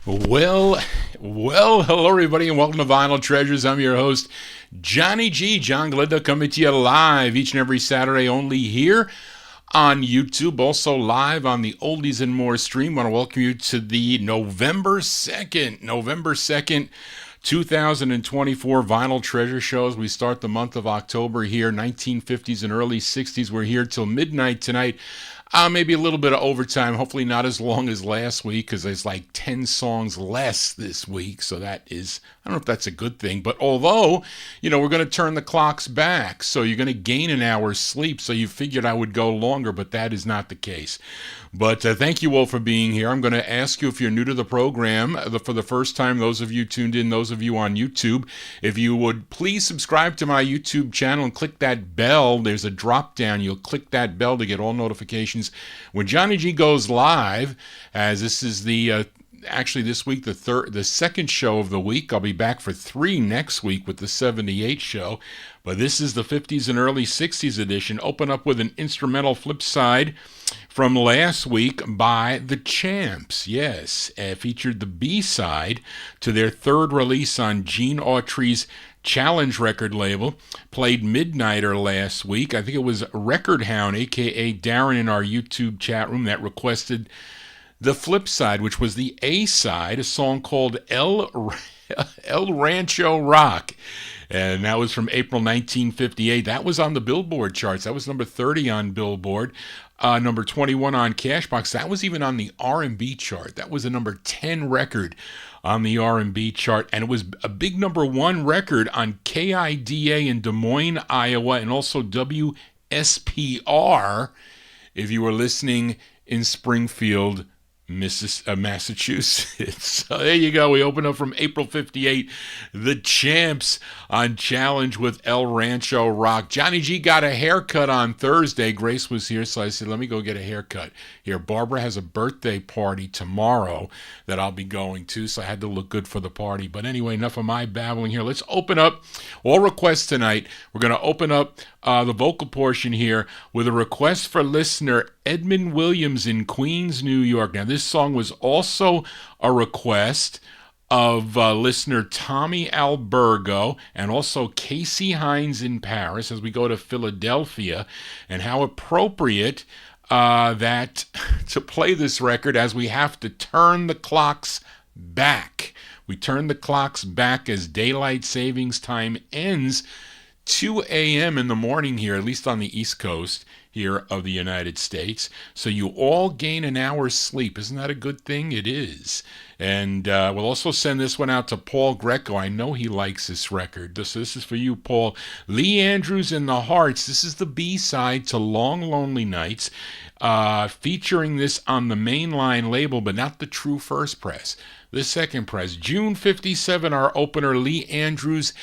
Well, hello everybody and welcome to Vinyl Treasures. I'm your host, Johnny G, John Glinda, coming to you live each and every Saturday only here on YouTube, also live on the Oldies and More stream. I want to welcome you to the November 2nd, 2024 Vinyl Treasure Shows. We start the month of October here, 1950s and early 60s. We're here till midnight tonight. Maybe a little bit of overtime, hopefully not as long as last week, because there's like 10 songs less this week, so that is, I don't know if that's a good thing, but although, we're going to turn the clocks back, so you're going to gain an hour's sleep, so you figured I would go longer, but that is not the case. But thank you all for being here. I'm going to ask you, if you're new to the program, for the first time, those of you tuned in, those of you on YouTube, if you would please subscribe to my YouTube channel and click that bell. There's a drop down. You'll click that bell to get all notifications when Johnny G goes live, as this is actually this week, the second show of the week. I'll be back for 3 next week with the 78 show, but this is the 50s and early 60s edition. Open up with an instrumental flip side from last week by The Champs. Yes, featured the B-side to their third release on Gene Autry's Challenge record label. Played Midnighter last week. I think it was Record Hound, aka Darren, in our YouTube chat room that requested the flip side, which was the A side, a song called El Rancho Rock. And that was from April 1958. That was on the Billboard charts. That was number 30 on Billboard, number 21 on Cashbox. That was even on the R&B chart. That was a number 10 record on the R&B chart, and it was a big number 1 record on KIDA in Des Moines, Iowa, and also WSPR if you were listening in Springfield, Massachusetts. So there you go. We open up from April 58, The Champs on Challenge with El Rancho Rock. Johnny G got a haircut on Thursday. Grace was here, so I said, let me go get a haircut. Here, Barbara has a birthday party tomorrow that I'll be going to, so I had to look good for the party. But anyway, enough of my babbling here. Let's open up all requests tonight. We're going to open up the vocal portion here with a request for listener Edmund Williams in Queens, New York. Now, this song was also a request of listener Tommy Albergo and also Casey Hines in Paris as we go to Philadelphia. And how appropriate that to play this record as we have to turn the clocks back. We turn the clocks back as daylight savings time ends 2 a.m. in the morning here, at least on the East Coast here of the United States. So you all gain an hour's sleep. Isn't that a good thing? It is. And we'll also send this one out to Paul Greco. I know he likes this record. This is for you, Paul. Lee Andrews and the Hearts. This is the B-side to Long Lonely Nights, featuring this on the mainline label, but not the true first press. The second press. June 57, our opener, Lee Andrews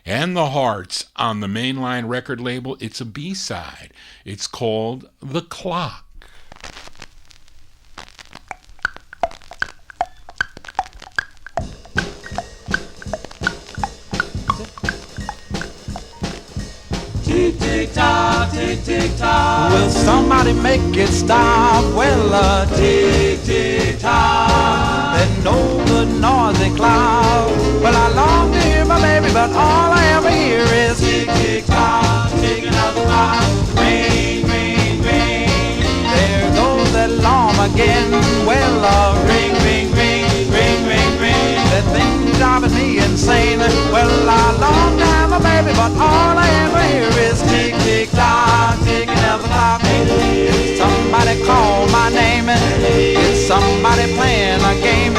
and the Hearts on the mainline record label. It's a B-side. It's called The Clock. Tick, tick, tock, tick, tick, tock. Will somebody make it stop? Well, tick, tick, tock. That no good noisy clock. Well, I long to hear my baby, but all I ever hear is tick, tick, tock, ticking of the clock. Ring, ring, ring. There goes that alarm again. Well, ring, ring, ring, ring, ring, ring. That thing driving me insane. Well, I long to have a baby, but all I ever hear is tick, tick, tock, ticking of the clock. It's somebody call my name. It's somebody playing a game.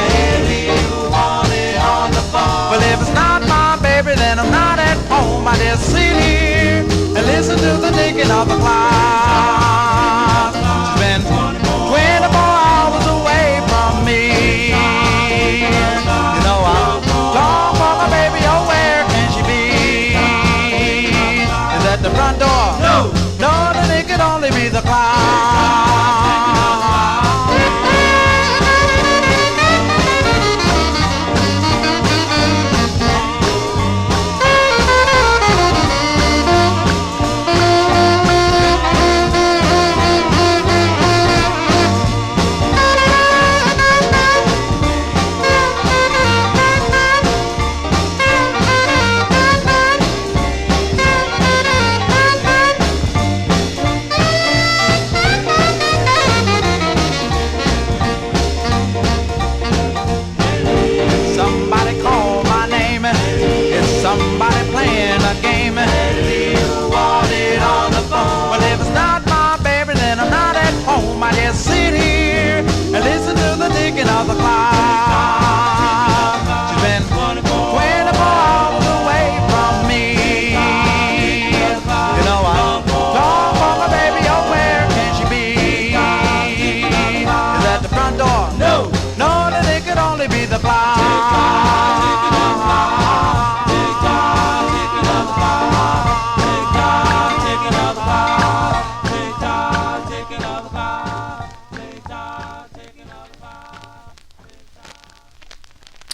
Well, if it's not my baby, then I'm not at home. I just sit here and listen to the ticking of the clock. She's been 24 hours away from me. You know I'm long for my baby, oh, where can she be? Is that the front door? No, no, then it could only be the clock.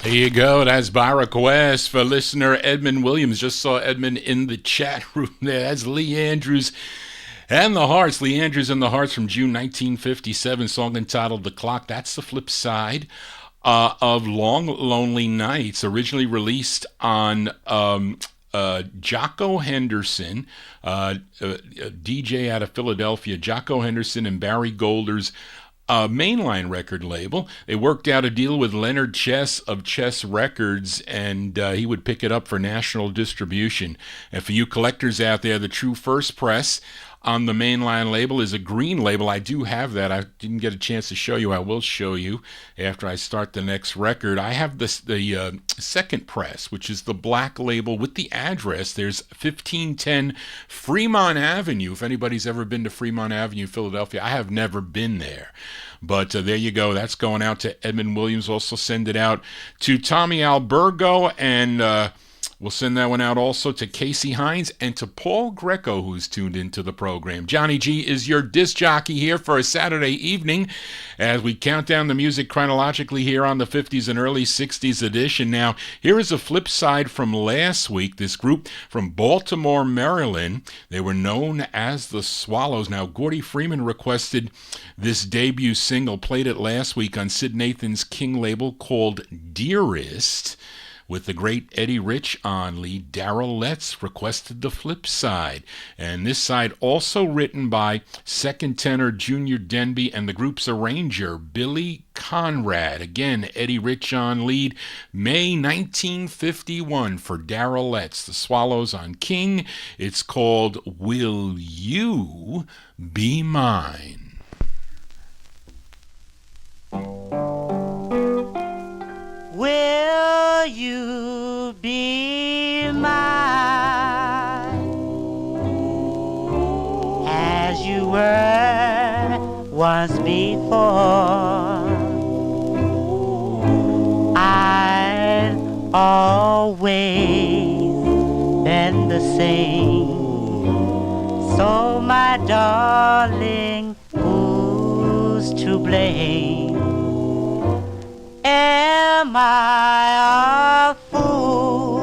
There you go. That's by request for listener Edmund Williams. Just saw Edmund in the chat room there. That's Lee Andrews and the Hearts. Lee Andrews and the Hearts from June 1957, song entitled The Clock. That's the flip side of Long Lonely Nights, originally released on Jocko Henderson, a DJ out of Philadelphia, Jocko Henderson and Barry Golder's mainline record label. They worked out a deal with Leonard Chess of Chess Records, and he would pick it up for national distribution. And for you collectors out there, the true first press on the mainline label is a green label. I do have that. I didn't get a chance to show you. I will show you after I start the next record. I have the second press, which is the black label with the address. There's 1510 Fremont Avenue. If anybody's ever been to Fremont Avenue, Philadelphia, I have never been there. But there you go. That's going out to Edmund Williams. Also send it out to Tommy Albergo, and we'll send that one out also to Casey Hines and to Paul Greco, who's tuned into the program. Johnny G is your disc jockey here for a Saturday evening as we count down the music chronologically here on the 50s and early 60s edition. Now, here is a flip side from last week. This group from Baltimore, Maryland, they were known as the Swallows. Now, Gordy Freeman requested this debut single, played it last week on Sid Nathan's King label, called Dearest, with the great Eddie Rich on lead. Darrell Letts requested the flip side. And this side also written by second tenor Junior Denby and the group's arranger, Billy Conrad. Again, Eddie Rich on lead. May 1951 for Darrell Letts. The Swallows on King. It's called Will You Be Mine? Will you be mine as you were once before? I've always been the same. So my darling, who's to blame? Am I a fool?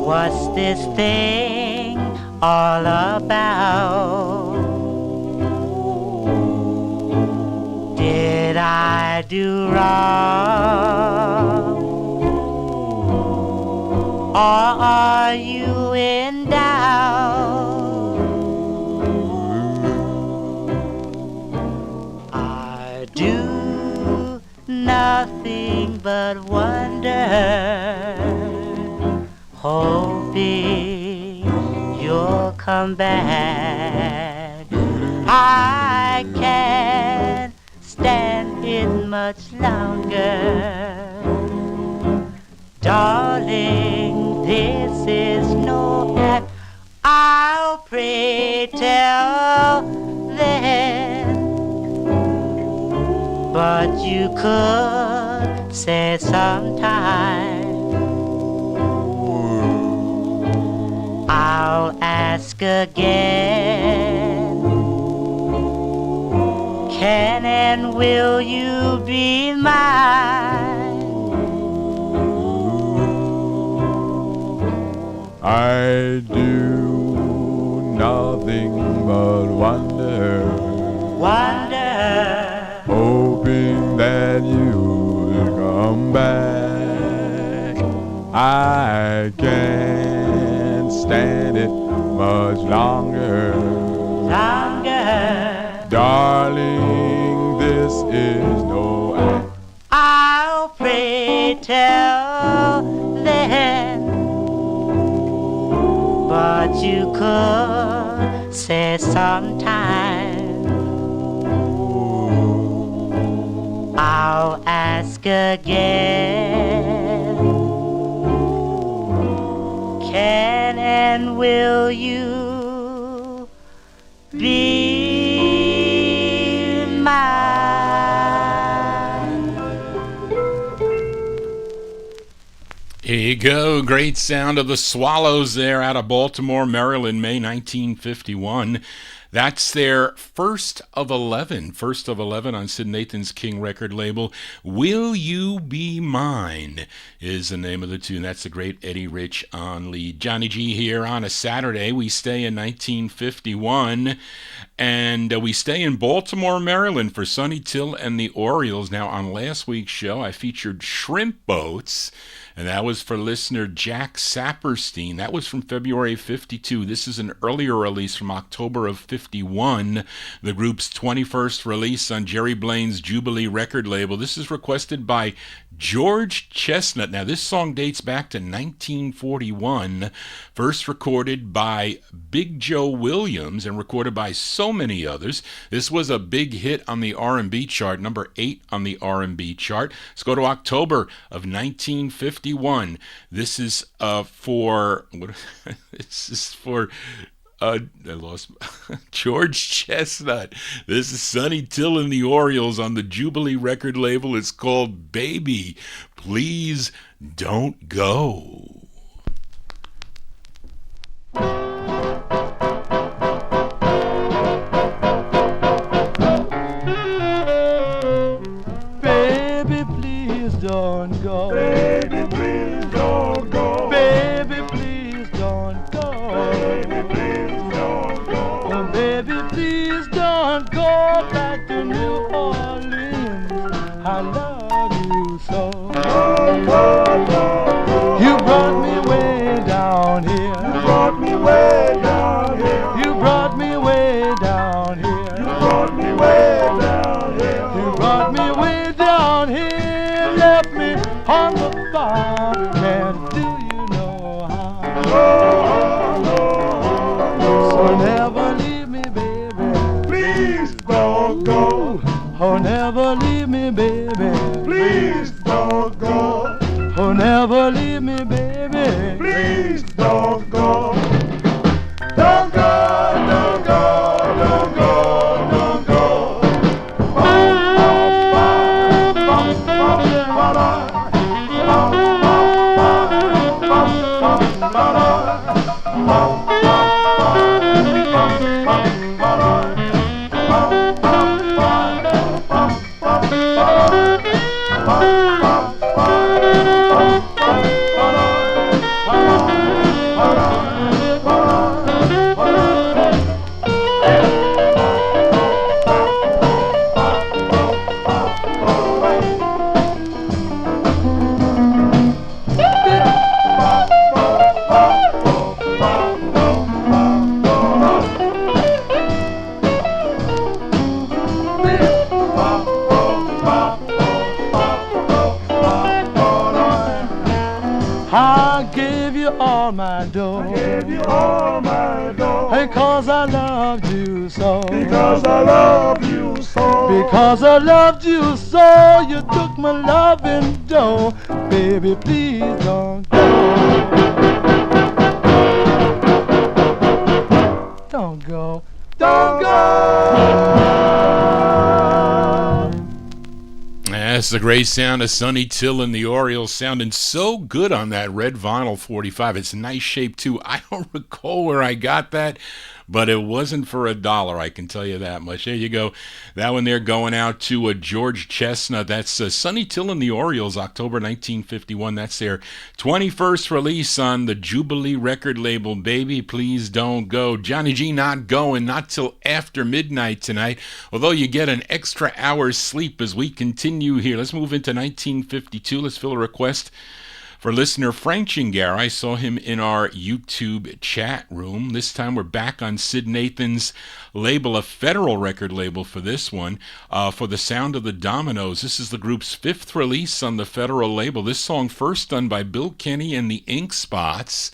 What's this thing all about? Did I do wrong? Or are you in doubt? Do nothing but wonder, hoping you'll come back. I can't stand it much longer. Darling, this is no act. I'll pray till then. But you could say sometime. I'll ask again. Can and will you be mine? I do nothing but wonder. Wonder. Hoping that you'll come back. I can't stand it much longer. Longer. Darling, this is no act. I'll pray till then. But you could say sometime. I'll ask again. Can and will you be mine? Here you go. Great sound of the Swallows there out of Baltimore, Maryland, May 1951. That's their first of 11 on Sid Nathan's King record label. Will You Be Mine is the name of the tune. That's the great Eddie Rich on lead. Johnny G here on a Saturday. We stay in 1951, and we stay in Baltimore, Maryland for Sonny Till and the Orioles. Now, on last week's show, I featured Shrimp Boats, and that was for listener Jack Saperstein. That was from February of 52. This is an earlier release from October of 51, the group's 21st release on Jerry Blaine's Jubilee record label. This is requested by George Chestnut. Now, this song dates back to 1941, first recorded by Big Joe Williams and recorded by so many others. This was a big hit on the R&B chart, number 8 on the R&B chart. Let's go to October of 1951. This is for I lost George Chestnut. This is Sonny Till and the Orioles on the Jubilee record label. It's called Baby, Please Don't Go. Baby, please don't go. Baby, please don't go. Baby, please don't go. Baby, please don't go. Oh, baby, please don't go back to New Orleans. I love you so. You brought me way down here. You brought me way down here. You brought me way down here. You brought me way down here. You brought me way down here. Left me on the farm. And do you know how? So never leave me, baby. Please don't go. Oh, never leave me, baby. Please don't go. Oh, never leave me, baby. Please don't go. Don't go, don't go, don't go, don't go. all my dough. I gave you all my dough. Because I loved you so. Because I loved you so. Because I loved you so. You took my loving dough. Baby, please don't go. Don't go. Don't go. That's the great sound of Sonny Till and the Orioles, sounding so good on that red vinyl 45. It's a nice shape too. I don't recall where I got that, but it wasn't for $1, I can tell you that much. There you go. That one there going out to George Chestnut. That's Sonny Till and the Orioles, October 1951. That's their 21st release on the Jubilee record label, Baby Please Don't Go. Johnny G not going, not till after midnight tonight, although you get an extra hour's sleep as we continue here. Let's move into 1952. Let's fill a request for listener Frank Chingara. I saw him in our YouTube chat room. This time we're back on Sid Nathan's label, a federal record label for this one, for The Sound of the Dominoes. This is the group's 5th release on the federal label. This song first done by Bill Kenny and the Ink Spots.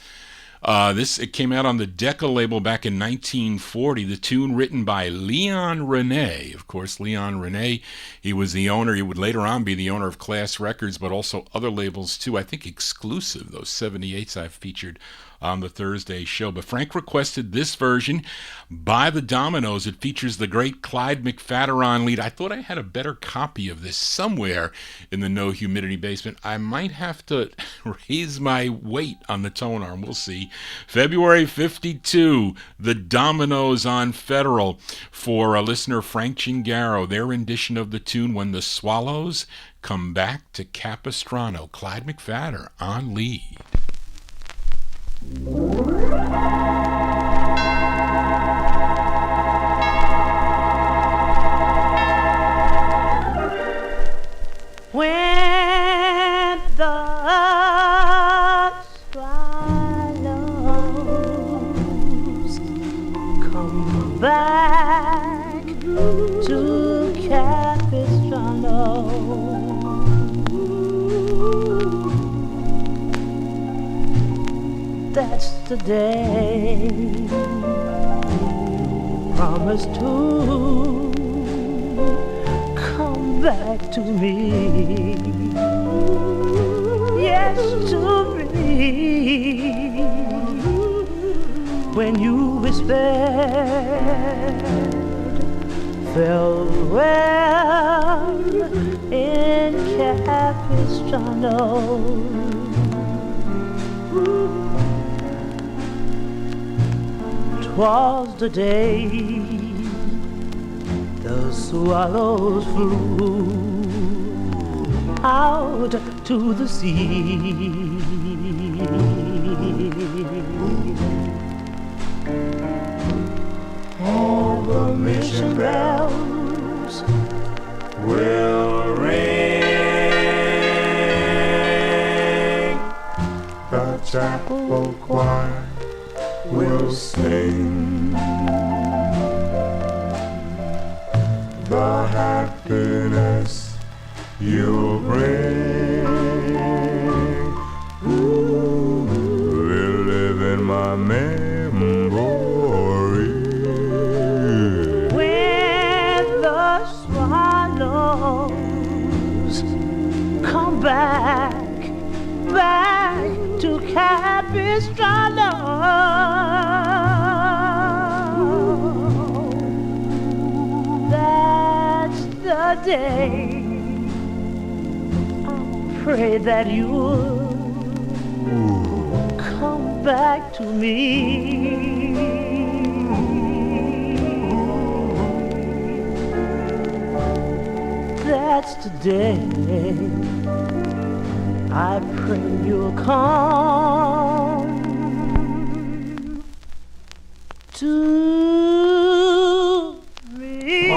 It came out on the Decca label back in 1940. The tune written by Leon Rene. Of course, Leon Rene, he was the owner. He would later on be the owner of Class Records, but also other labels too. I think Exclusive, those 78s I've featured on the Thursday show. But Frank requested this version by the Dominoes. It features the great Clyde McFadden lead. I thought I had a better copy of this somewhere in the No Humidity basement. I might have to raise my weight on the tone arm. We'll see. February 52, the Dominoes on Federal for listener Frank Chingaro, their rendition of the tune When the Swallows Come Back to Capistrano. Clyde McPhatter on lead. When the swallows come back to Capistrano, that's the day promised to come back to me, yes, to me. When you whispered farewell in Capistrano, 'twas the day the swallows flew out to the sea. All the mission bells will ring, The chapel choir will sing. The happiness you'll bring will live in my memory. When the swallows come back to Capistrano, that's the day. I pray that you'll come back to me. That's the day I pray you'll come to me.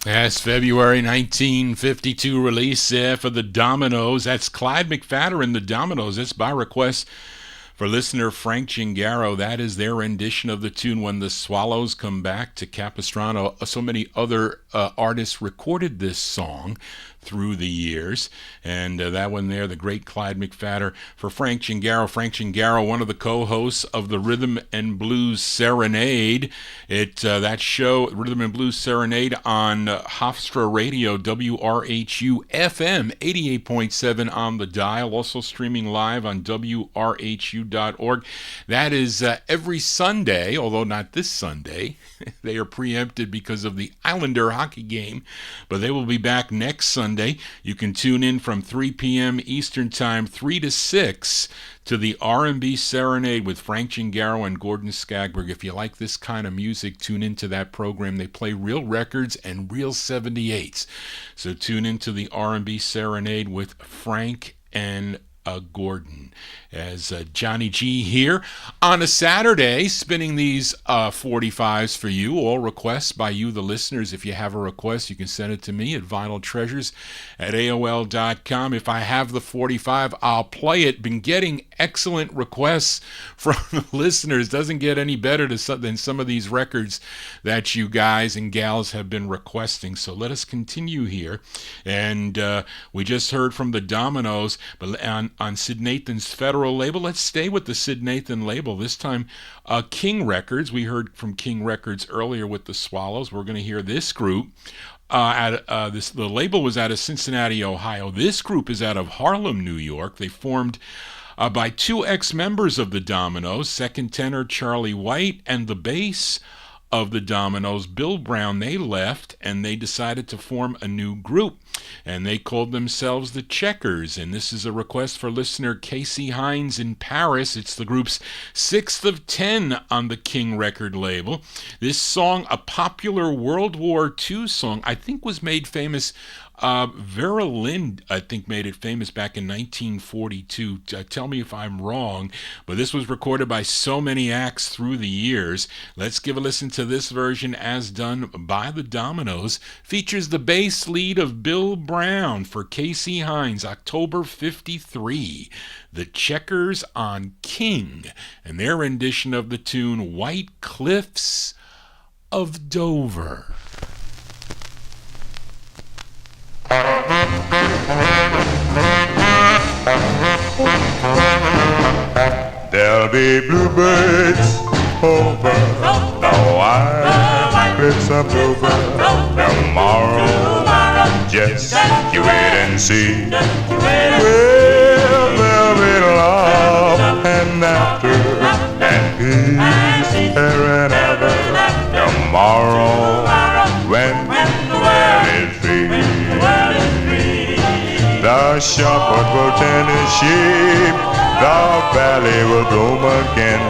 Yes, February 1952 release for the Dominoes. That's Clyde McPhatter and the Dominoes. It's by request for listener Frank Chingaro. That is their rendition of the tune When the Swallows Come Back to Capistrano. So many other artists recorded this song through the years, and that one there, the great Clyde McPhatter for Frank Chingaro. Frank Chingaro, one of the co-hosts of the Rhythm and Blues Serenade. That show, Rhythm and Blues Serenade, on Hofstra Radio, WRHU FM 88.7 on the dial, also streaming live on WRHU.org. That is every Sunday, although not this Sunday. They are preempted because of the Islander hockey game, but they will be back next Sunday. You can tune in from 3 p.m. Eastern Time, 3 to 6, to the R&B Serenade with Frank Chingaro and Gordon Skagberg. If you like this kind of music, tune into that program. They play real records and real 78s. So tune into the R&B Serenade with Frank and Gordon. As Johnny G here on a Saturday, spinning these 45s for you. All requests by you, the listeners. If you have a request, you can send it to me at vinyltreasures@aol.com. If I have the 45, I'll play it. Been getting excellent requests from the listeners. Doesn't get any better than some of these records that you guys and gals have been requesting. So let us continue here. And we just heard from the Dominoes, but on Sid Nathan's Federal label. Let's stay with the Sid Nathan label. This time, King Records. We heard from King Records earlier with the Swallows. We're going to hear this group. The label was out of Cincinnati, Ohio. This group is out of Harlem, New York. They formed by two ex-members of the Dominoes, second tenor Charlie White and the bass of the Dominoes, Bill Brown. They left and they decided to form a new group, and they called themselves the Checkers. And this is a request for listener Casey Hines in Paris. It's the group's 6th of 10 on the King record label. This song, a popular World War II song, I think was made famous. Vera Lynn, I think, made it famous back in 1942. Tell me if I'm wrong, but this was recorded by so many acts through the years. Let's give a listen to this version as done by the Dominoes. Features the bass lead of Bill Brown for Casey Hines, October 53. The Checkers on King, and their rendition of the tune White Cliffs of Dover. There'll be bluebirds over the white cliffs of Dover tomorrow. Just you wait and see. Well, there'll be love and laughter and peace here and ever tomorrow when the world is free. The shepherd will tend his sheep, the valley will bloom again,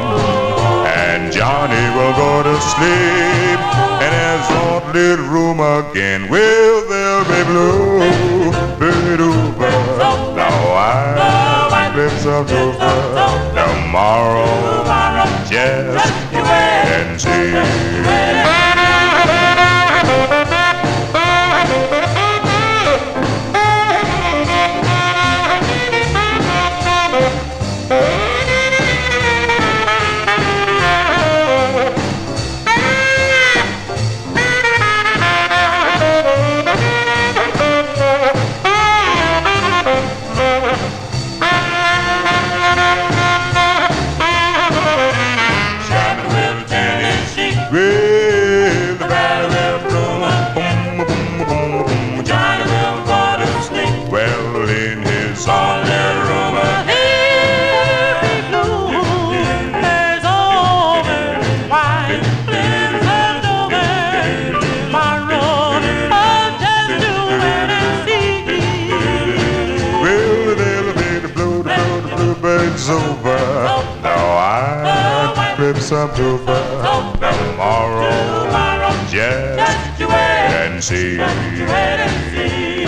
and Johnny will go to sleep in his own little room again. Will there be blue over the white cliffs of Dover tomorrow? Just wait and see. Of Dover tomorrow, just you wait and see. Just you wait and see.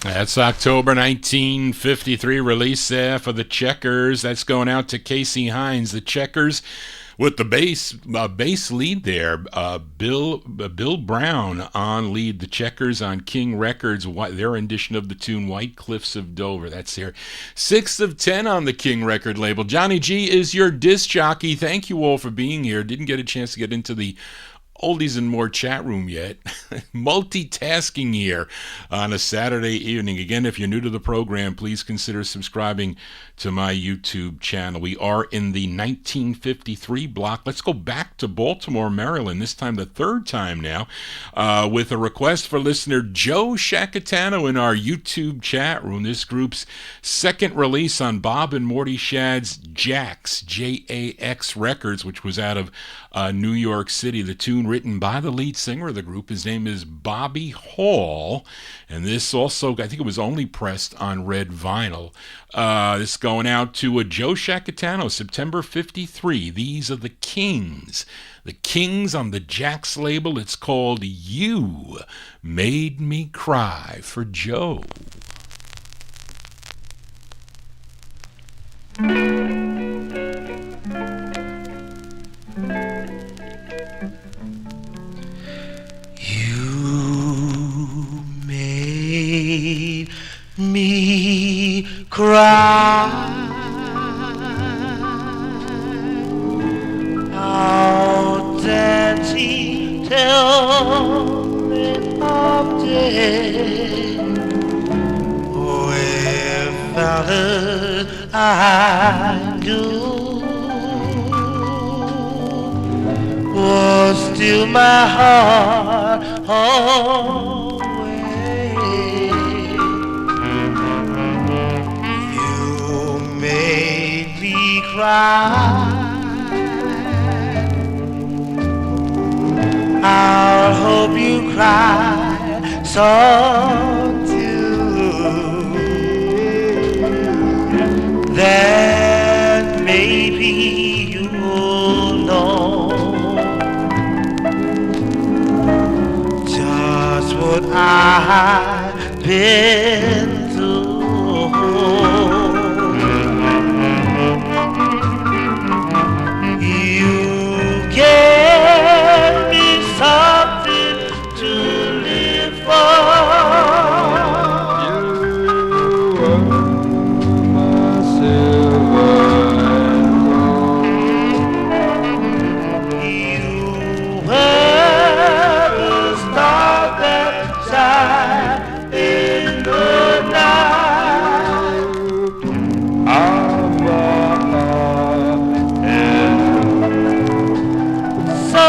That's October 1953 release there for the Checkers. That's going out to Casey Hines. The Checkers with the bass lead there, Bill Brown on lead. The Checkers on King Records, their rendition of the tune White Cliffs of Dover. That's their 6th of 10 on the King record label. Johnny G is your disc jockey. Thank you all for being here. Didn't get a chance to get into the oldies and more chat room yet. Multitasking here on a Saturday evening. Again, if you're new to the program, please consider subscribing to my YouTube channel. We are in the 1953 block. Let's go back to Baltimore, Maryland, this time the third time now, with a request for listener Joe Shacatano in our YouTube chat room. This group's second release on Bob and Morty Shad's Jax, J-A-X Records, which was out of New York City. The tune written by the lead singer of the group. His name is Bobby Hall, and this also, I think it was only pressed on red vinyl. This going out to Joe Shacatano, September 53. These are the Kings. The Kings on the Jax label. It's called You Made Me Cry for Joe. You made me cry Well, fellas, I do was still my heart always. You made me cry. I'll hope you cry some too. Then maybe you'll know just what I've been through. You gave me something to live for. You were my silver and gold. You were the star that shine in the night. Of my heart and So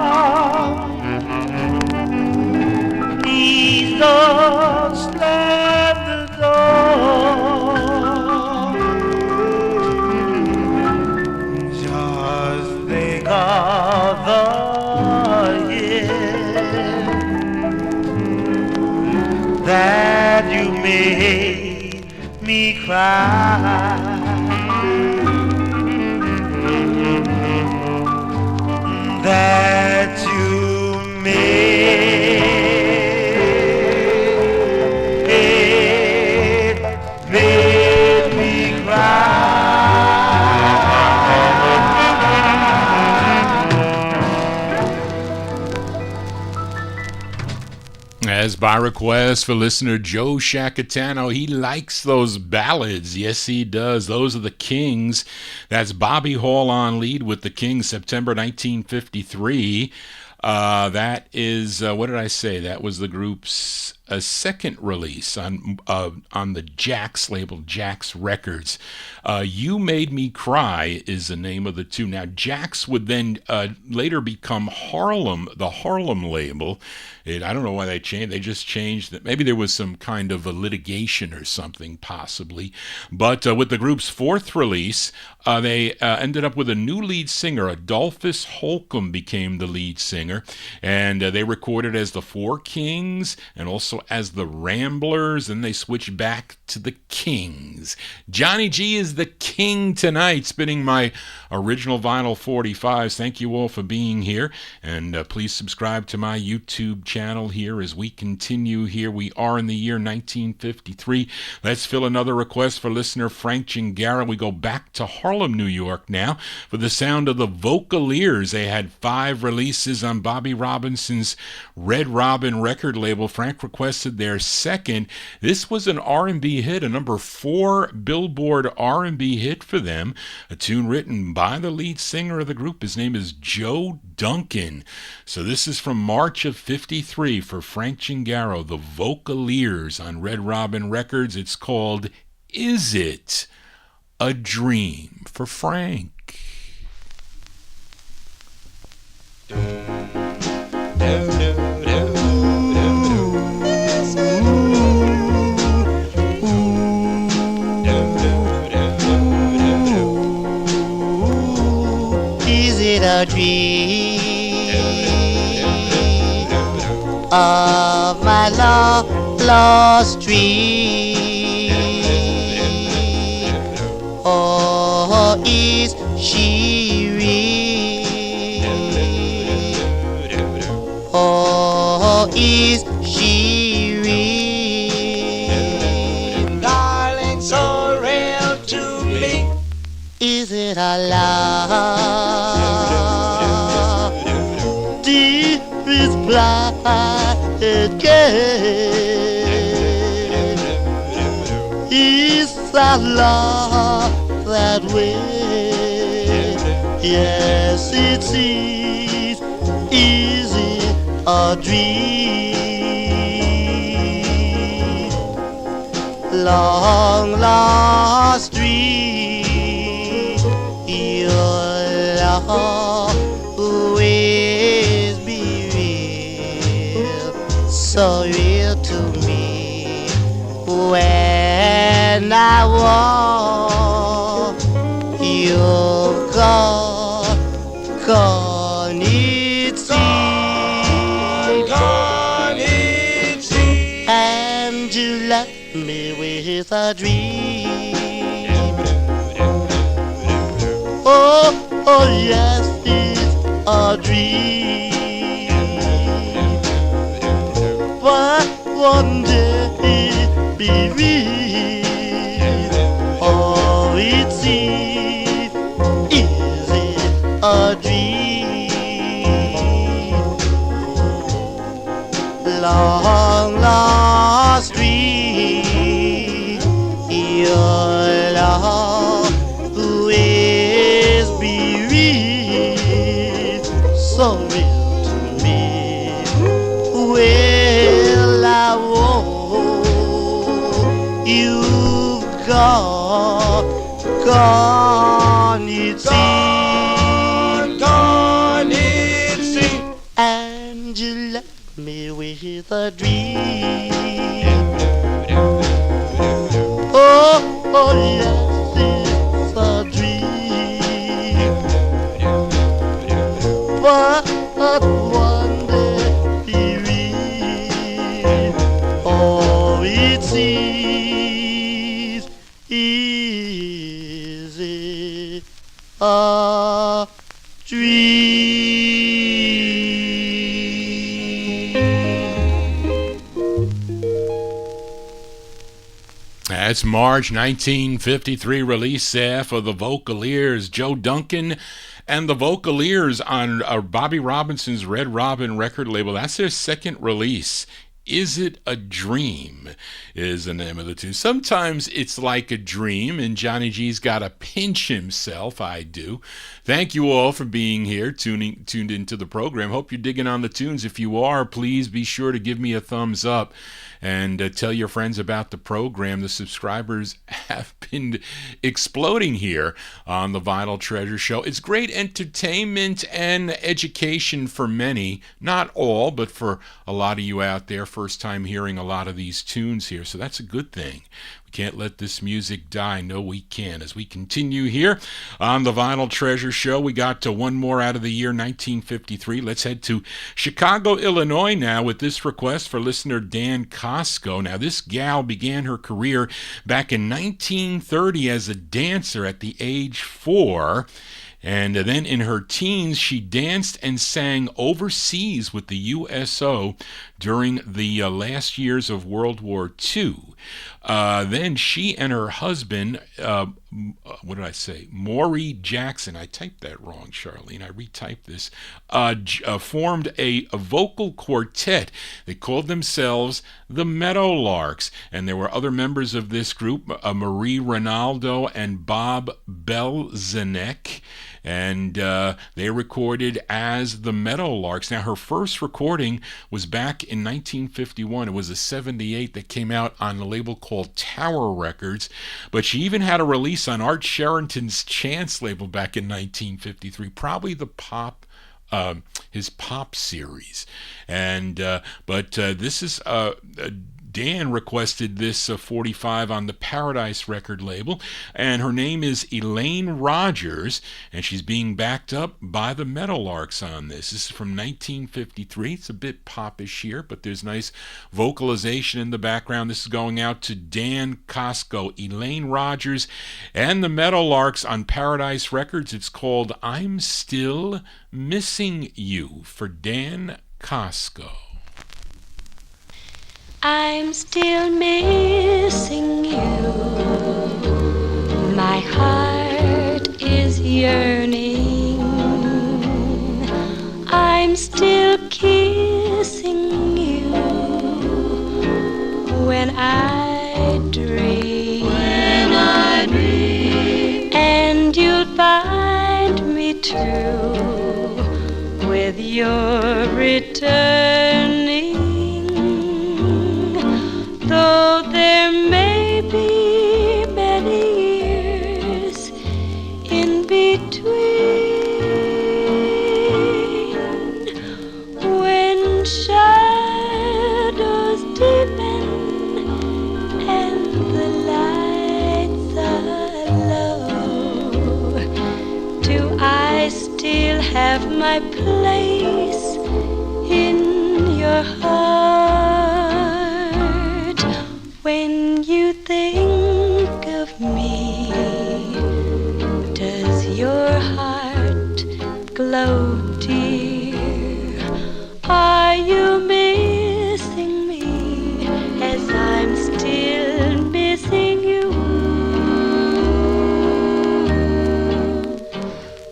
long, please don't slam the door. Just think of the years that you made me cry. That you made me cry. As by request for listener Joe Shacatano, he likes those ballads. Yes, he does. Those are the Kings. That's Bobby Hall on lead with the Kings, September 1953. That is, what did I say? That was the group's second release on the Jax label, Jax Records. You Made Me Cry is the name of the two. Now, Jax would then later become Harlem, the Harlem label. I don't know why they changed. They just changed that. Maybe there was some kind of a litigation or something, possibly. But with the group's fourth release, they ended up with a new lead singer. Adolphus Holcomb became the lead singer, and they recorded as the Four Kings and also as the Ramblers, and they switched back to the Kings. Johnny G is the king tonight, spinning my original vinyl 45s. Thank you all for being here, and please subscribe to my YouTube channel here as we continue here. We are in the year 1953. Let's fill another request for listener Frank Gingara. We go back to Harlem, New York now for the sound of the Vocaleers. They had 5 releases on Bobby Robinson's Red Robin record label. Frank requested their second. This was an R&B hit, a number 4 Billboard R&B hit for them, a tune written by the lead singer of the group. His name is Joe Duncan. So this is from March of 53 for Frank Gingaro, the Vocaleers on Red Robin Records. It's called Is It a Dream for Frank. Is it a dream of my lost dream, or is she real, or is she real? Darling, so real to me. Is it a love, deepest blinded girl? Is that love that way? Yes, it is. Is it a dream, long lost dream. Your love always be real, so real to me. When I walk, you've gone it seems, and you left me with a dream. Oh yes, it's a dream, but one day be real. Oh, it seems, is it a dream? Long lost dream, your love always be real, so real to me. Well, I won't. You've gone it seems, and you left me with a dream. Oh yes, it's a dream, but one day be real. Oh, it seems, is it a dream? That's March 1953 release there for the Vocaleers, Joe Duncan and the Vocaleers on Bobby Robinson's Red Robin record label. That's their second release. Is It a Dream is the name of the tune. Sometimes it's like a dream, and Johnny G's got to pinch himself. I do. Thank you all for being here, tuned into the program. Hope you're digging on the tunes. If you are, please be sure to give me a thumbs up and tell your friends about the program. The subscribers have been exploding here on the Vinyl Treasure Show. It's great entertainment and education for many, not all, but for a lot of you out there, first time hearing a lot of these tunes here, so that's a good thing. We can't let this music die. No, we can. As we continue here on the Vinyl Treasure Show, we got one more out of the year 1953. Let's head to Chicago, Illinois now with this request for listener Dan Costco. Now, this gal began her career back in 1930 as a dancer at the age 4. And then in her teens, she danced and sang overseas with the USO during the last years of World War II. Then she and her husband, Maury Jackson, I typed that wrong, Charlene, I retyped this, formed a vocal quartet. They called themselves the Meadowlarks, and there were other members of this group, Marie Ronaldo and Bob Belzanek, and they recorded as the Meadowlarks. Now, her first recording was back in 1951. It was a 78 that came out on a label called Tower Records, but she even had a release on Art Sherrington's Chance label back in 1953, probably the pop, his pop series. And but this is Dan requested this 45 on the Paradise record label, and her name is Elaine Rogers, and she's being backed up by the Meadowlarks on this. This is from 1953. It's a bit popish here, but there's nice vocalization in the background. This is going out to Dan Costco, Elaine Rogers, and the Meadowlarks on Paradise Records. It's called I'm Still Missing You for Dan Costco. I'm still missing you. My heart is yearning. I'm still kissing you when I dream. And you'll find me true with with your returning. Though there may be many years in between, when shadows deepen and the lights are low, do I still have my place in your heart? When you think of me, does your heart glow, dear? Are you missing me as I'm still missing you?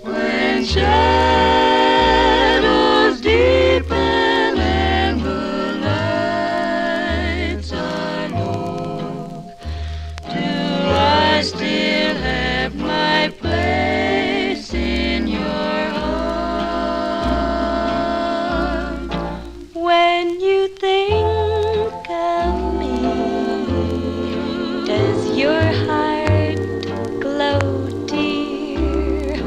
When shadows deepen and the lights are low, do I still have my place in your heart? When you think of me, does your heart glow, dear?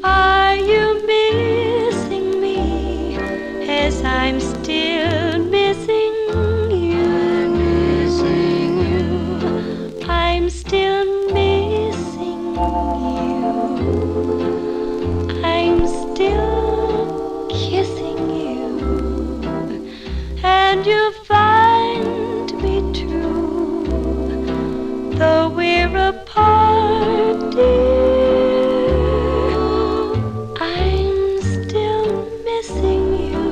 Are you missing me as I'm still missing you? I'm still missing you. I'm still kissing you. And you'll find me true, though we're apart, dear. I'm still missing you,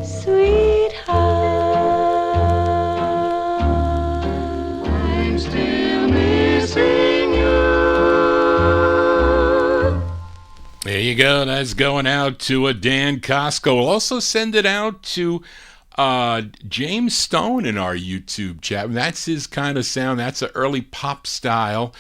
sweetheart. I'm still missing you. There you go. That's going out to Dan Costco. We'll also send it out to James Stone in our YouTube chat. That's his kind of sound. That's an early pop style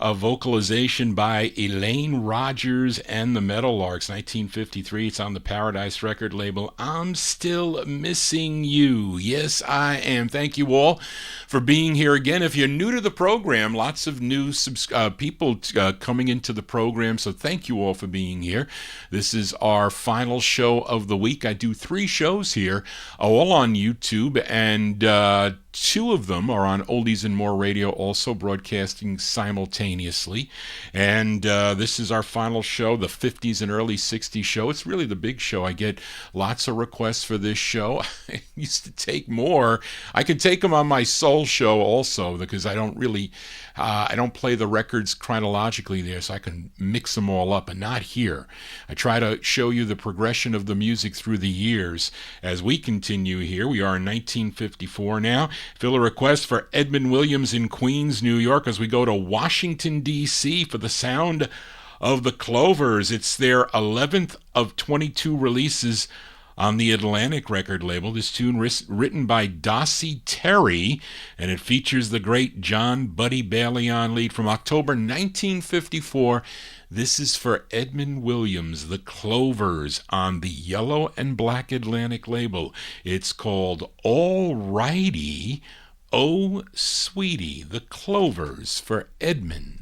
vocalization by Elaine Rogers and the Meadowlarks, 1953. It's on the Paradise record label. I'm Still Missing You. Yes, I am. Thank you all for being here again. If you're new to the program, lots of new people coming into the program, so thank you all for being here. This is our final show of the week. I do 3 shows here, all on YouTube, and 2 of them are on Oldies and More Radio, also broadcasting simultaneously. And this is our final show, the 50s and early 60s show. It's really the big show. I get lots of requests for this show. I used to take more. I could take them on my soul show also, because I don't really, I don't play the records chronologically there, so I can mix them all up, and not here. I try to show you the progression of the music through the years as we continue here. We are in 1954 now. Fill a request for Edmund Williams in Queens, New York, as we go to Washington, D.C. for the sound of the Clovers. It's their 11th of 22 releases on the Atlantic record label. This tune written by Dossie Terry, and it features the great John Buddy Bailey on lead from October 1954. This is for Edmund Williams, the Clovers, on the Yellow and Black Atlantic label. It's called All Righty, Oh Sweetie, the Clovers for Edmund.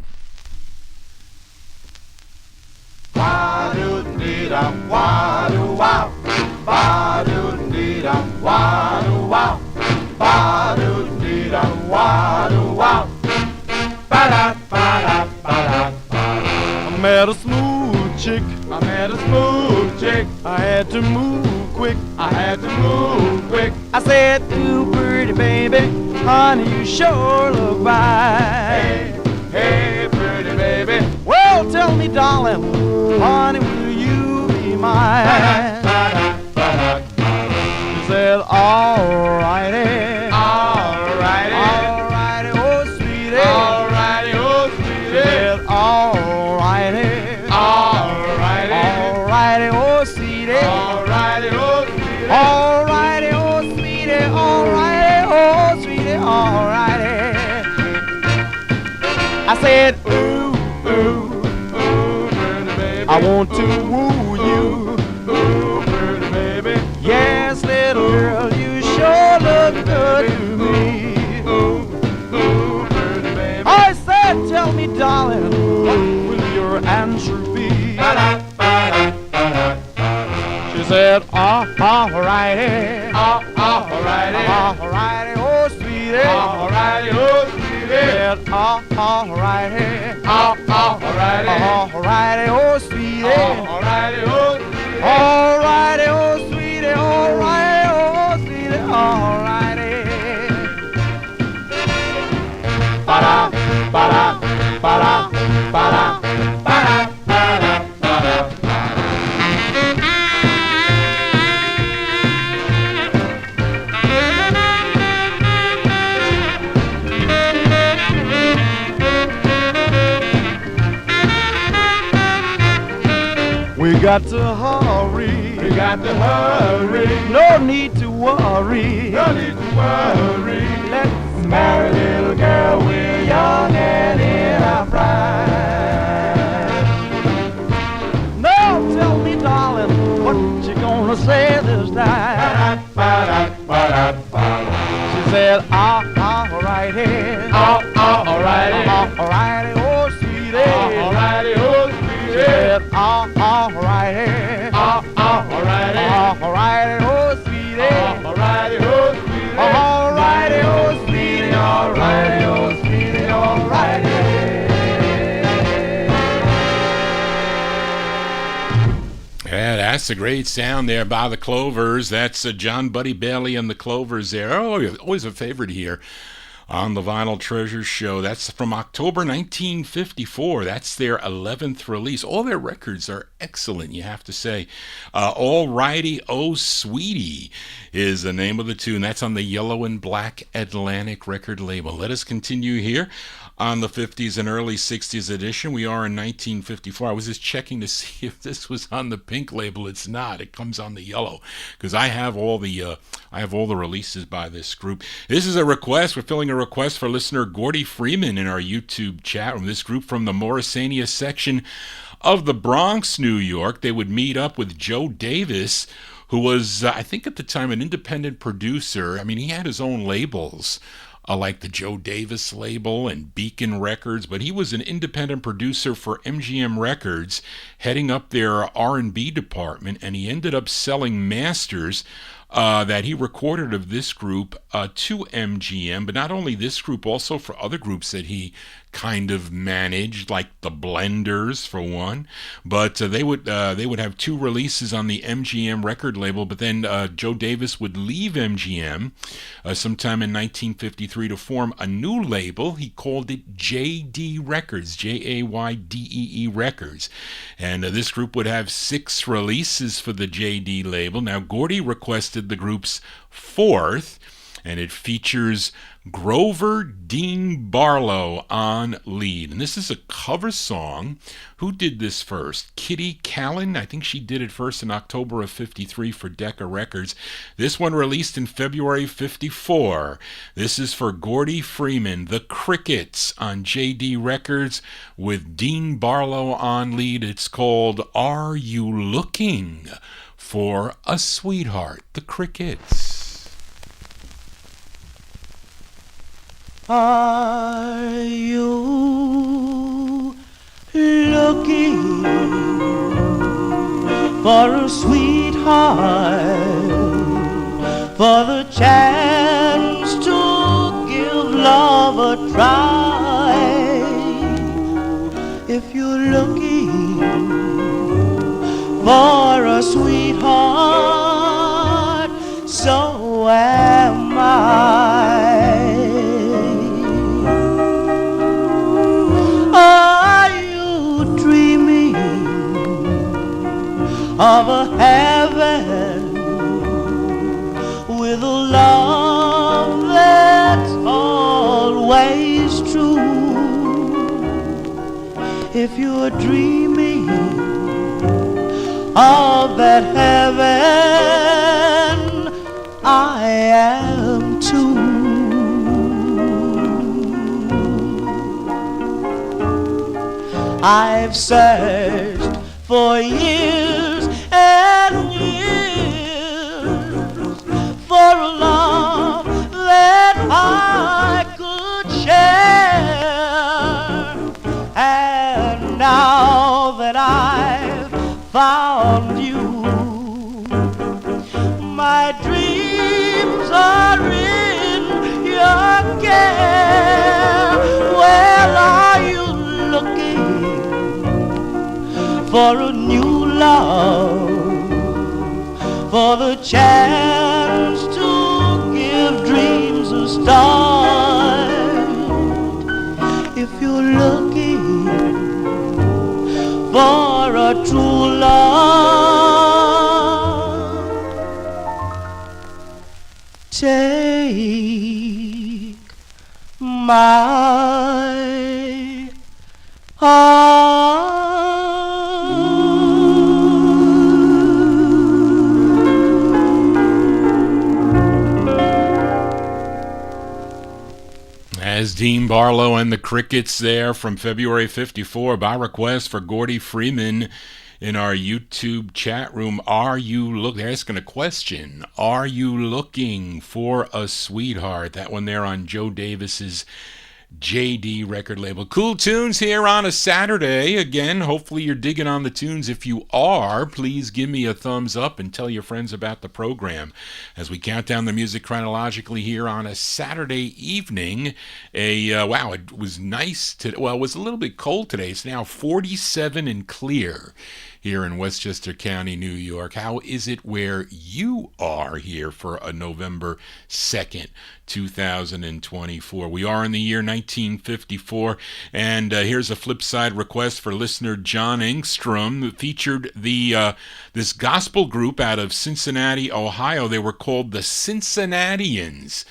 Wa-do-dee-dum, wa-do-wow, ba-do-dee-dum, wa-do-wow, ba-do-dee-dum, wa-do-wow, ba-da-ba-da-ba-da-ba-da. I met a smooth chick, I met a smooth chick. I had to move quick, I had to move quick. I said, ooh, pretty baby, honey, you sure look fine. Hey, hey, pretty baby. Well, tell me, darling, honey, will you be mine? She said, alrighty, alrighty, alrighty, oh sweetie, alrighty, oh sweetie. She said, alrighty, alrighty, alrighty, oh sweetie, alrighty, oh sweetie, alrighty, oh sweetie, alrighty, oh sweetie, alrighty. I said, ooh, ooh, ooh, pretty baby, I want to woo you. darling, what will your answer be? She said, alrighty, alrighty, alrighty, oh sweetie, alrighty, oh sweetie. She said, alrighty, alrighty, alrighty, oh sweetie, alrighty, oh sweetie, alrighty, oh sweetie, alrighty, oh sweetie, alrighty. Ba-da, ba-da, ba-da, ba-da, ba-da, ba-da, ba-da. We got to hurry. We got to hurry. No need to worry. No need to worry. Let's marry, little girl. We're young and in our pride. Now tell me, darling, what you gonna say this time? She said, alrighty, alrighty, alrighty, oh sweetie, alrighty, oh sweetie. She said, alrighty, alrighty, alrighty, oh sweetie, alrighty, oh sweetie, alrighty, oh sweetie, alrighty, oh sweetie, alrighty. Yeah, that's a great sound there by the Clovers. That's John Buddy Bailey and the Clovers there. Oh, always a favorite here on the Vinyl Treasures show. That's from October 1954. That's their 11th release. All their records are excellent, you have to say. Alrighty, Oh Sweetie is the name of the tune. That's on the Yellow and Black Atlantic record label. Let us continue here on the 50s and early 60s edition. We are in 1954. I was just checking to see if this was on the pink label. It's not. It comes on the yellow because I have all the releases by this group. This is a request. We're filling a request for listener Gordy Freeman in our YouTube chat room. This group from the Morrisania section of the Bronx, New York. They would meet up with Joe Davis, who was, I think at the time, an independent producer. I mean, he had his own labels, like the Joe Davis label and Beacon Records, but he was an independent producer for MGM Records, heading up their R&B department, and he ended up selling masters that he recorded of this group to MGM, but not only this group, also for other groups that he kind of managed, like the Blenders for one. But they would have two releases on the MGM record label, but then Joe Davis would leave MGM sometime in 1953 to form a new label. He called it JD Records, Jaydee Records, and this group would have 6 releases for the JD label. Now Gordy requested the group's 4th, and it features Grover Dean Barlow on lead. And this is a cover song. Who did this first? Kitty Callan. I think she did it first in October of 53 for Decca Records. This one released in February 54. This is for Gordy Freeman, The Crickets on JD Records with Dean Barlow on lead. It's called Are You Looking for a Sweetheart? The Crickets. Are you looking for a sweetheart, for the chance to give love a try? If you're looking for a sweetheart, so am I. Are you dreaming of a heaven with a love that's always true? If you're dreaming of that heaven, I am too. I've searched for years and years for a love that I could share. now that I've found you, my dreams are in your care. Well, are you looking for a new love, for the chance to give dreams a start? If you're looking for a true love, take my heart. As Dean Barlow and the Crickets there from February 54 by request for Gordy Freeman in our YouTube chat room. Are you they're asking a question. Are you looking for a sweetheart? That one there on Joe Davis's JD record label. Cool tunes here on a Saturday. Again, hopefully you're digging on the tunes. If you are, please give me a thumbs up and tell your friends about the program as we count down the music chronologically here on a Saturday evening. Wow, it was nice it was a little bit cold today. It's now 47 and clear here in Westchester County, New York. How is it where you are here for a November 2nd, 2024? We are in the year 1954, and here's a flip side request for listener John Engstrom, who featured this gospel group out of Cincinnati, Ohio. They were called the Cincinnatians.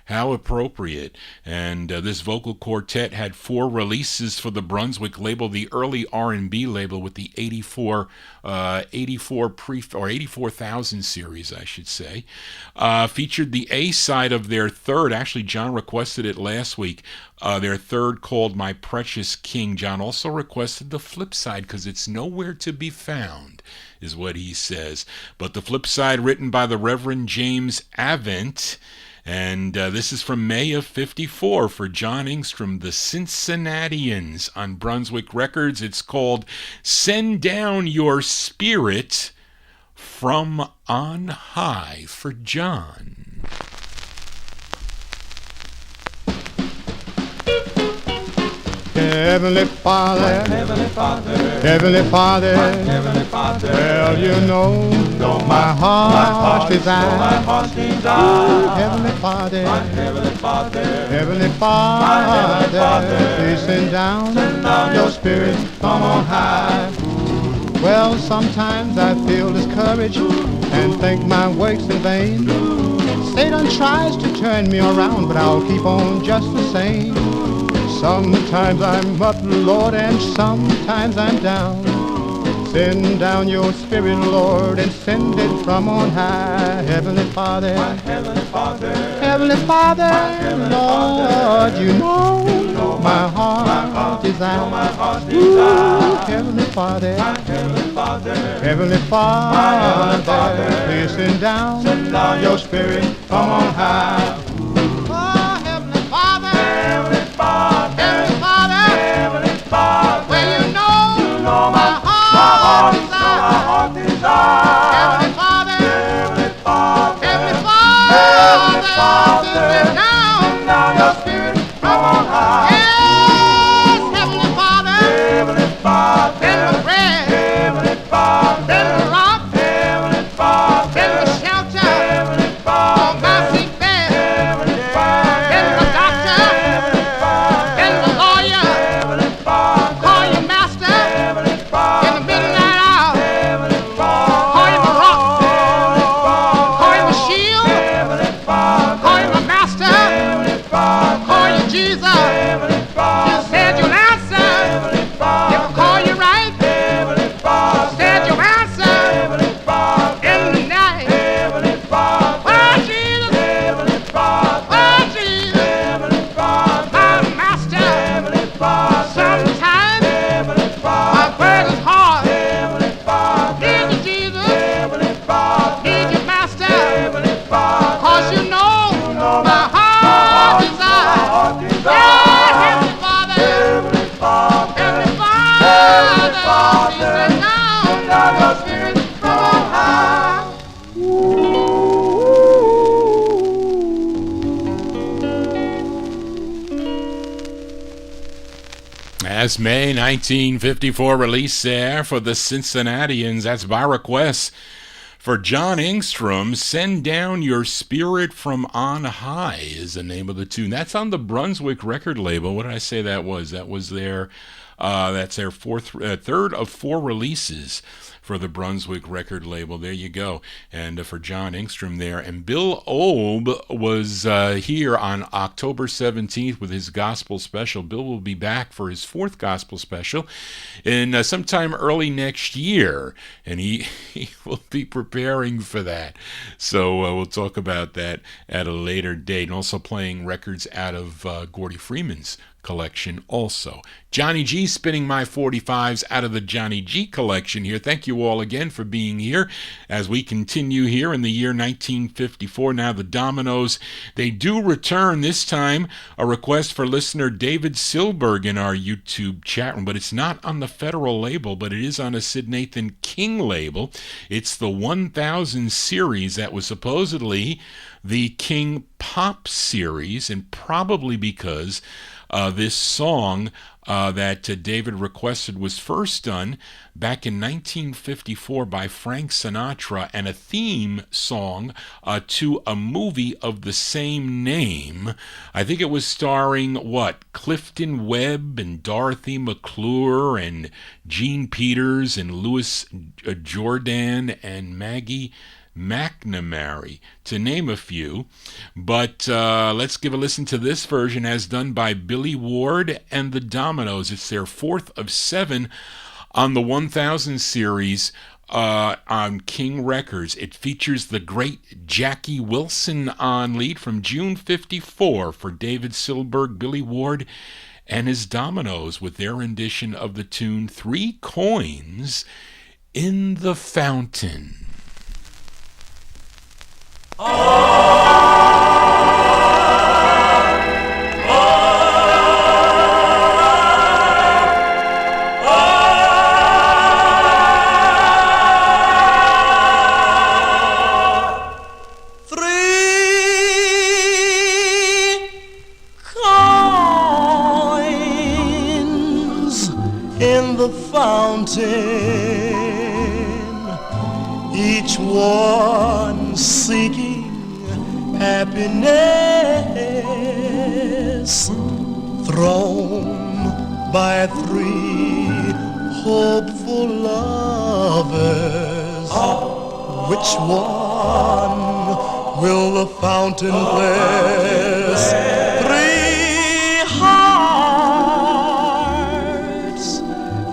How appropriate. And this vocal quartet had 4 releases for the Brunswick label, the early R&B label, with the 84,000 series, I should say. Featured the A side of their third. Actually, John requested it last week. Their third, called My Precious King. John also requested the flip side because it's nowhere to be found, is what he says. But the flip side, written by the Reverend James Avent. And this is from May of 54 for John Engstrom, the Cincinnatians on Brunswick Records. It's called Send Down Your Spirit from On High for John. Heavenly Father, Heavenly Father, Heavenly Father, Heavenly Father, well, you know my heart's desire. my heart's desire. Heavenly Father, Heavenly Father, Heavenly Father, Father, please send down down your spirit from on high. Well, sometimes I feel discouraged and think my work's in vain. Satan tries to turn me around, but I'll keep on just the same. Sometimes I'm up, Lord, and sometimes I'm down. Send down your spirit, Lord, and send it from on high. Heavenly Father, Heavenly Father, Heavenly Father, Lord, you know my heart desire. my heart's Ooh, desire. Heavenly Father, Heavenly Father, Heavenly Father, please send down your spirit from on high. Oh, Heavenly Father, Heavenly Father, Heavenly Father, Heavenly Father, well, you know my heart desire. Heavenly Father, Heavenly Father, Heavenly Heavenly Father, Father, send down your spirit from on high. Yes, Heavenly Father, Heavenly Father, send the bread, Heavenly Father, send the rock, Heavenly Father, send the shelter Heavenly on Father, my sick bed. Yes, May 1954 release there for the Cincinnatians. That's by request for John Engstrom. Send Down Your Spirit from On High is the name of the tune. That's on the Brunswick record label. What did I say that was? That was their third of four releases for the Brunswick record label. There you go. And for John Engstrom there. And Bill Obe was here on October 17th with his gospel special. Bill will be back for his fourth gospel special in sometime early next year. And he will be preparing for that. So we'll talk about that at a later date. And also playing records out of Gordy Freeman's collection also. Johnny G spinning my 45's out of the Johnny G collection here. Thank you all again for being here as we continue here in the year 1954. Now the Dominoes, they do return this time. A request for listener David Silberg in our YouTube chat room, but it's not on the Federal label, but it is on a Sid Nathan King label. It's the 1000 series that was supposedly the King Pop series, and probably because this song that David requested was first done back in 1954 by Frank Sinatra, and a theme song to a movie of the same name. I think it was starring, Clifton Webb and Dorothy McClure and Gene Peters and Louis Jordan and Maggie McNamara, to name a few. But let's give a listen to this version as done by Billy Ward and the Dominoes. It's their fourth of seven on the 1000 series on King Records. It features the great Jackie Wilson on lead from June 54 for David Silberg, Billy Ward, and his Dominoes with their rendition of the tune 3 Coins in the Fountain. Each one seeking happiness, thrown by 3 hopeful lovers. Which one will the fountain bless? 3 hearts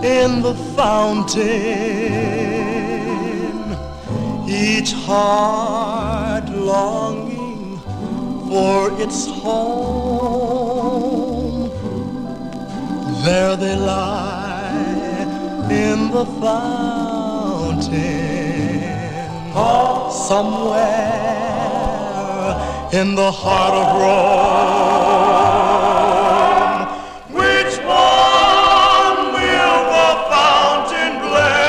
in the fountain, each heart longing for its home. There they lie in the fountain, somewhere in the heart of Rome. Which one will the fountain bless?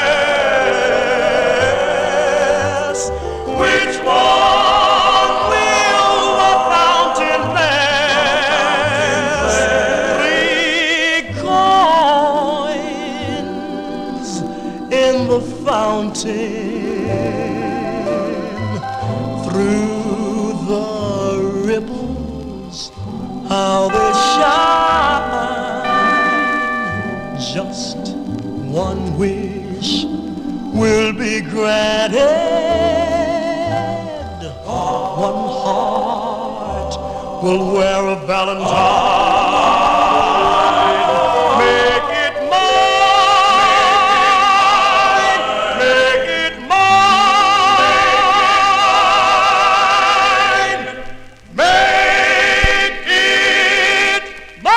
Which one will the fountain bless? 3 coins in the fountain, through the ripples, how they shine. Just one wish will be granted. One heart will wear a valentine. Make it mine, make it mine, make it mine.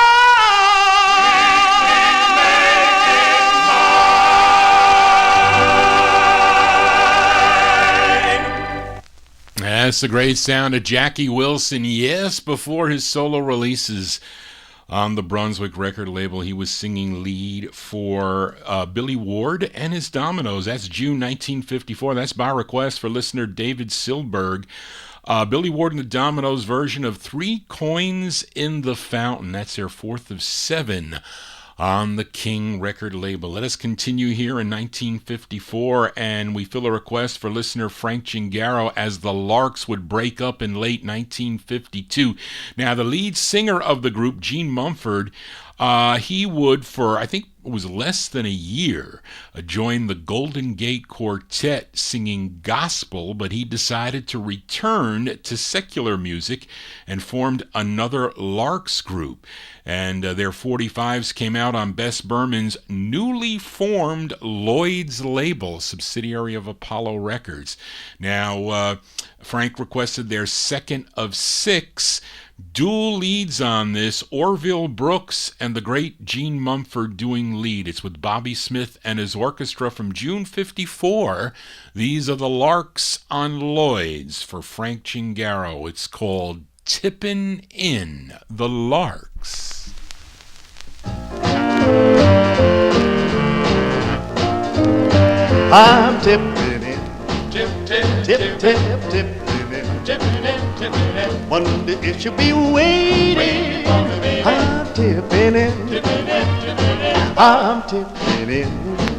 That's the great sound of Jackie Wilson. Yes, before his solo releases on the Brunswick record label, he was singing lead for Billy Ward and his Dominoes. That's June 1954. That's by request for listener David Silberg. Billy Ward and the Dominoes version of 3 Coins in the Fountain. That's their fourth of 7 on the King record label. Let us continue here in 1954, and we fill a request for listener Frank Gingaro as the Larks would break up in late 1952. Now, the lead singer of the group, Gene Mumford, he would, for I think it was less than a year, join the Golden Gate Quartet singing gospel, but he decided to return to secular music and formed another Larks group. And their 45's came out on Bess Berman's newly formed Lloyd's label, subsidiary of Apollo Records. Now, Frank requested their second of 6. Dual leads on this, Orville Brooks and the great Gene Mumford doing lead. It's with Bobby Smith and his orchestra from June 54. These are the Larks on Lloyd's for Frank Gingaro. It's called Tippin' In, the Larks. I'm tipping in, tip, tip, tip, tip, tipping in, tipping in, tipping in. Wonder if she'll be waiting. I'm tipping in, tipping in, tipping in. I'm tipping in,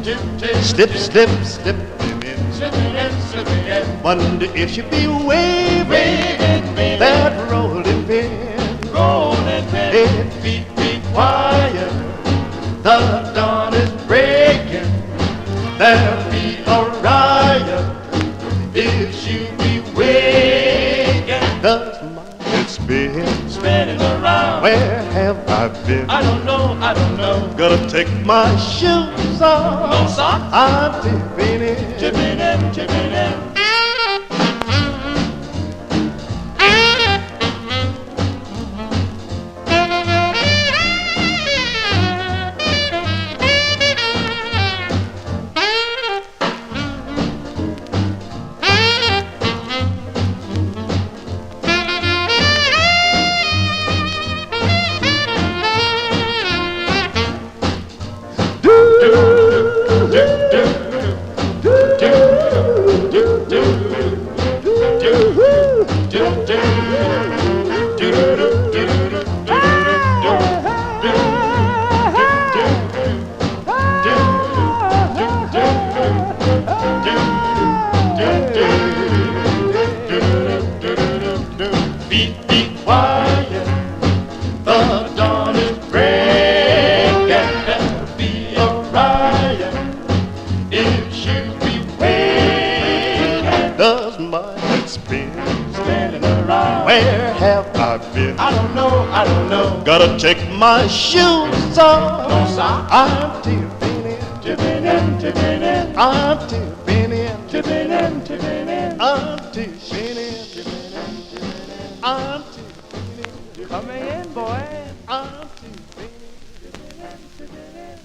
tip, tip, slip, slip, slipping in, slipping in, slipping in. Wonder if she'll be waving that rolling pin, rolling pin. It beat, beat, quiet. The dawn is breaking. There'll be a riot if she be waking. Does my head spinning around? Where have I been? I don't know, I don't know. Gotta take my shoes off. No socks? I'm tipping in, tipping in, tipping in. Gotta take my shoes off. No socks. I'm tipping in, tipping in, tipping in. I'm tipping in, tipping in, tipping in. I'm tipping in, tipping in, tipping in. I'm tipping in. Coming in, boy. I'm tipping in, tipping in, tipping in.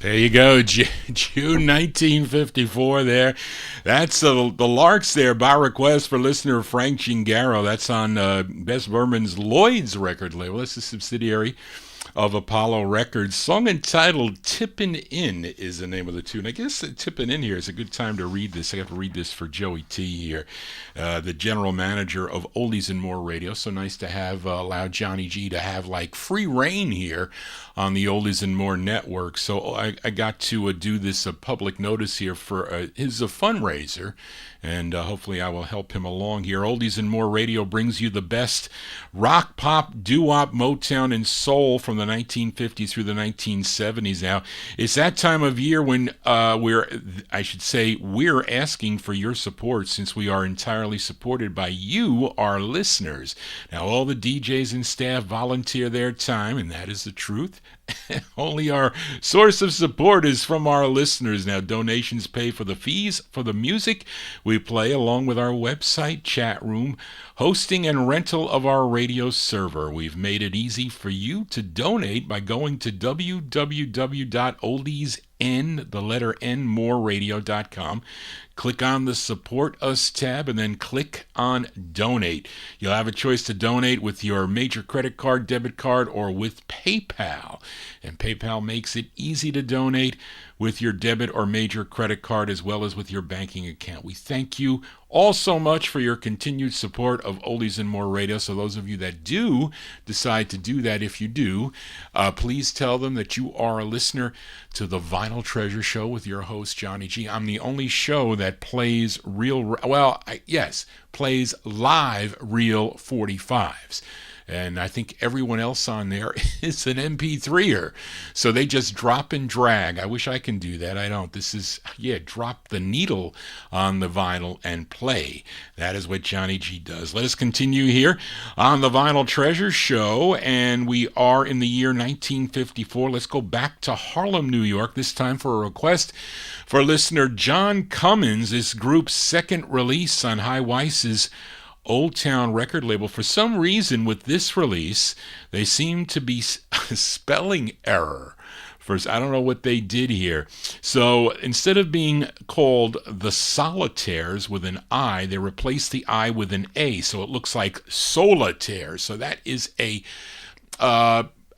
There you go, June 1954 there. That's the Larks there by request for listener Frank Gingaro. That's on Bess Berman's Lloyd's record label. That's a subsidiary of Apollo Records. Song entitled Tippin' In is the name of the tune. I guess Tippin' In here is a good time to read this. I got to read this for Joey T here, the general manager of Oldies and More Radio. So nice to have allowed Johnny G to have like free reign here on the Oldies and More network. So I got to do this public notice here for his fundraiser, and hopefully I will help him along here. Oldies and More Radio brings you the best rock, pop, doo-wop, Motown, and soul from the 1950s through the 1970s. Now, it's that time of year when we're asking for your support, since we are entirely supported by you, our listeners. Now, all the DJs and staff volunteer their time, and that is the truth. Only our source of support is from our listeners. Now, donations pay for the fees for the music we play, along with our website, chat room, hosting, and rental of our radio server. We've made it easy for you to donate by going to www.oldiesn.moreradio.com. Click on the Support Us tab and then click on Donate. You'll have a choice to donate with your major credit card, debit card, or with PayPal. And PayPal makes it easy to donate with your debit or major credit card as well as with your banking account. We thank you all so much for your continued support of Oldies and More Radio. So those of you that do decide to do that, if you do, please tell them that you are a listener to the Vinyl Treasure Show with your host, Johnny G. I'm the only show that plays plays live real 45's. And I think everyone else on there is an MP3er. So they just drop and drag. I wish I can do that. I don't. This is, drop the needle on the vinyl and play. That is what Johnny G does. Let us continue here on the Vinyl Treasure Show. And we are in the year 1954. Let's go back to Harlem, New York, this time for a request for listener John Cummins, this group's second release on High Weiss's Old Town record label. For some reason with this release, they seem to be a spelling error. First, I don't know what they did here. So instead of being called the Solitaires with an I, they replaced the I with an A. So it looks like Solitaires. So that is a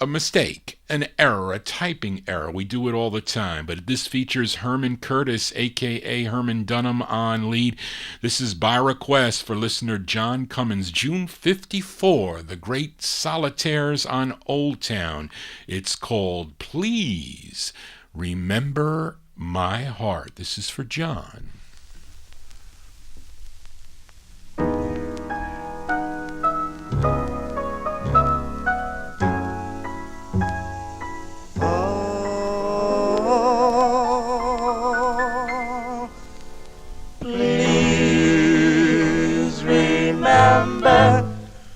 mistake, an error, a typing error. We do it all the time. But this features Herman Curtis, a.k.a. Herman Dunham, on lead. This is by request for listener John Cummins, June 54, the great Solitaires on Old Town. It's called Please Remember My Heart. This is for John.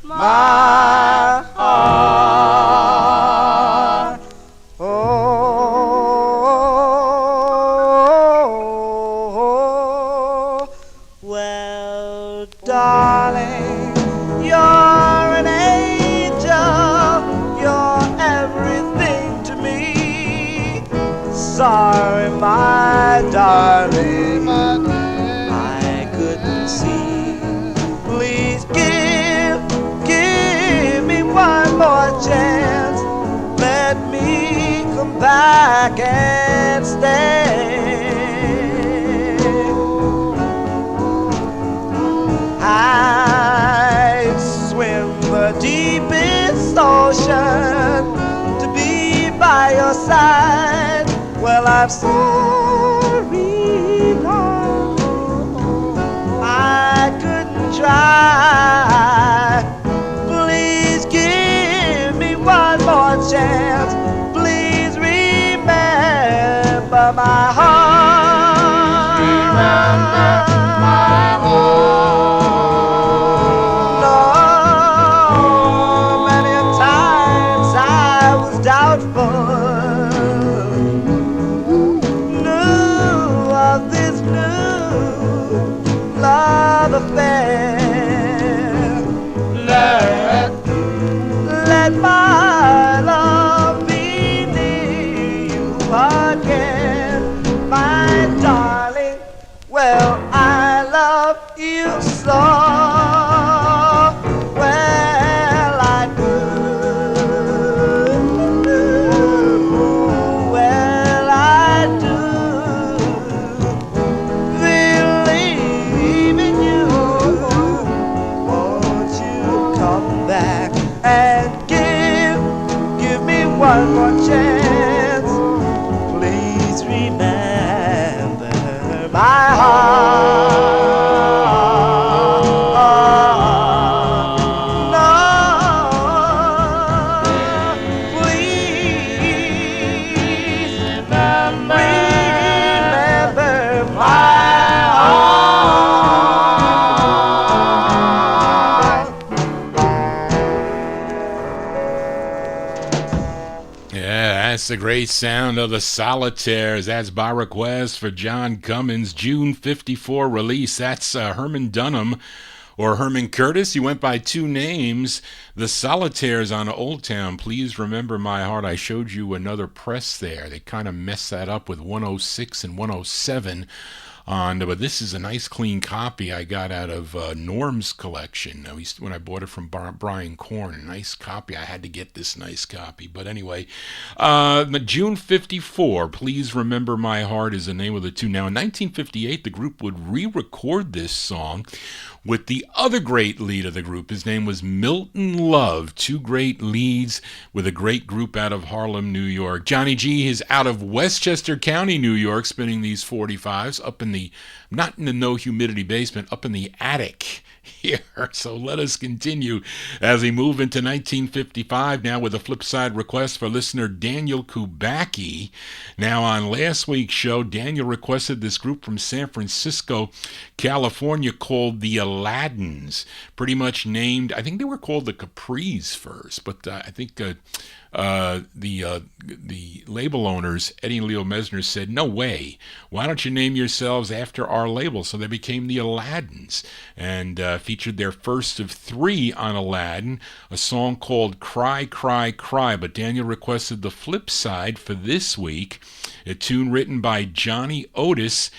My heart, oh, well, darling, you're an angel, you're everything to me. Sorry, my darling, I couldn't see. Please give me one more chance. Let me come back and stay. I'd swim the deepest ocean to be by your side. Well, I'm sorry, Lord, I couldn't try. Please give me one more chance. Please remember my heart. Remember my heart. No, many a times I was doubtful. Knew of this new love affair. Let my love be near you again, my darling. Well, I love you so. Well, I do. Well, I do. Believe in you. Won't you come back and give me one more chance? Please remember my heart. No, please remember my heart. That's the great sound of the Solitaires. That's by request for John Cummins, June 54 release. That's Herman Dunham or Herman Curtis. He went by two names. The Solitaires on Old Town. Please remember my heart. I showed you another press there. They kind of messed that up with 106 and 107 but this is a nice clean copy I got out of Norm's collection. When I bought it from Brian Korn, a nice copy. I had to get this nice copy. But anyway, June 54, Please Remember My Heart is the name of the tune. Now, in 1958, the group would re-record this song with the other great lead of the group. His name was Milton Love. Two great leads with a great group out of Harlem, New York. Johnny G is out of Westchester County, New York, spinning these 45s up in the, not in the no humidity basement, up in the attic here. So let us continue as we move into 1955 now with a flip side request for listener Daniel Kubacki. Now, on last week's show, Daniel requested this group from San Francisco, California, called the Aladdins, pretty much named, I think they were called the Capris first, but I think the label owners, Eddie and Leo Mesner, said, no way, why don't you name yourselves after our label? So they became the Aladdins and featured their first of three on Aladdin, a song called Cry, Cry, Cry. But Daniel requested the flip side for this week, a tune written by Johnny Otis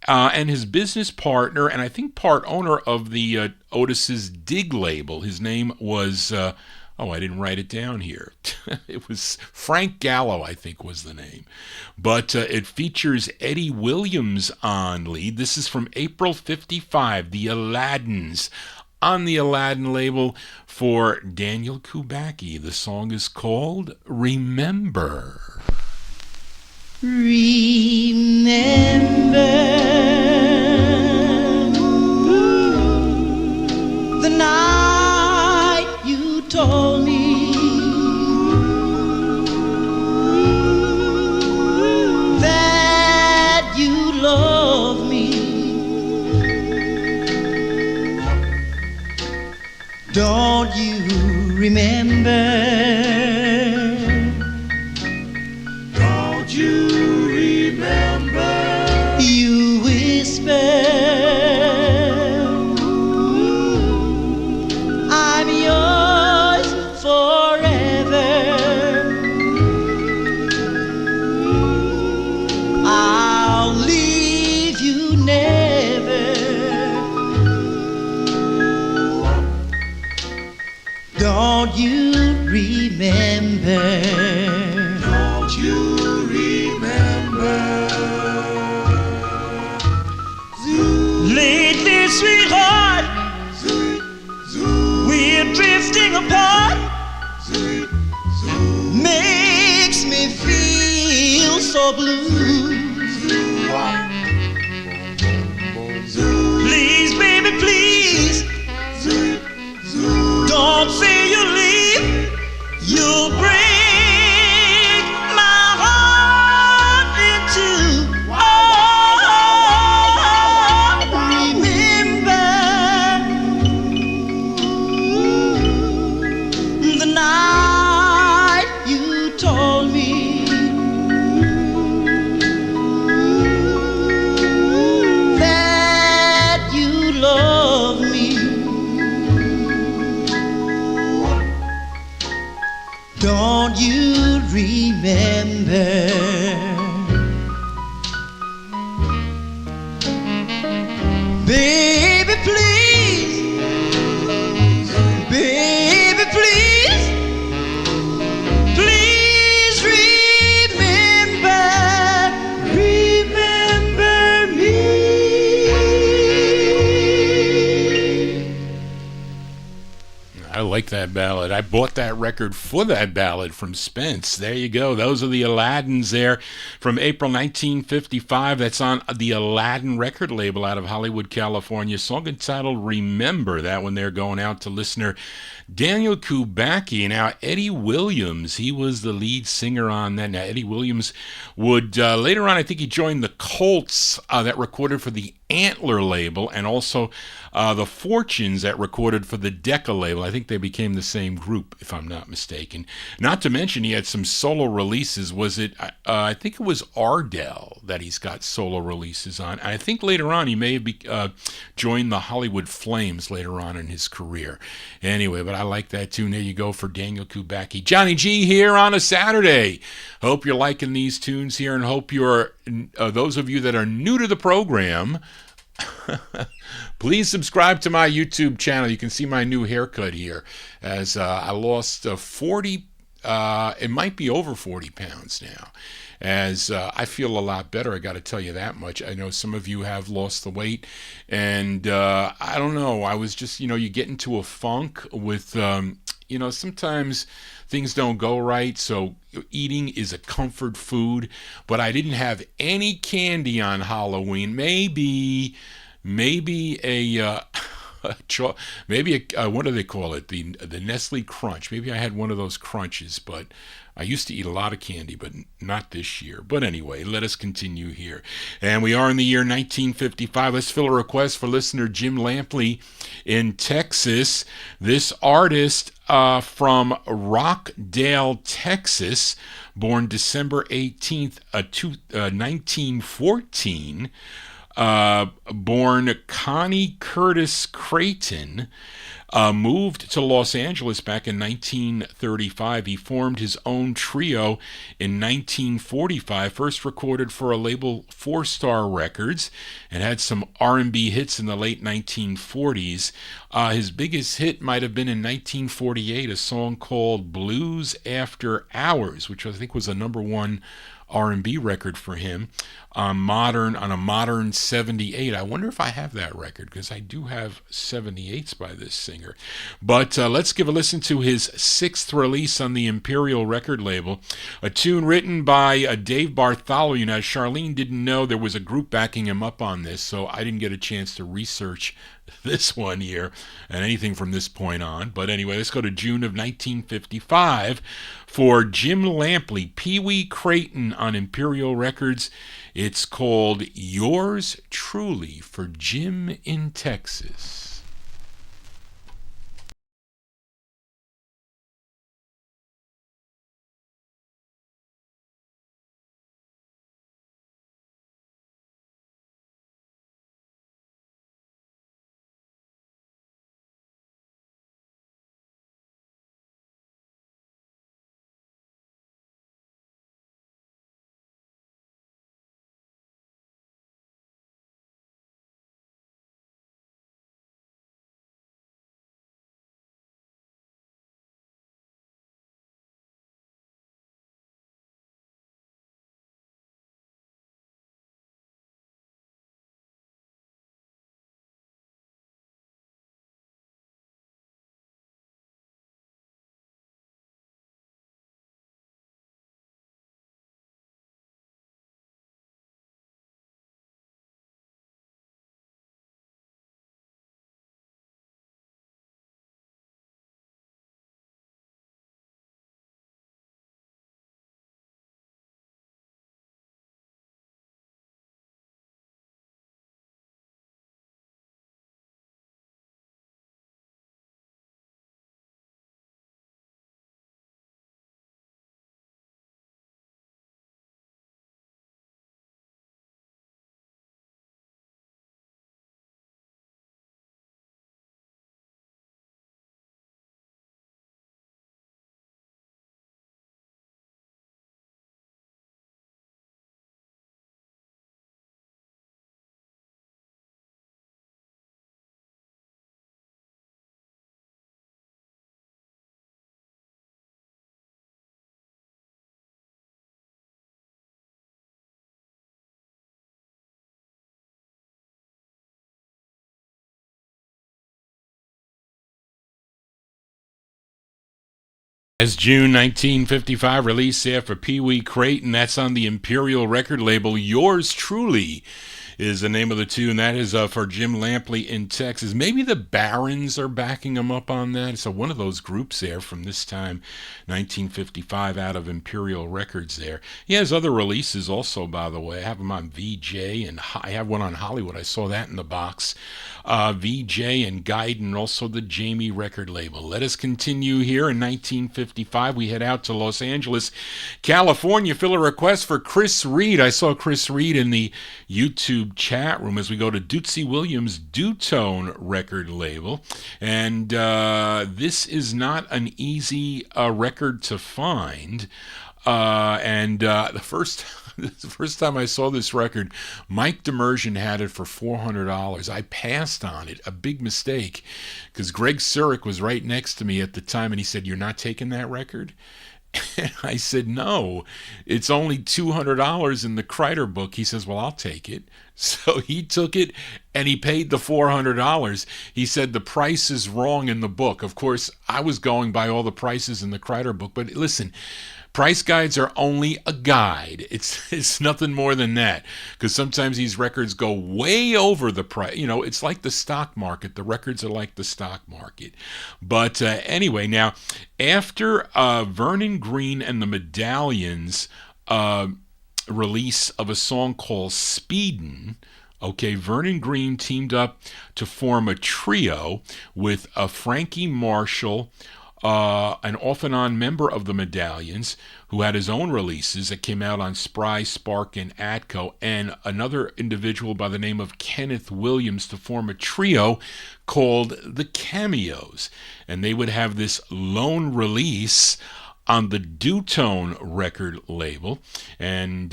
and his business partner, and I think part owner of the Otis's Dig label. His name was... I didn't write it down here. It was Frank Gallo, I think was the name. But it features Eddie Williams on lead. This is from April 55, the Aladdins, on the Aladdin label for Daniel Kubacki. The song is called Remember. Remember the night you told me that you love me. Don't you remember? Don't you remember? You whispered, I'm yours forever. I'll leave you never. Don't you remember? Don't you remember? Lately, sweetheart, we're drifting apart. Makes me feel so blue. Please, baby, please, don't say you'll leave. You'll break my heart in two. Remember the night you told me that you love me. Don't you remember? Baby, please, baby, please, please remember, remember me. I like that ballad. I bought that record for that ballad from Spence. There you go. Those are the Aladdins there from April 1955. That's on the Aladdin record label out of Hollywood, California. Song entitled Remember. That one there going out to listener Daniel Kubacki. Now, Eddie Williams, he was the lead singer on that. Now, Eddie Williams would, later on, I think he joined the Colts that recorded for the Antler label, and also the Fortunes that recorded for the Decca label. I think they became the same group, if I'm not mistaken. Not to mention he had some solo releases. Was it, I think it was Ardell that he's got solo releases on. And I think later on he may have joined the Hollywood Flames later on in his career. Anyway, but I like that tune. There you go for Daniel Kubacki. Johnny G here on a Saturday. Hope you're liking these tunes here and hope you're those of you that are new to the program, please subscribe to my YouTube channel. You can see my new haircut here, as I lost 40, it might be over 40 pounds now, as I feel a lot better. I got to tell you that much. I know some of you have lost the weight, and I don't know, I was just, you get into a funk with, sometimes things don't go right, so eating is a comfort food, but I didn't have any candy on Halloween. Maybe a what do they call it? The Nestle Crunch. Maybe I had one of those crunches, but I used to eat a lot of candy, but not this year. But anyway, let us continue here. And we are in the year 1955. Let's fill a request for listener Jim Lampley in Texas. This artist from Rockdale, Texas, born December 18th, 1914, born Connie Curtis Craton, moved to Los Angeles back in 1935. He formed his own trio in 1945, first recorded for a label Four Star Records, and had some R&B hits in the late 1940s. His biggest hit might have been in 1948, a song called Blues After Hours, which I think was a #1 R&B record for him on a modern 78. I wonder if I have that record, because I do have 78s by this singer. But let's give a listen to his 6th release on the Imperial record label, a tune written by Dave Bartholomew. Now, Charlene didn't know there was a group backing him up on this, so I didn't get a chance to research this one here and anything from this point on. But anyway, let's go to June of 1955 for Jim Lampley, Peewee Craton on Imperial Records. It's called Yours Truly for Jim in Texas. As June 1955 release there for Peewee Craton, that's on the Imperial record label. Yours Truly is the name of the tune. That is for Jim Lampley in Texas. Maybe the Barons are backing him up on that. So one of those groups there from this time, 1955, out of Imperial Records there. He has other releases also, by the way. I have them on VJ, and I have one on Hollywood. I saw that in the box. VJ and Guide, and also the Jamie record label. Let us continue here. In 1955, we head out to Los Angeles, California. Fill a request for Chris Reed. I saw Chris Reed in the YouTube chat room as we go to Dootsy Williams' Dutone record label. And this is not an easy record to find. The first the first time I saw this record, Mike Demersion had it for $400. I passed on it, a big mistake, because Greg Surik was right next to me at the time, and he said, "You're not taking that record?" And I said, "No, it's only $200 in the Kreiter book." He says, "Well, I'll take it." So he took it, and he paid the $400. He said the price is wrong in the book. Of course, I was going by all the prices in the Kreiter book, but listen, price guides are only a guide. It's nothing more than that, because sometimes these records go way over the price. You know, it's like the stock market. The records are like the stock market. But anyway, now, after Vernon Green and the Medallions release of a song called Speedin', okay, Vernon Green teamed up to form a trio with Frankie Marshall, an off-and-on member of the Medallions, who had his own releases that came out on Spry, Spark, and Atco, and another individual by the name of Kenneth Williams to form a trio called the Cameos. And they would have this lone release on the Dutone record label, and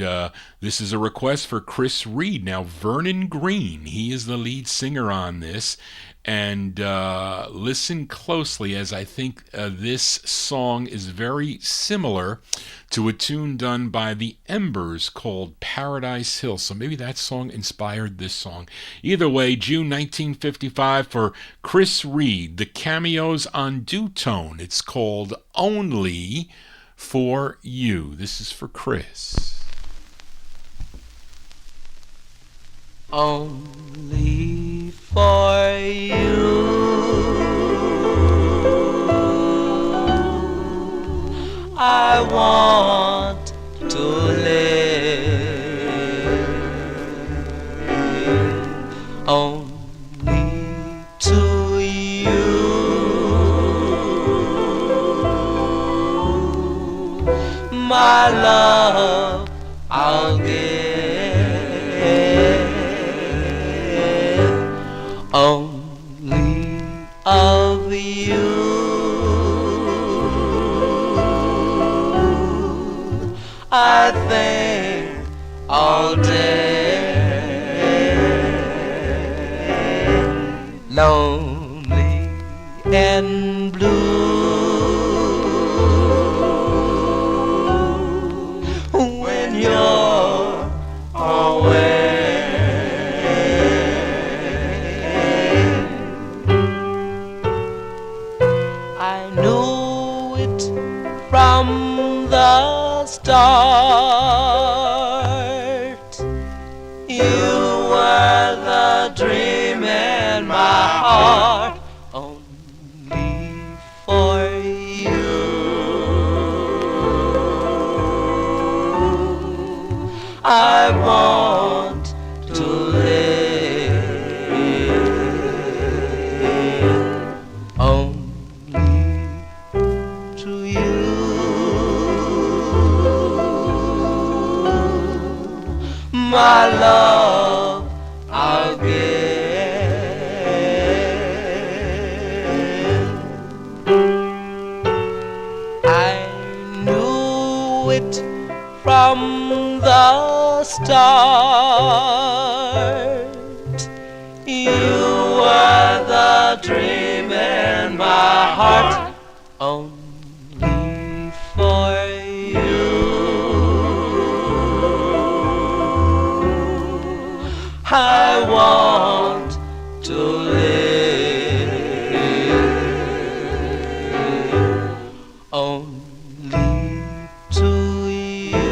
this is a request for Chris Reed. Now, Vernon Green, he is the lead singer on this, and listen closely, as I think this song is very similar to a tune done by the Embers called Paradise Hill. So maybe that song inspired this song. Either way, June 1955 for Chris Reed, the Cameos on Dutone. It's called Only for You. This is for Chris. Only for you I want to live, only to you my love I'll give, only of you I think all day, lonely and blue when you're away. I knew it from the start, you were the dream in my heart, only for you I want to live, only to you my love I'll give. I knew it from the start, you were the dream in my heart, only for you I want to live, only to you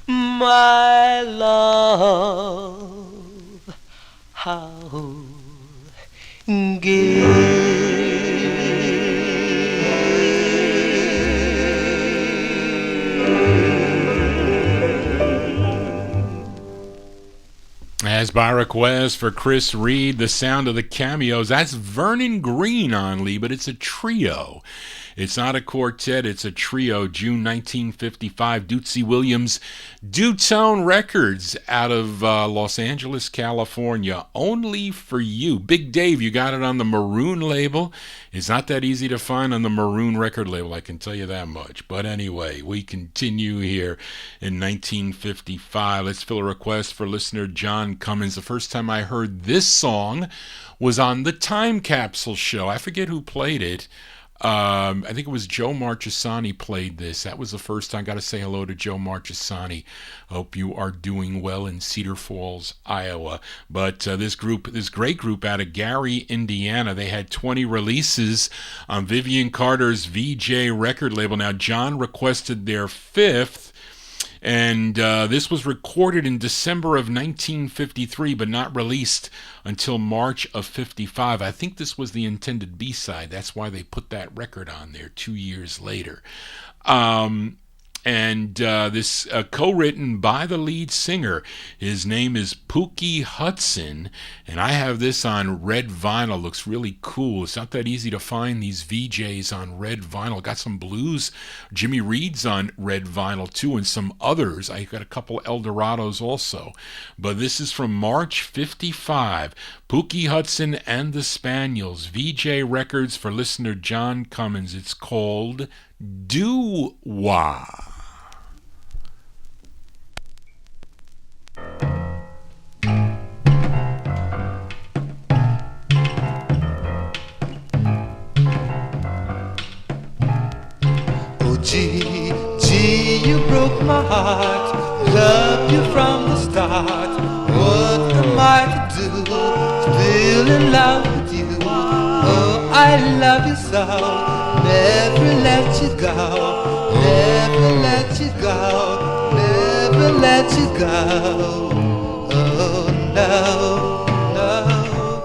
my love I'll give. As by request for Chris Reed, the sound of the Cameos. That's Vernon Green on lead, but it's a trio. It's not a quartet, it's a trio. June 1955, Dootsy Williams, Dewtone Records out of Los Angeles, California. Only for You. Big Dave, you got it on the Maroon label. It's not that easy to find on the Maroon record label, I can tell you that much. But anyway, we continue here in 1955. Let's fill a request for listener John Cummins. The first time I heard this song was on the Time Capsule show. I forget who played it. I think it was Joe Marchesani played this. That was the first time. Got to say hello to Joe Marchesani. Hope you are doing well in Cedar Falls, Iowa. But this great group out of Gary, Indiana, they had 20 releases on Vivian Carter's VJ record label. Now, John requested their fifth. And this was recorded in December of 1953, but not released until March of 55. I think this was the intended B-side. That's why they put that record on there 2 years later. This co-written by the lead singer. His name is Pookie Hudson, and I have this on red vinyl. Looks really cool. It's not that easy to find these VJs on red vinyl. Got some blues, Jimmy Reed's on red vinyl too, and some others. I got a couple Eldorados also. But this is from March 55. Pookie Hudson and the Spaniels, VJ Records for listener John Cummins. It's called DOOWOP. Oh, gee, you broke my heart. Loved you from the start. What am I to do? Still in love with you. Oh, I love you so. Never let you go. Never let you go. Never let you go. Oh, no, no.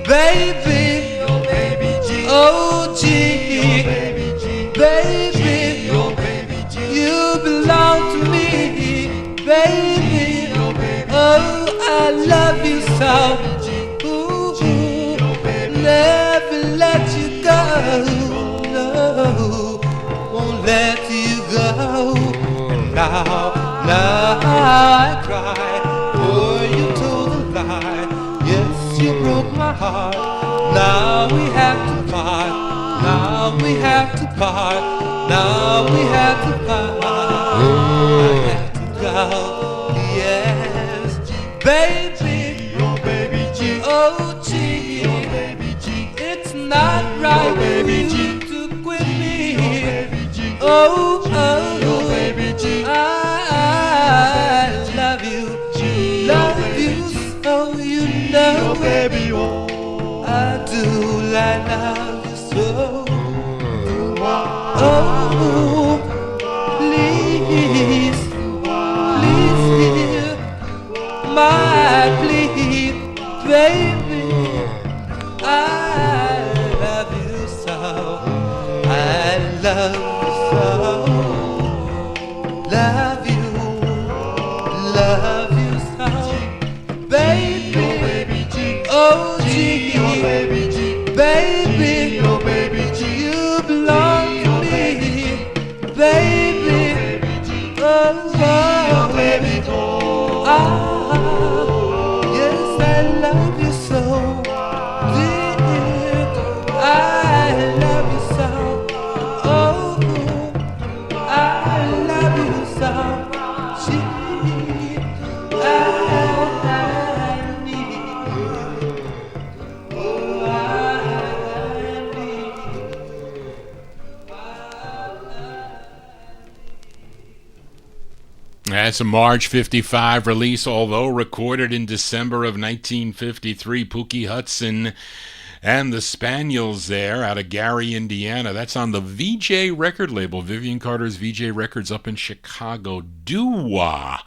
Baby, oh, baby G. Oh, gee, baby, you belong to me, baby. Oh, I love you so. Ooh, never let you go. No, won't let you go. And now I cry. Oh, you told a lie. Yes, you broke my heart. Now we have to part. Now we have to part. Now we have to part. I have to go. Yes, baby. Oh, baby G. Oh, gee. Oh, baby G. It's not right for you to quit me. Oh, baby G. I love you. Love you so you know. Baby, I do. I love you so. Oh, please, please hear my plea, baby. I love you so. I love you so. Love you so, baby. Oh, gee, baby, oh, baby G, you belong to me, baby. Oh, baby, yes, I love you so, dear. I love you so. Oh, I love you so. That's a March 55 release, although recorded in December of 1953. Pookie Hudson and the Spaniels there out of Gary, Indiana. That's on the VJ record label, Vivian Carter's VJ Records up in Chicago. DOOWOP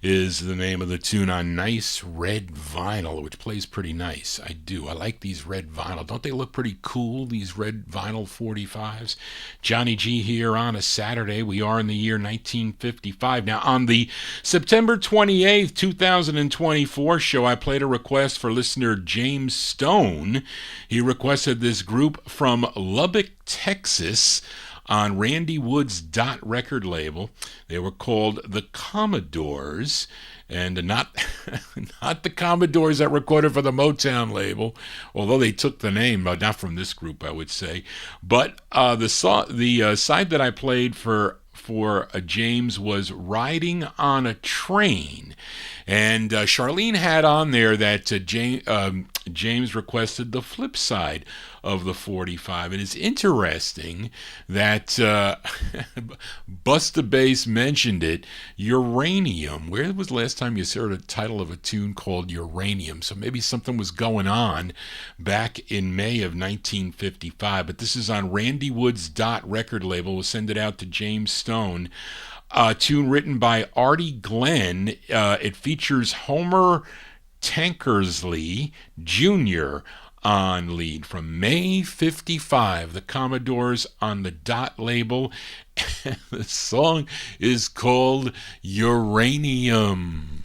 is the name of the tune on Nice Red Vinyl, which plays pretty nice. I do. I like these red vinyl. Don't they look pretty cool, these red vinyl 45s? Johnny G here on a Saturday. We are in the year 1955. Now, on the September 28th, 2024 show, I played a request for listener James Stone. He requested this group from Lubbock, Texas, on Randy Wood's Dot record label. They were called the Commodores, and not not the Commodores that recorded for the Motown label, although they took the name, but not from this group, I would say. But the side that I played for James was Riding on a Train. And Charlene had on there that James requested the flip side of the 45. And it's interesting that Busta Bass mentioned it, Uranium. Where was the last time you heard a title of a tune called Uranium? So maybe something was going on back in May of 1955. But this is on Randy Wood's Dot record label. We'll send it out to James Stone. A tune written by Artie Glenn. It features Homer Tankersley Jr. on lead from May 55. The Commodores on the Dot label. The song is called Uranium.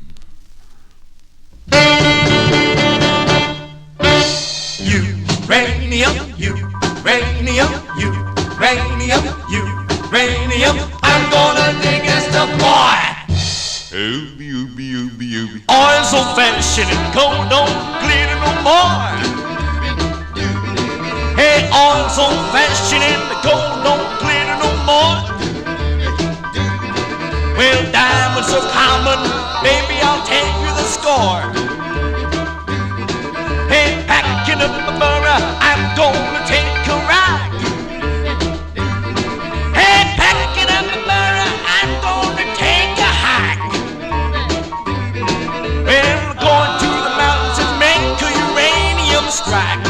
Uranium, uranium, uranium, uranium. I'm gonna dig as the boy. Ooby, ooby, ooby, ooby. Oil so fashioned and gold don't glitter no more. Hey, oil so fashioned and the gold don't glitter no more. Well, diamonds are common, baby, I'll take you the score. Hey, packing up my borough, I'm gonna take a ride. Hey, packing up my borough, I'm gonna take a hike. Well, we're going to the mountains and make a uranium strike.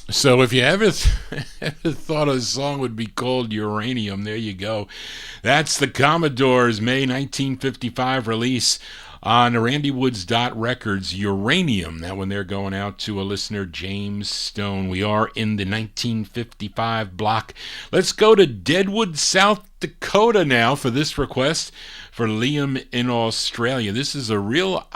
So if you ever thought a song would be called Uranium, there you go. That's the Commodores' May 1955 release on Randy Wood's Dot Records, Uranium. That one they're going out to a listener, James Stone. We are in the 1955 block. Let's go to Deadwood, South Dakota now for this request for Liam in Australia. This is a real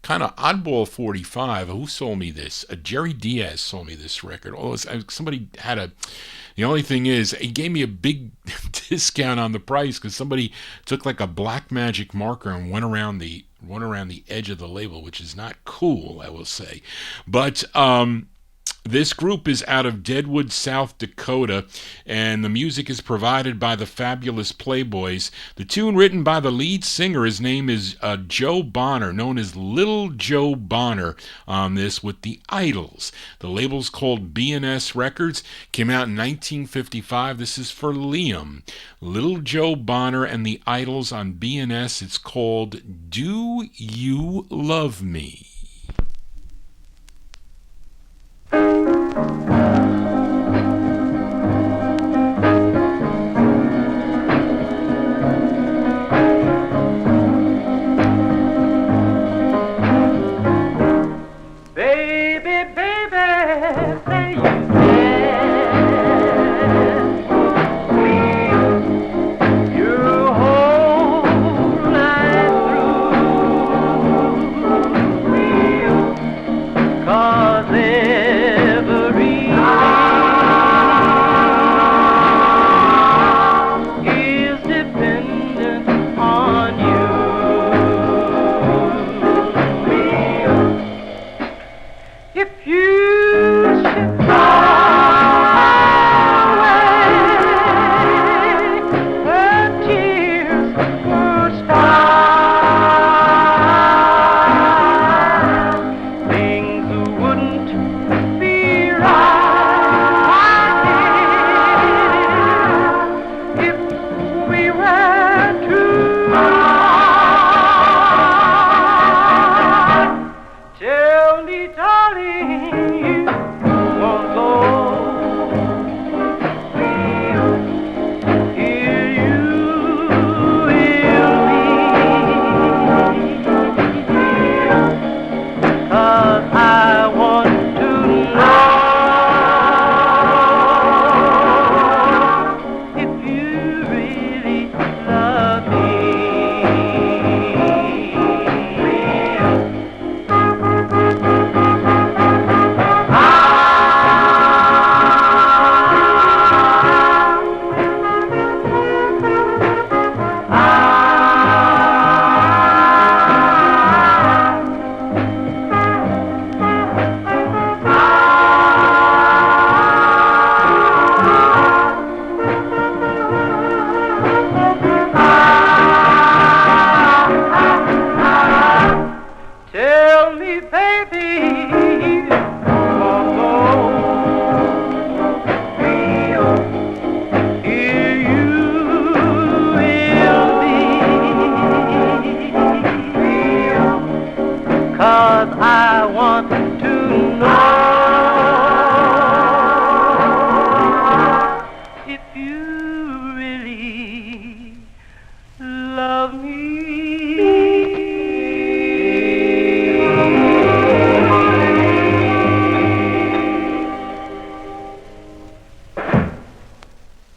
kind of oddball 45. Who sold me this? Jerry Diaz sold me this record. Oh, somebody had a... The only thing is, he gave me a big discount on the price because somebody took like a black magic marker and went around the edge of the label, which is not cool, I will say. But This group is out of Deadwood, South Dakota, and the music is provided by the Fabulous Playboys. The tune written by the lead singer, his name is Joe Bonner, known as Little Joe Bonner on this with the Idols. The label's called B&S Records, came out in 1955. This is for Liam. Little Joe Bonner and the Idols on B&S. It's called Do You Love Me?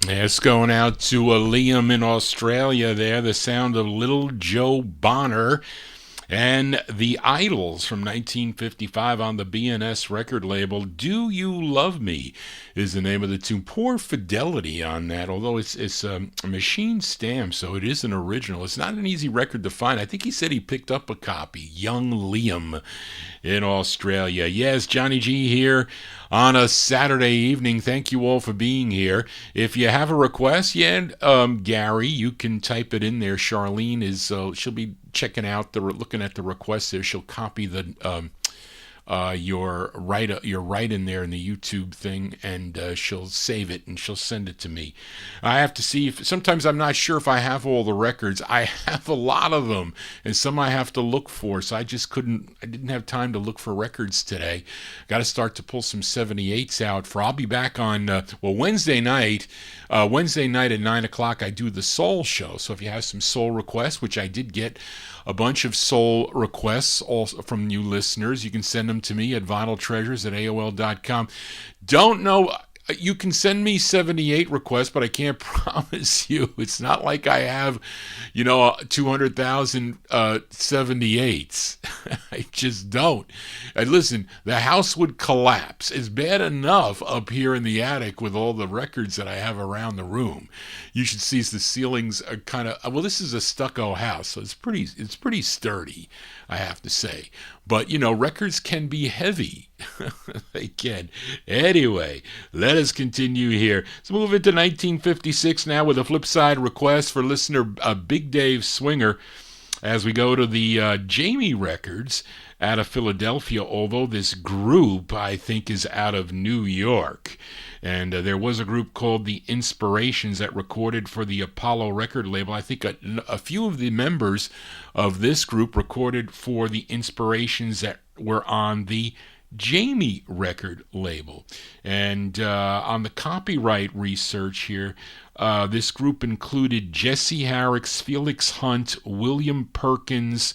It's going out to Liam in Australia there, the sound of Little Joe Bonner and the Idols from 1955 on the B&S record label. Do You Love Me is the name of the tune. Poor fidelity on that, although it's a machine stamp, so it is an original. It's not an easy record to find. I think he said he picked up a copy. Young Liam in Australia. Yes, Johnny G here on a Saturday evening. Thank you all for being here. If you have a request, Gary, you can type it in there. Charlene is she'll be checking out looking at the requests there. She'll copy the your right in there in the YouTube thing, and she'll save it and she'll send it to me. I have to see if sometimes I'm not sure if I have all the records. I have a lot of them, and some I have to look for, so I didn't have time to look for records today. Got to start to pull some 78s out I'll be back on Wednesday night at 9 o'clock. I do the soul show, so if you have some soul requests, which I did get a bunch of soul requests also from you listeners, you can send them to me at vinyltreasures@aol.com. Don't know, you can send me 78 requests, but I can't promise you. It's not like I have, 200,000 78s. I just don't. And listen, the house would collapse. It's bad enough up here in the attic with all the records that I have around the room. You should see the ceilings are kind of, this is a stucco house, so it's pretty sturdy, I have to say. But, records can be heavy. They can. Anyway, let us continue here. Let's move into 1956 now with a flip side request for listener Big Dave Swinger as we go to the Jamie Records out of Philadelphia, although this group, I think, is out of New York. And there was a group called the Inspirations that recorded for the Apollo record label. I think a few of the members of this group recorded for the Inspirations that were on the Jamie record label. And on the copyright research here, this group included Jesse Harrix, Felix Hunt, William Perkins,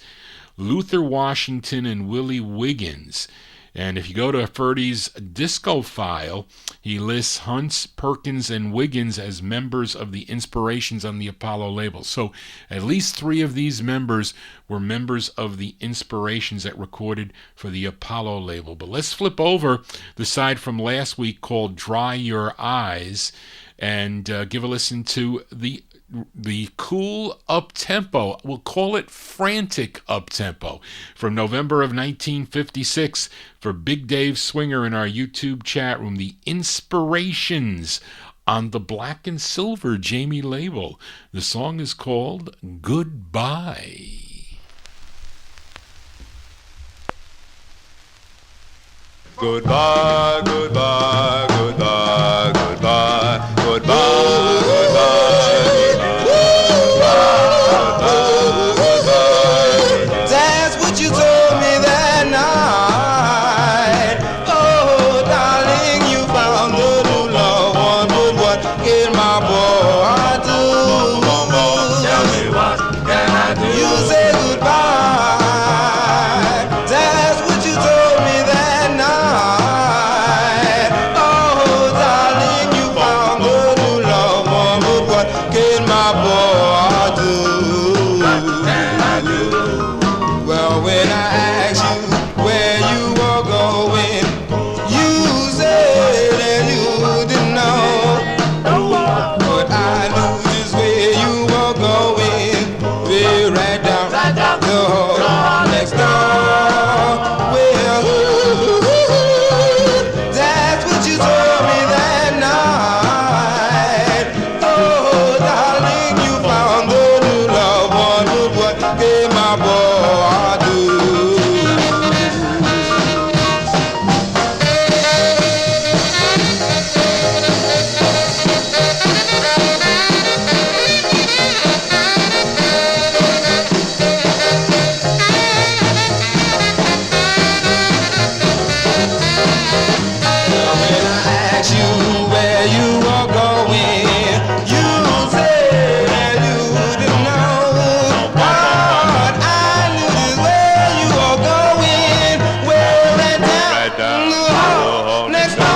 Luther Washington, and Willie Wiggins. And if you go to Ferdy's disco file, he lists Hunt, Perkins, and Wiggins as members of the Inspirations on the Apollo label. So at least 3 of these members were members of the Inspirations that recorded for the Apollo label. But let's flip over the side from last week called Dry Your Eyes and give a listen to the cool up-tempo, we'll call it frantic up-tempo, from November of 1956 for Big Dave Swinger in our YouTube chat room, the Inspirations on the Black and Silver Jamie label. The song is called Goodbye. Goodbye, goodbye, goodbye, goodbye, goodbye, goodbye. That's what you told me that night. Oh, darling, you found the new love one, but what can my boy do? Tell me what can I do? You say goodbye. That's what you told me that night. Oh, darling, you found the new love one, but what can my boy do? Well, when I asked you where you were going, you said that you didn't know. But I knew just where you were going. We're right down the hall next door. Well, that's what you told me that night. Oh, darling, you found the new love one, but what can my boy do? When I asked you where you were going, you said that you didn't know. But I knew just where you were going. We're right down the hall next door.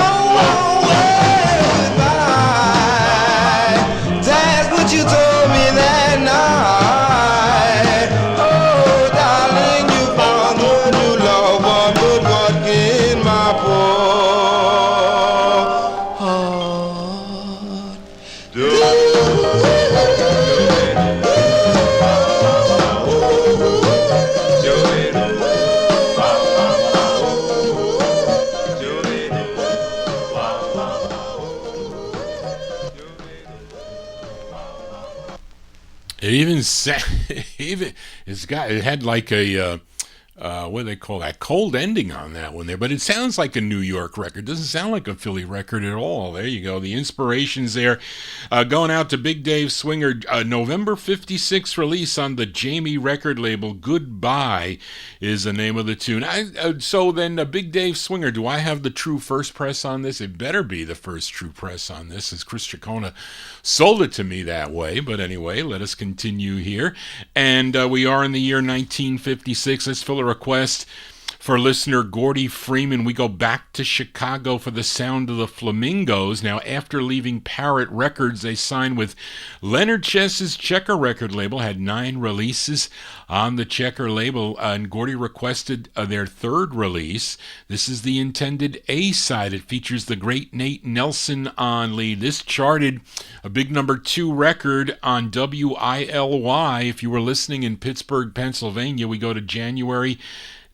Goodbye. That's what you told me that night. Oh, darling, you found the new love one, but what can my poor heart do? It even it had like a what do they call that? Cold ending on that one there, but it sounds like a New York record. Doesn't sound like a Philly record at all. There you go. The Inspirations there, going out to Big Dave Swinger. November 56 release on the Jamie record label. Goodbye is the name of the tune. So then, Big Dave Swinger, do I have the true first press on this? It better be the first true press on this, as Chris Chacona sold it to me that way. But anyway, let us continue here. And we are in the year 1956. Let's fill a request for listener Gordy Freeman. We go back to Chicago for the sound of the Flamingos. Now, after leaving Parrot Records, they signed with Leonard Chess's Checker record label, had 9 releases on the Checker label, and Gordy requested their 3rd release. This is the intended A-side. It features the great Nate Nelson on lead. This charted a big number 2 record on WILY. If you were listening in Pittsburgh, Pennsylvania, we go to January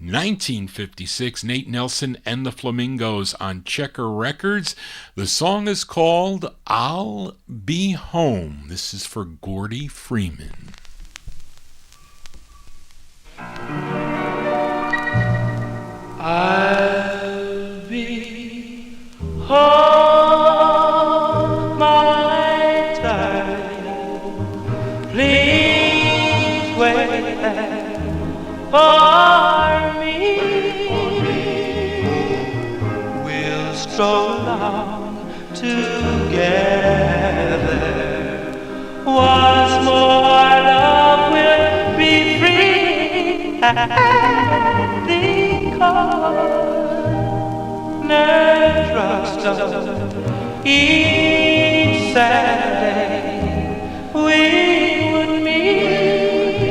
1956, Nate Nelson and the Flamingos on Checker Records. The song is called I'll Be Home. This is for Gordy Freeman. I'll be home, my darling. Please wait there for me. We'll stroll along together. Once more, love will be free. At the corner drugstore, each Saturday we would meet.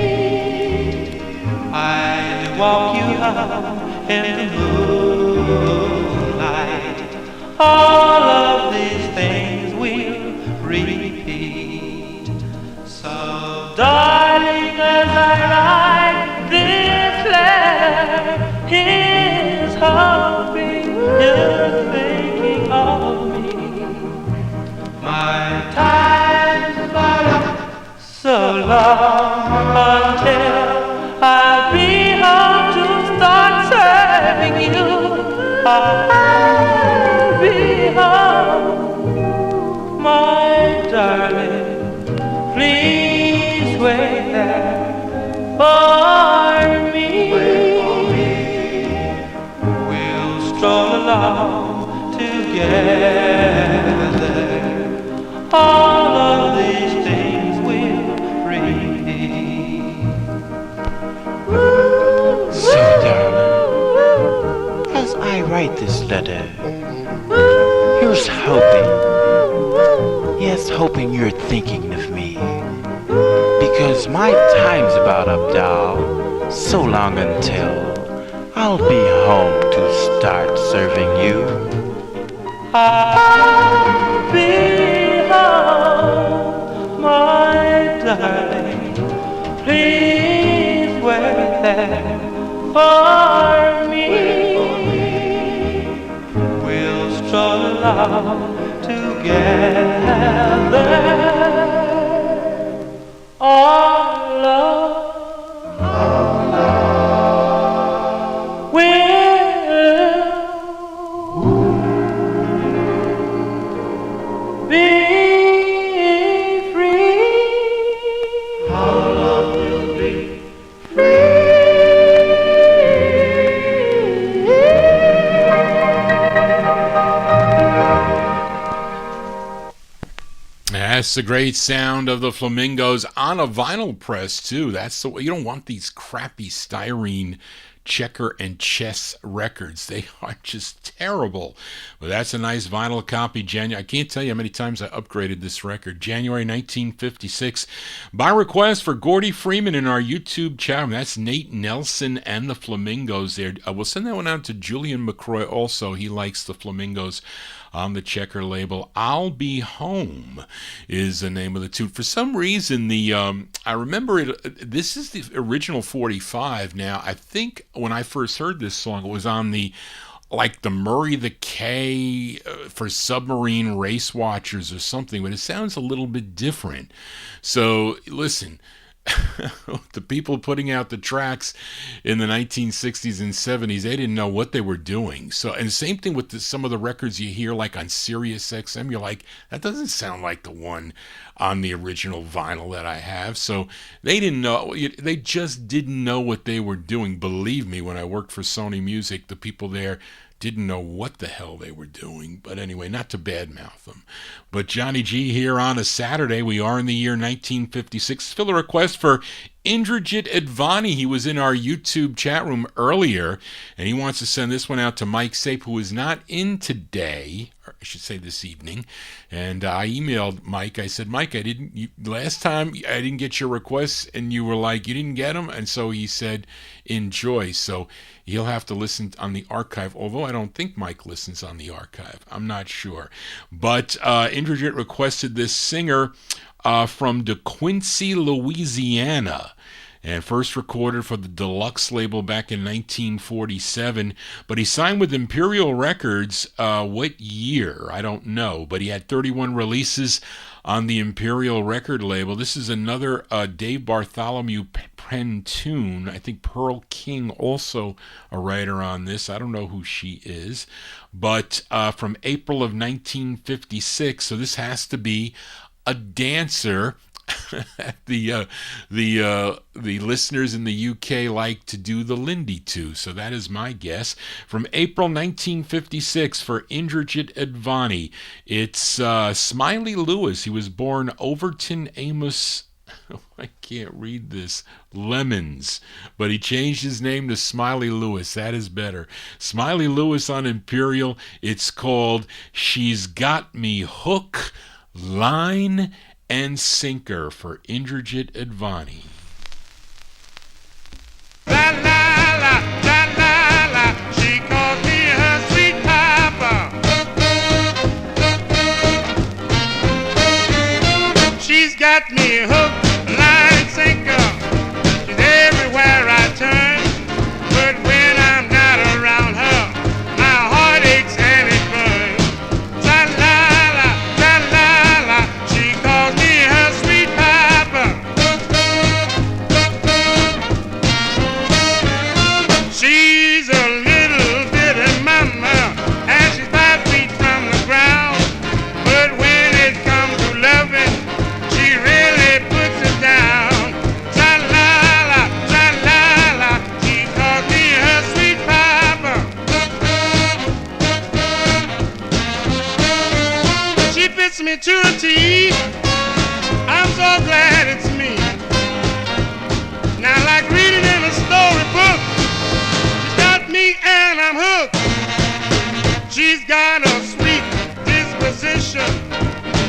I'd walk you home in the moonlight. All of these things will repeat. So, darling, as I write this letter, here's hoping you're thinking of me. My time's about up so long until I'll be home to start serving you. I'll be home, my darling. Please wait there for me. We'll stroll along together. All of these things will repeat. So, darling, as I write this letter, here's hoping, yes, hoping you're thinking of me. Because my time's about up, doll. So long until I'll be home to start serving you. I'll be home, my darling. Please wait there for me. We'll stroll along together. All love will be free. All love will be free. That's the great sound of the Flamingos on a vinyl press too. That's the way. You don't want these crappy styrene checker and chess records. They are just terrible. But that's a nice vinyl copy. I can't tell you how many times I upgraded this record. January 1956. By request for Gordy Freeman in our YouTube chat room. That's Nate Nelson and the Flamingos there. We'll send that one out to Julian McCroy also. He likes the Flamingos on the Checker label. I'll Be Home is the name of the tune. For some reason, I remember it. This is the original 45. Now, I think when I first heard this song, it was on the Murray the K for submarine race watchers or something, but it sounds a little bit different. So listen. The people putting out the tracks in the 1960s and 70s, they didn't know what they were doing. So, and the same thing with some of the records you hear like on Sirius XM, you're like, that doesn't sound like the one on the original vinyl that I have. So they didn't know, they just didn't know what they were doing. Believe me, when I worked for Sony Music, the people there didn't know what the hell they were doing. But anyway, not to badmouth them. But Johnny G here on a Saturday. We are in the year 1956. Fill a request for Indrajit Advani. He was in our YouTube chat room earlier, and he wants to send this one out to Mike Sape, who is not in today, or I should say this evening. And I emailed Mike. I said, Mike, last time I didn't get your requests, and you were like, you didn't get them? And so he said, enjoy. So he'll have to listen on the archive, although I don't think Mike listens on the archive. I'm not sure. But Indrajit requested this singer from DeQuincy, Louisiana. and first recorded for the Deluxe label back in 1947. But he signed with Imperial Records, what year? I don't know. But he had 31 releases on the Imperial record label. This is another Dave Bartholomew pen tune. I think Pearl King also a writer on this. I don't know who she is. But from April of 1956, so this has to be a dancer. the listeners in the UK like to do the Lindy to, so that is my guess. From April 1956 for Indrajit Advani, it's Smiley Lewis. He was born Overton Amos. I can't read this. Lemons. But he changed his name to Smiley Lewis. That is better. Smiley Lewis on Imperial. It's called She's Got Me Hook, Line, and Sinker for Indrajit Advani. La la la, la la la, she calls me her sweet papa. She's got me hook, line, sinker. She's everywhere I turn, but when I'm not around her, my heart aches and it burns. La la la, la la la, she calls me her sweet papa. She's a little bitty mama, and she's 5 feet from the ground. But when it comes to loving, she really puts it down. La la la, la la la, she calls me her sweet papa. She fits me to a T. I'm so glad it's me. Now like reading in a storybook, she's got me and I'm hooked. She's got a sweet disposition.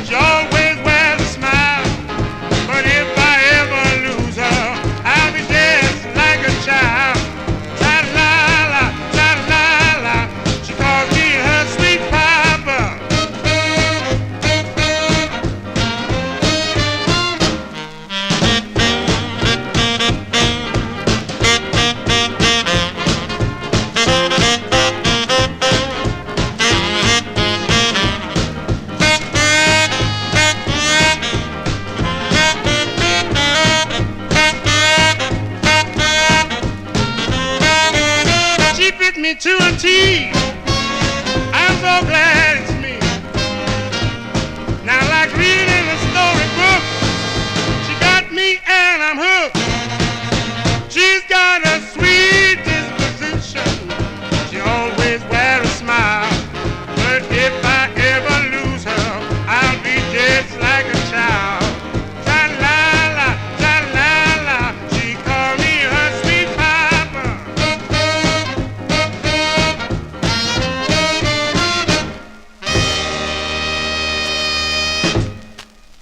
She always wears a smile. But if I ever lose her, I'll be just like a child. La la la, la la la, she calls me her sweet papa. She fit me to a T. I'm so glad it's me. Now like reading in a storybook, she got me and I'm hooked. She's got a sweet disposition. She always wears a smile. But if I ever lose her, I'll be just like a child. La la la, la la la, she called me her sweet papa.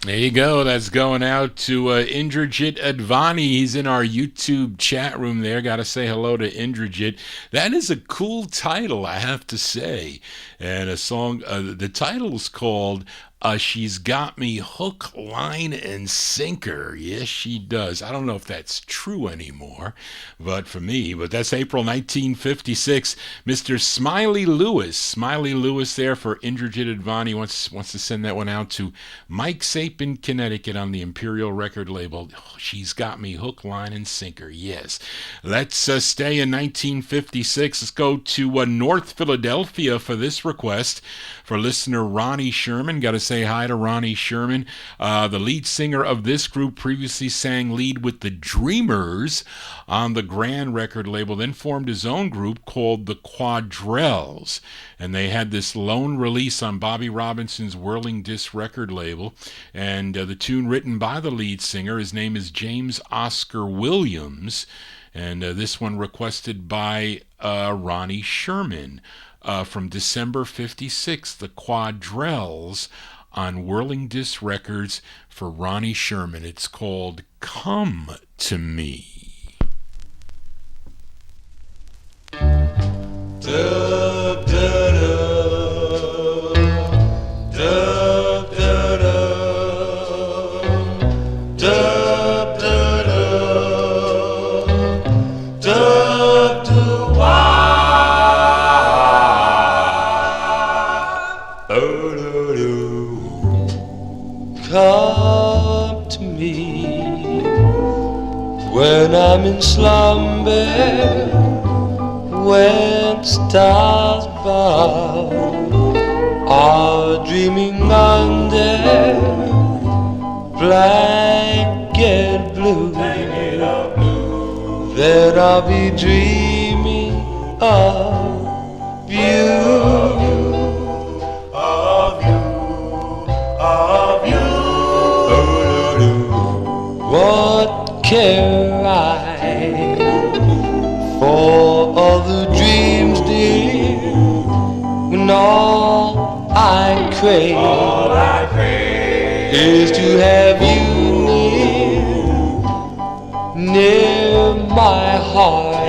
There you go. That's going out to Indrajit Advani. He's in our YouTube chat room there. Got to say hello to Indrajit. That is a cool title, I have to say. And a song, the title's called She's Got Me Hook, Line, and Sinker. Yes, she does. I don't know if that's true anymore, but for me. But that's April 1956. Mr. Smiley Lewis. Smiley Lewis there for Indrajit Advani. Wants to send that one out to Mike Sape in Connecticut on the Imperial record label. Oh, She's Got Me Hook, Line, and Sinker. Yes. Let's stay in 1956. Let's go to North Philadelphia for this request for listener Ronnie Sherman. Got to say hi to Ronnie Sherman. The lead singer of this group previously sang lead with the Dreamers on the Grand record label, then formed his own group called the Quadrills. And they had this lone release on Bobby Robinson's Whirling Disc record label. And the tune written by the lead singer, his name is James Oscar Williams. And this one requested by Ronnie Sherman. From December 56, the Quadrills on Whirling Disc Records for Ronnie Sherman. It's called Come to Me. Dub, dub, dub, dub, dub, dub, dub, dub. when I'm in slumber, when stars above are dreaming under blanket blue, then I'll be dreaming of you. What care I for all the dreams, dear, when all I crave is to have you near my heart.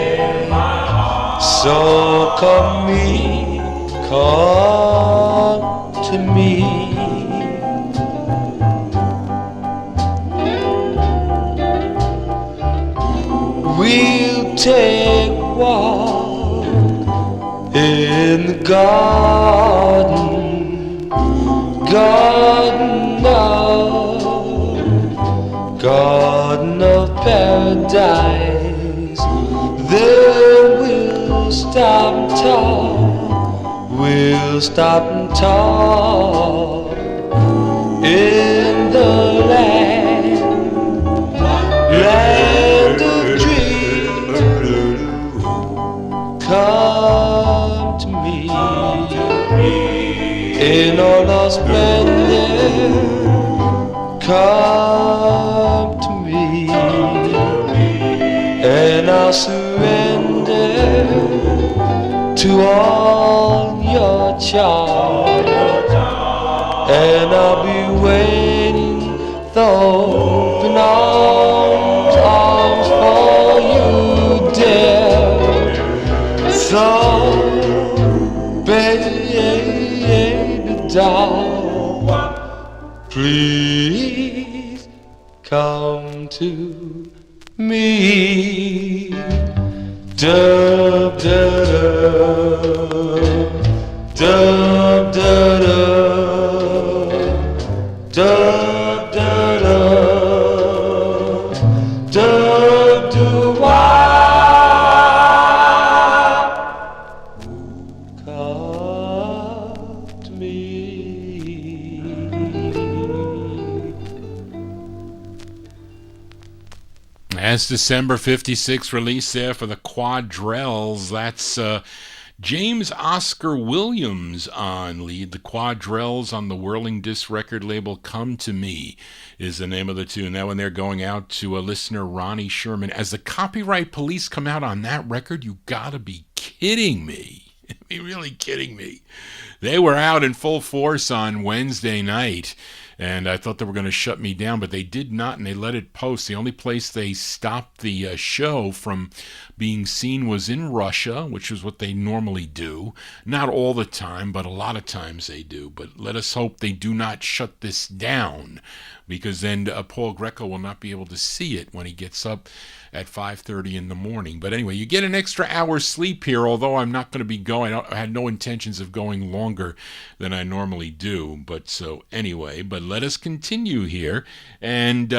So come to me. We'll take a walk in the garden of paradise. Then we'll stop and talk in the land of dreams. Come to me in all our splendor. Come to me, and I'll surrender to all your charm, and I'll be waiting with open arms for you, dear. So, baby doll, please come to me. Dub, dub, dub, dub, dub, dub, dub, dub, come to me. That's December 56 release there for the Quadrills. That's James Oscar Williams on lead. The Quadrills on the Whirling Disc record label. Come to Me is the name of the tune. That one they're going out to a listener, Ronnie Sherman. As the Copyright Police come out on that record, you gotta be kidding me. Be really kidding me. They were out in full force on Wednesday night, and I thought they were going to shut me down, but they did not, and they let it post. The only place they stopped the show from being seen was in Russia, which is what they normally do. Not all the time, but a lot of times they do. But let us hope they do not shut this down, because then Paul Greco will not be able to see it when he gets up at 5:30 in the morning. But anyway, you get an extra hour's sleep here, although I'm not going to be going. I had no intentions of going longer than I normally do. But so anyway, but let us continue here. And we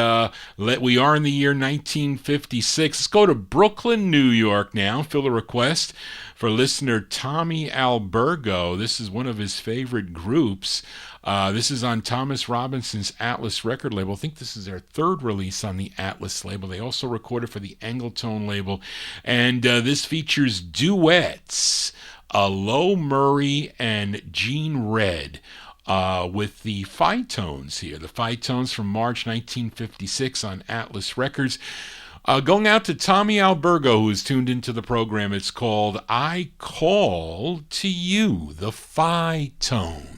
are in the year 1956. Let's go to Brooklyn, New York now. Fill a request for listener Tommy Albergo. This is one of his favorite groups. This is on Thomas Robinson's Atlas record label. I think this is their third release on the Atlas label. They also recorded for the Angletone label. And this features duets, Lo Murray and Gene Red, with the Phytones here. The Phytones from March 1956 on Atlas Records. Going out to Tommy Albergo, who is tuned into the program. It's called I Call to You, the Phytones.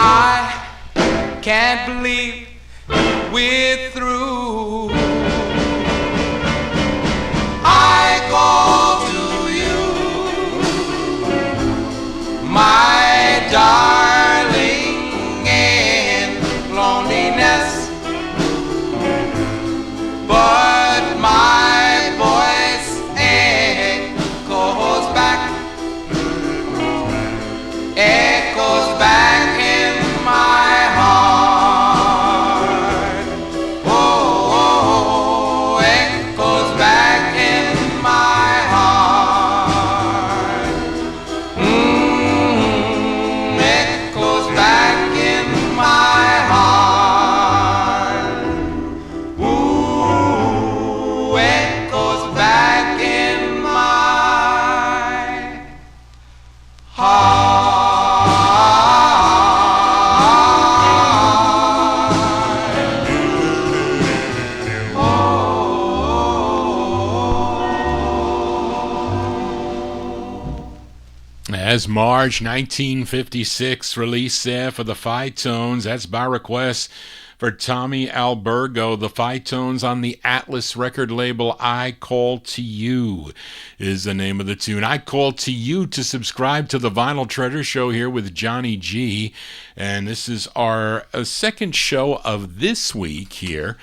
I can't believe we're through. I call to you, my darling, in loneliness, but my voice echoes back in my heart. Oh, echoes back in my heart. Echoes back in my heart. Ooh, echoes back in my heart. As March 1956 release there for the Fitones. That's by request for Tommy Albergo. The Fitones on the Atlas record label. I Call to You is the name of the tune. I call to you to subscribe to the Vinyl Treasure Show here with Johnny G. And this is our second show of this week here.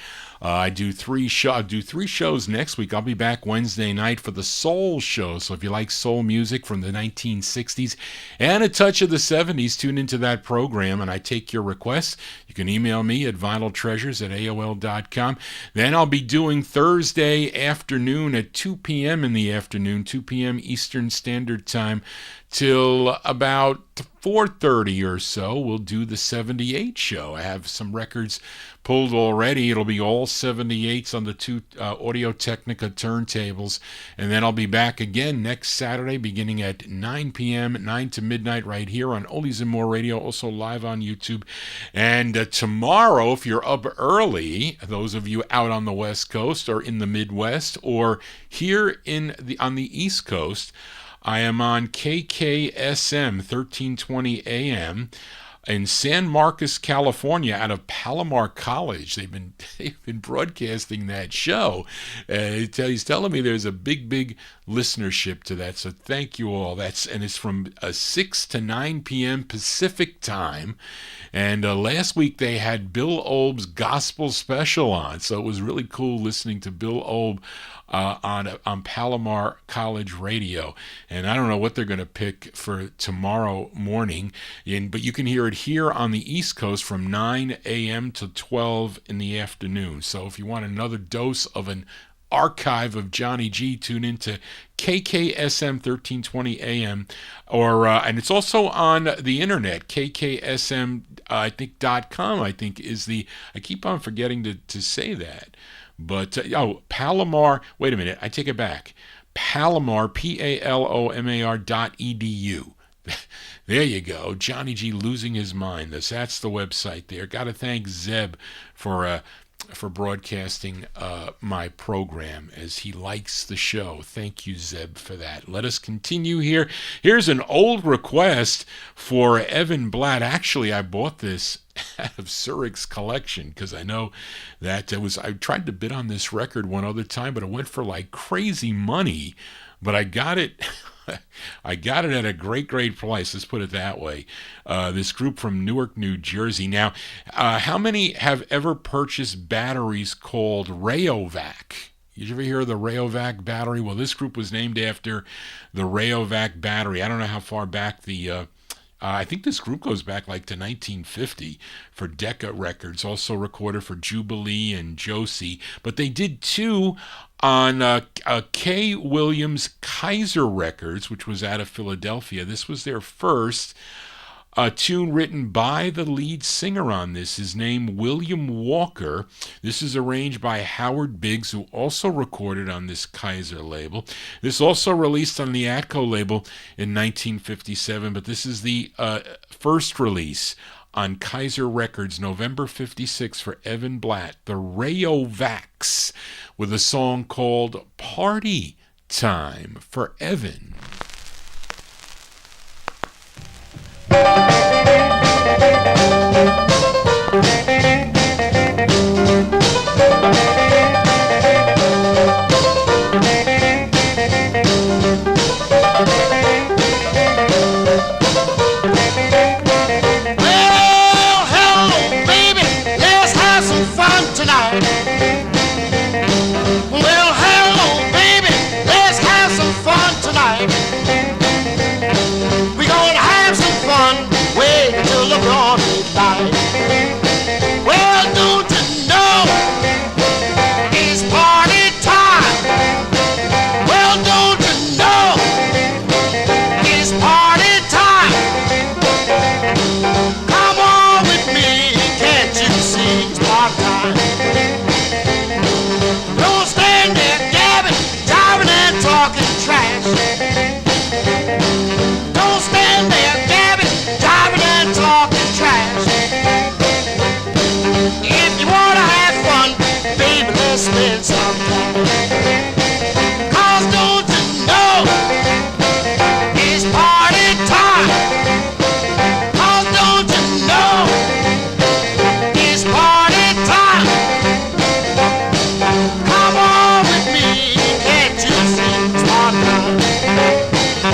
I do three shows next week. I'll be back Wednesday night for the Soul Show. So if you like soul music from the 1960s and a touch of the 70s, tune into that program and I take your requests. You can email me at vinyltreasures@aol.com. Then I'll be doing Thursday afternoon at 2 p.m. in the afternoon, 2 p.m. Eastern Standard Time, till about 4:30 or so. We'll do the 78 show. I have some records pulled already. It'll be all 78s on the two Audio-Technica turntables. And then I'll be back again next Saturday beginning at 9 p.m., 9 to midnight right here on Oldies and More Radio, also live on YouTube. And tomorrow, if you're up early, those of you out on the West Coast or in the Midwest or here on the East Coast, I am on KKSM 1320 AM in San Marcos, California, out of Palomar College. They've been broadcasting that show. He's telling me there's a big listenership to that. So thank you all. And it's from 6 to 9 p.m. Pacific time. And last week they had Bill Olb's gospel special on, so it was really cool listening to Bill Olb on Palomar College Radio. And I don't know what they're going to pick for tomorrow morning, but you can hear it here on the East Coast from 9 a.m. to 12 in the afternoon. So if you want another dose of an archive of Johnny G, tune into KKSM 1320 AM, and it's also on the internet. KKSM .com I think is the. I keep on forgetting to say that. But, Palomar, wait a minute, I take it back. Palomar, PALOMAR.edu. There you go. Johnny G losing his mind. That's the website there. Got to thank Zeb for broadcasting my program as he likes the show. Thank you, Zeb, for that. Let us continue here. Here's an old request for Evan Blatt. Actually, I bought this out of Zurich's collection because I know that I tried to bid on this record one other time, but it went for like crazy money. But I got it. I got it at a great price. Let's put it that way. This group from Newark, New Jersey. Now, how many have ever purchased batteries called Ray-O-Vac? Did you ever hear of the Ray-O-Vac battery? Well, this group was named after the Ray-O-Vac battery. I don't know how far back I think this group goes back like to 1950 for Decca Records, also recorded for Jubilee and Josie. But they did two on K. Williams Kaiser Records, which was out of Philadelphia. This was their first tune written by the lead singer on this. His name, William Walker. This is arranged by Howard Biggs, who also recorded on this Kaiser label. This also released on the Atco label in 1957, but this is the first release on Kaiser Records, November 56 for Evan Blatt, the Ray-O-Vacs, with a song called Party Time for Evan. light. Well, don't you know it's party time? Well, don't you know it's party time? Come on with me, can't you see it's party time? Don't stand there gabbing, jiving and talking trash. Don't stand there gabbing, jiving and talking trash. If you wanna have fun, baby, let's spend some time. 'Cause don't you know it's party time? 'Cause don't you know it's party time? Come on with me, can't you see it's party time?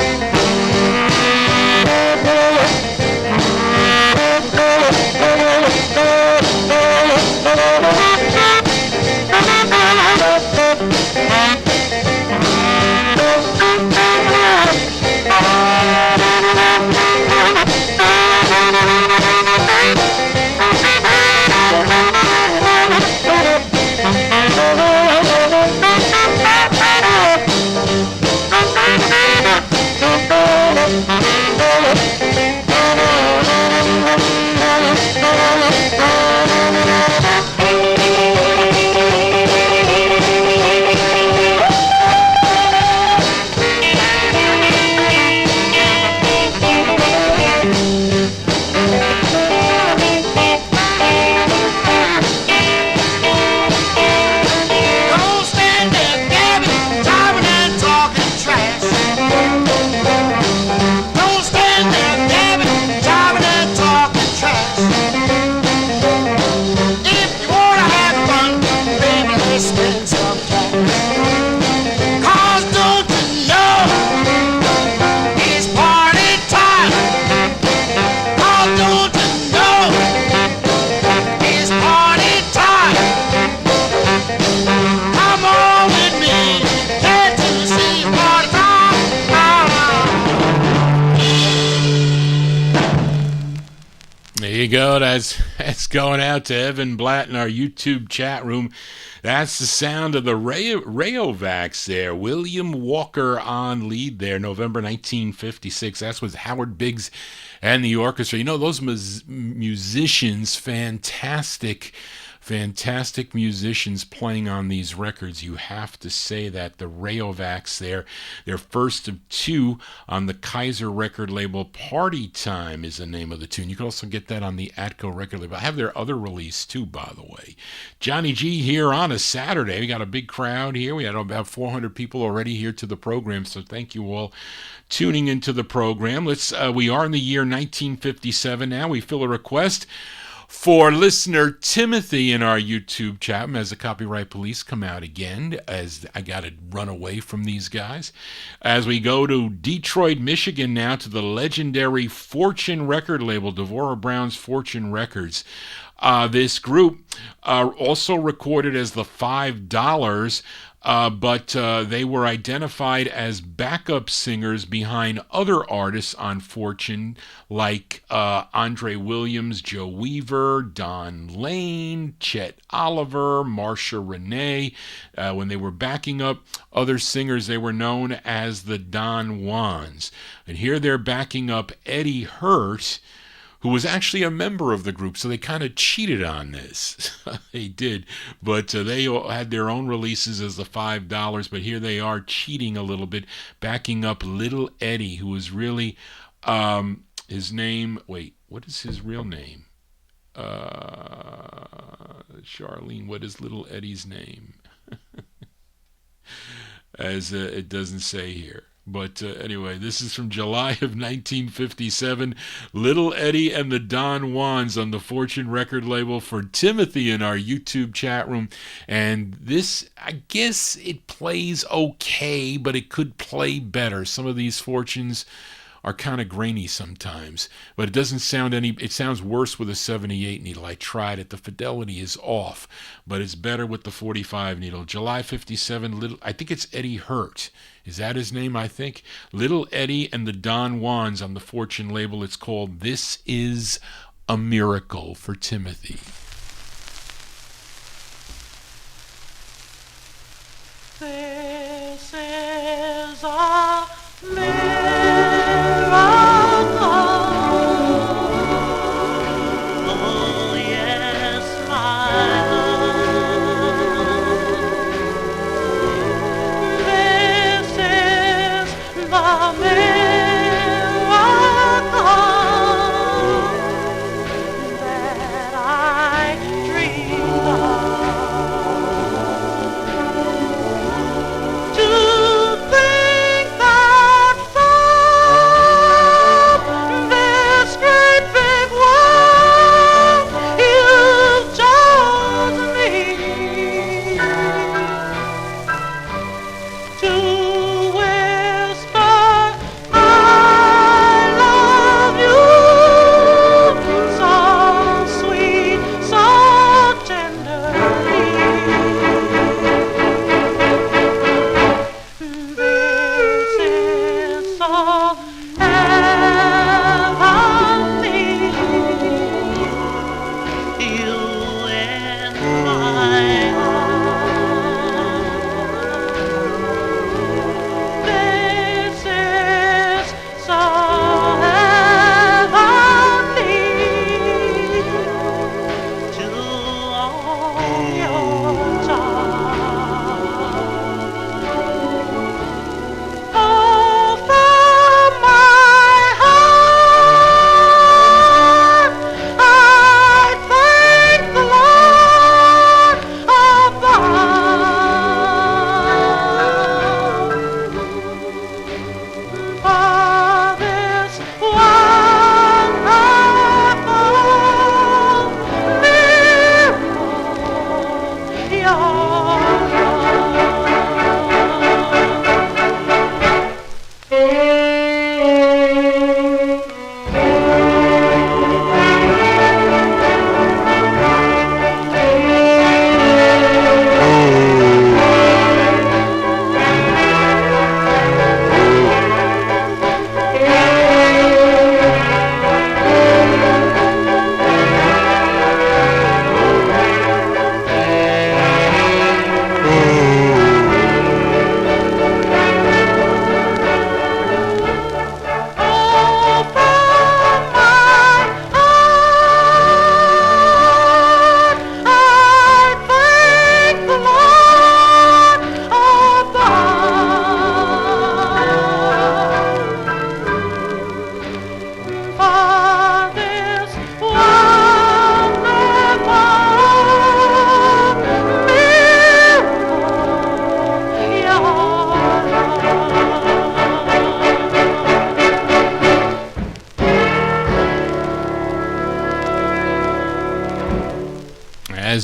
Don't stand there gabbing, jiving and talking trash. Don't stand there gabbing, jiving and talking trash. If you wanna have fun, baby, let's spend some time. 'Cause don't you know it's party time? 'Cause don't you know it's party time? Come on with me, can't you see it's party time? There you go. That's going out to Evan Blatt in our YouTube chat room. That's the sound of the Ray-O-Vacs there. William Walker on lead there, November 1956. That's with Howard Biggs and the orchestra. You know, those musicians, fantastic musicians playing on these records. You have to say that. The Ray-O-Vacs there, their first of two on the Kaiser record label. Party Time is the name of the tune. You can also get that on the Atco record label. I have their other release too, by the way. Johnny G here on a Saturday. We got a big crowd here. We had about 400 people already here to the program, so thank you all tuning into the program. We are in the year 1957 now. We fill a request for listener Timothy in our YouTube chat room as the copyright police come out again, as I got to run away from these guys. As we go to Detroit, Michigan now, to the legendary Fortune record label, Devorah Brown's Fortune Records. This group also recorded as the $5, but they were identified as backup singers behind other artists on Fortune, like Andre Williams, Joe Weaver, Don Lane, Chet Oliver, Marsha Renee. When they were backing up other singers, they were known as the Don Juans. And here they're backing up Eddie Hurt, who was actually a member of the group, so they kind of cheated on this. They did, but they had their own releases as the $5, but here they are cheating a little bit, backing up Little Eddie, who was really, his name, wait, what is his real name? Charlene, what is Little Eddie's name? As it doesn't say here. But anyway, this is from July of 1957. Little Eddie and the Don Juans on the Fortune record label for Timothy in our YouTube chat room. And this, I guess it plays okay, but it could play better. Some of these Fortunes are kind of grainy sometimes, but it doesn't sound it sounds worse with a 78 needle. I tried it. The fidelity is off, but it's better with the 45 needle. July 57, I think it's Eddie Hurt. Is that his name, I think? Little Eddie and the Don Juans on the Fortune label. It's called This Is a miracle for Timothy. This is a miracle. Oh, yes, my love. This is the miracle that I dreamed of.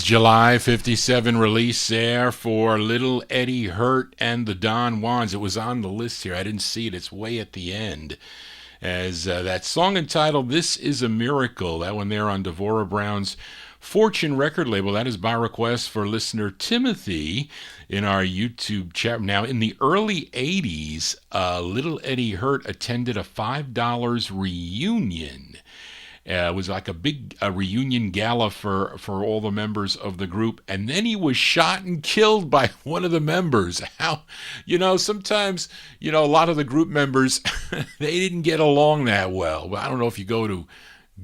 July 57 release there for Little Eddie Hurt and the Don Juans. It was on the list here. I didn't see it. It's way at the end. As that song entitled This Is a Miracle, that one there on Devorah Brown's Fortune record label. That is by request for listener Timothy in our YouTube chat. Now, in the early 80s, Little Eddie Hurt attended a $5 reunion. It was like a big reunion gala for all the members of the group. And then he was shot and killed by one of the members. How, sometimes, a lot of the group members, they didn't get along that well. I don't know if you go to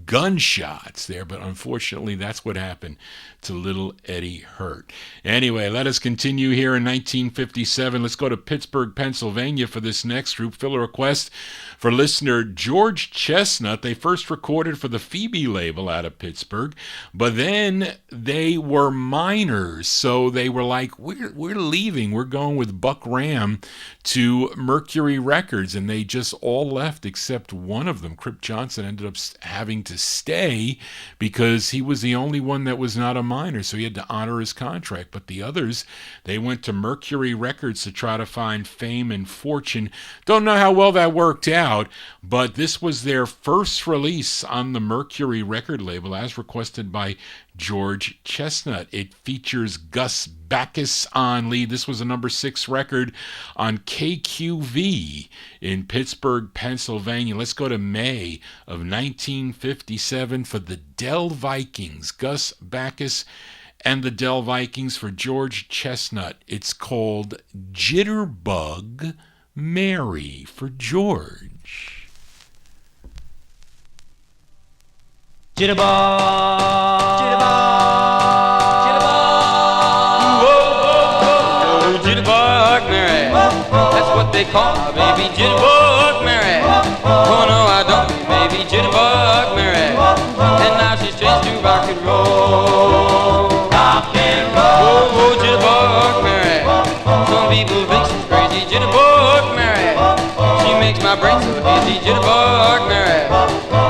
gunshots there, but unfortunately that's what happened to Little Eddie Hurt. Anyway, let us continue here in 1957. Let's go to Pittsburgh, Pennsylvania for this next group. Fill a request for listener George Chestnut. They first recorded for the Phoebe label out of Pittsburgh, but then they were minors, so they were like, we're leaving. We're going with Buck Ram to Mercury Records, and they just all left except one of them. Crip Johnson ended up having to stay because he was the only one that was not a minor, so he had to honor his contract. But the others, they went to Mercury Records to try to find fame and fortune. Don't know how well that worked out, but this was their first release on the Mercury record label as requested by George Chestnut. It features Gus Bacchus on lead. This was a number 6 record on KQV in Pittsburgh, Pennsylvania. Let's go to May of 1957 for the Dell Vikings. Gus Bacchus and the Dell Vikings for George Chestnut. It's called Jitterbug Mary for George. Jitterbug, jitterbug, whoa, jitterbug Mary. That's what they call my baby, Jitterbug Mary. Oh no, I don't, baby, Jitterbug Mary. And now she's changed to rock and roll. Rock and roll. Oh, Jitterbug Mary. Some people think she's crazy, Jitterbug Mary. She makes my brain so hazy, Jitterbug Mary.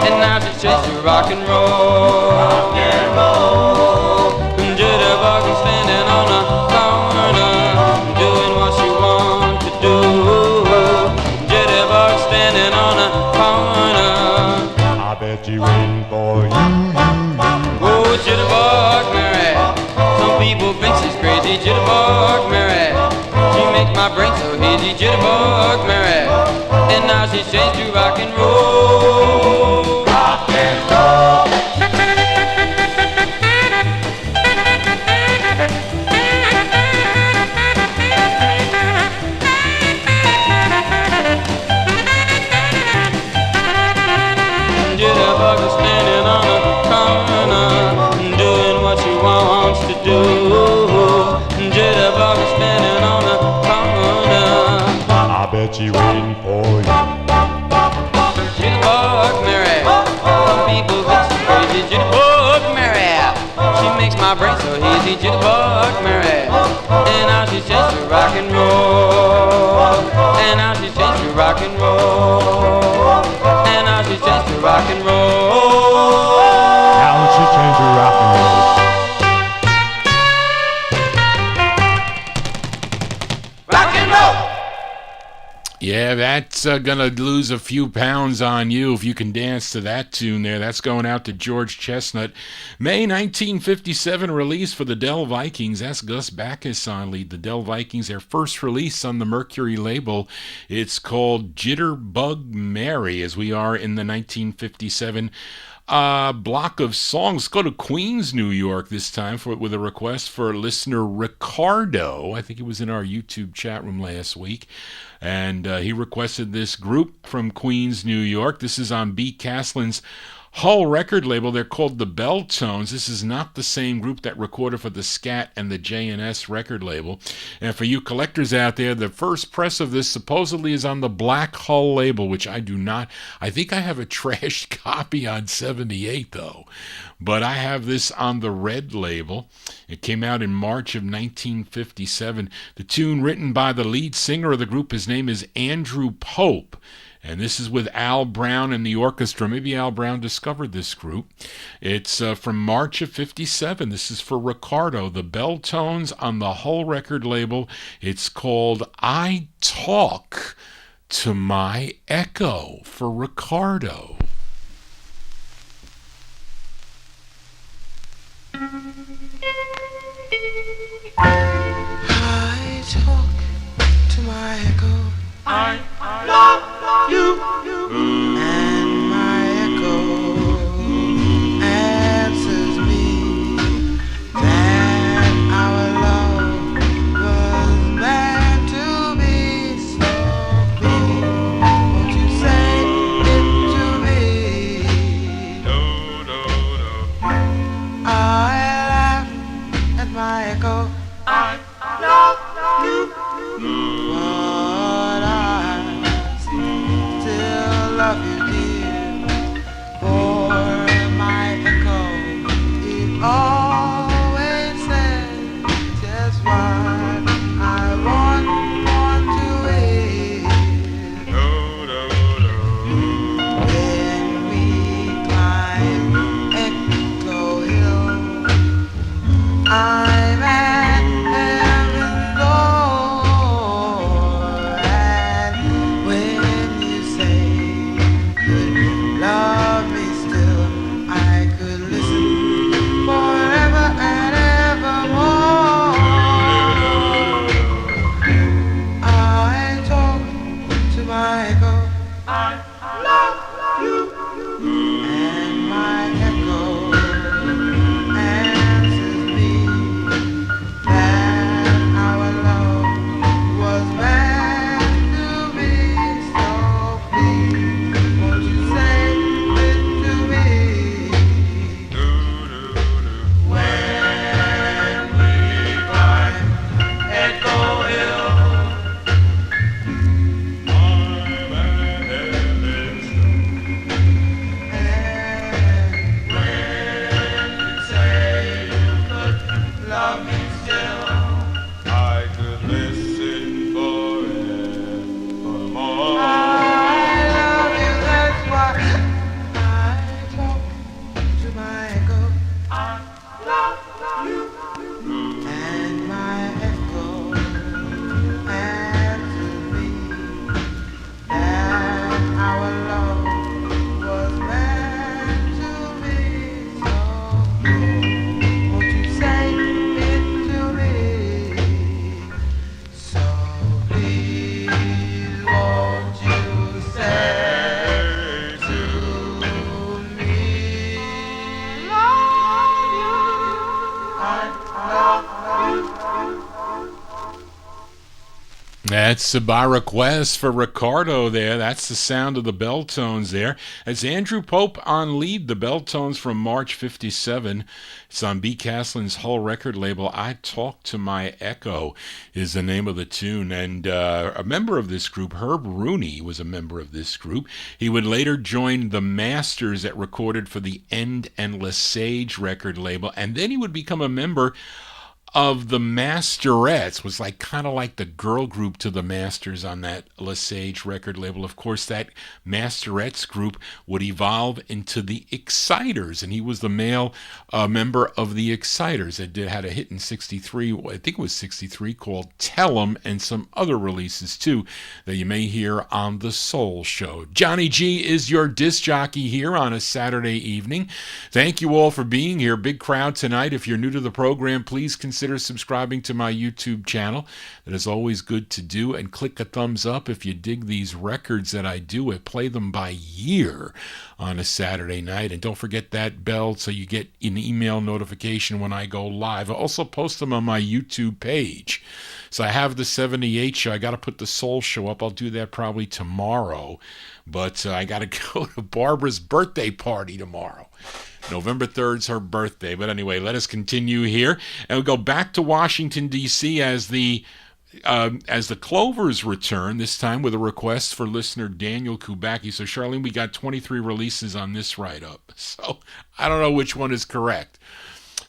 And now she's changed to rock and roll. Rock and roll. Jitterbug is standing on a corner, doing what she wants to do. Jitterbug standing on a corner. I bet you waiting for you. Oh, Jitterbug Mary. Some people think she's crazy, Jitterbug Mary. She makes my brain so hazy, Jitterbug Mary. And now she's changed to rock and roll. Rock and roll. Jitterbug is standing on a corner, doing what she wants to do. Jitterbug is standing on a corner. I bet you waiting for you. Jitterbug Mary. Some people think she's crazy, Jitterbug Mary. She makes my brain so hazy, Jitterbug Mary. And now she's changed to rock and roll. And now she's changed to rock and roll. And now she's changed to rock and roll. Now she changed to rock and roll. Rock and roll. Yeah, that's gonna lose a few pounds on you if you can dance to that tune there. That's going out to George Chestnut. May 1957 release for the Dell Vikings. That's Gus Bacchus on lead. The Dell Vikings, their first release on the Mercury label. It's called Jitterbug Mary, as we are in the 1957 block of songs. Go to Queens, New York this time with a request for listener Ricardo. I think he was in our YouTube chat room last week. And he requested this group from Queens, New York. This is on B. Caslin's Hull record label. They're called the Belltones. This is not the same group that recorded for the Scat and the J&S record label. And for you collectors out there, the first press of this supposedly is on the Black Hull label, which I do not. I think I have a trashed copy on 78, though. But I have this on the Red label. It came out in March of 1957. The tune written by the lead singer of the group, his name is Andrew Pope. And this is with Al Brown and the orchestra. Maybe Al Brown discovered this group. It's from March of 57. This is for Ricardo. The Belltones on the Hull record label. It's called I Talk to My Echo for Ricardo. I talk to my echo. I love you. And my echo answers me that our love was meant to be. So baby, won't you say it to me? I laugh at my echo. I love you. But I still love That's by request for Ricardo there. That's the sound of the bell tones there. It's Andrew Pope on lead, the bell tones from March 57. It's on B. Castlin's Hull record label. I Talk to My Echo is the name of the tune. And a member of this group, Herb Rooney, was a member of this group. He would later join the Masters that recorded for the End and Lesage record label. And then he would become a member of the Masterettes, was like kind of like the girl group to the Masters on that Lesage record label. Of course, that Masterettes group would evolve into the Exciters, and he was the male member of the Exciters that had a hit in 63, I think it was 63, called Tell 'Em, and some other releases too that you may hear on the Soul Show. Johnny G is your disc jockey here on a Saturday evening. Thank you all for being here. Big crowd tonight. If you're new to the program, please consider subscribing to my YouTube channel. That is always good to do, and click a thumbs up if you dig these records that I do. I play them by year on a Saturday night, and don't forget that bell so you get an email notification when I go live. I also post them on my YouTube page. So I have the 78 show. I got to put the Soul Show up. I'll do that probably tomorrow, but I got to go to Barbara's birthday party tomorrow. November 3rd's her birthday. But anyway, let us continue here. And we'll go back to Washington, D.C. as the Clovers return, this time with a request for listener Daniel Kubacki. So, Charlene, we got 23 releases on this write-up. So I don't know which one is correct.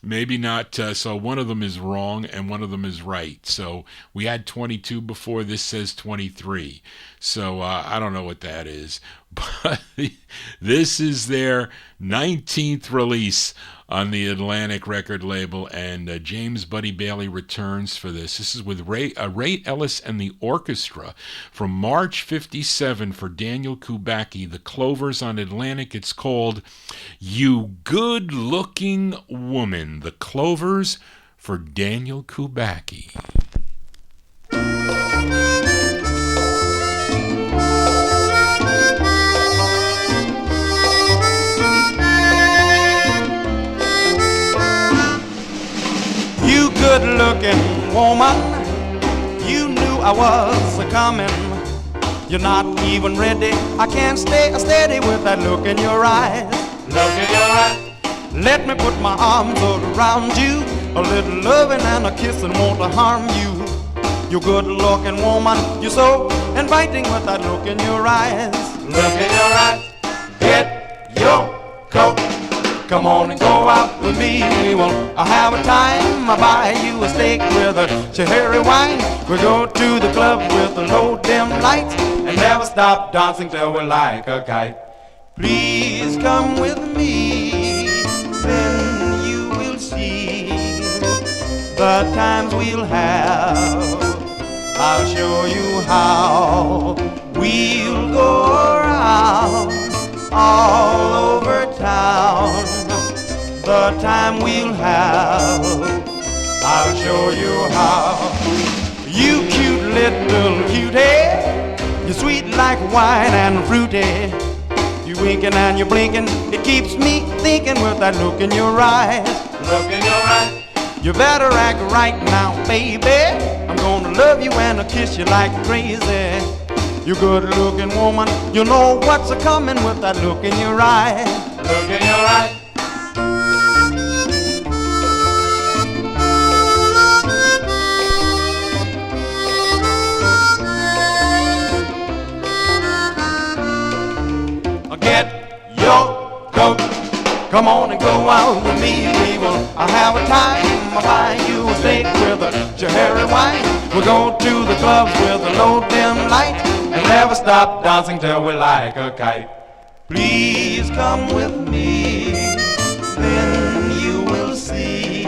Maybe not. So one of them is wrong and one of them is right. So we had 22 before. This says 23. So I don't know what that is. But this is their 19th release on the Atlantic record label, and James Buddy Bailey returns for this. This is with Ray Ellis and the orchestra from March 57 for Daniel Kubacki, the Clovers on Atlantic. It's called You Good Looking Woman, the Clovers for Daniel Kubacki. You good-looking woman, you knew I was a-coming. You're not even ready, I can't stay steady with that look in your eyes. Look in your eyes. Let me put my arms all around you. A little loving and a kissing won't harm you. You good-looking woman, you're so inviting with that look in your eyes. Look in your eyes. Get your coat. Come on and go out with me. We won't have a time. I'll buy you a steak with a cherry wine. We'll go to the club with the low dim lights and never stop dancing till we're like a kite. Please come with me, then you will see the times we'll have. I'll show you how. We'll go around all over town. The time we'll have, I'll show you how. You cute little cutie, you're sweet like wine and fruity. You winking and you blinking, it keeps me thinking with that look in your eyes. Look in your eyes. You better act right now, baby. I'm gonna love you and I'll kiss you like crazy. You good-looking woman, you know what's a-coming with that look in your eyes. Look in your eyes. Get your coat. Come on and go out with me. We will have a time. I'll buy you a steak with a cherry wine. We'll go to the clubs with a low dim light and never stop dancing till we're like a kite. Please come with me, then you will see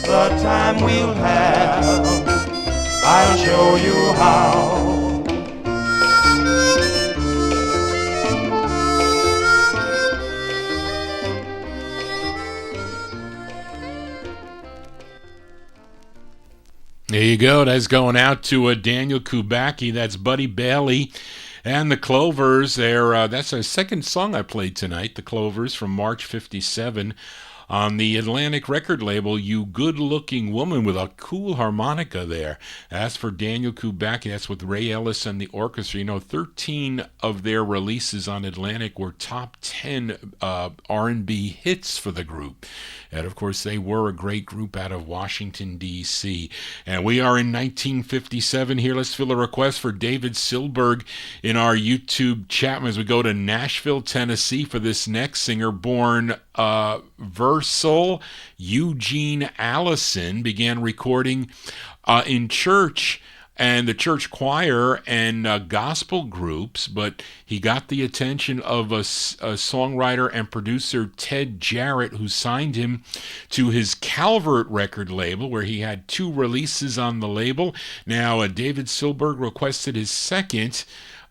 the time we'll have. I'll show you how. There you go. That's going out to Daniel Kubacki. That's Buddy Bailey and the Clovers. That's our second song I played tonight, the Clovers from March 57. On the Atlantic record label, You Good-Looking Woman, with a cool harmonica there. That's for Daniel Kubacki. That's with Ray Ellis and the orchestra. 13 of their releases on Atlantic were top 10 R&B hits for the group. And, of course, they were a great group out of Washington, D.C. And we are in 1957 here. Let's fill a request for David Silberg in our YouTube chat as we go to Nashville, Tennessee for this next singer. Born Versal Eugene Allison, began recording in church and the church choir and gospel groups, but he got the attention of a songwriter and producer, Ted Jarrett, who signed him to his Calvert record label, where he had 2 releases on the label. Now, David Silberg requested his second.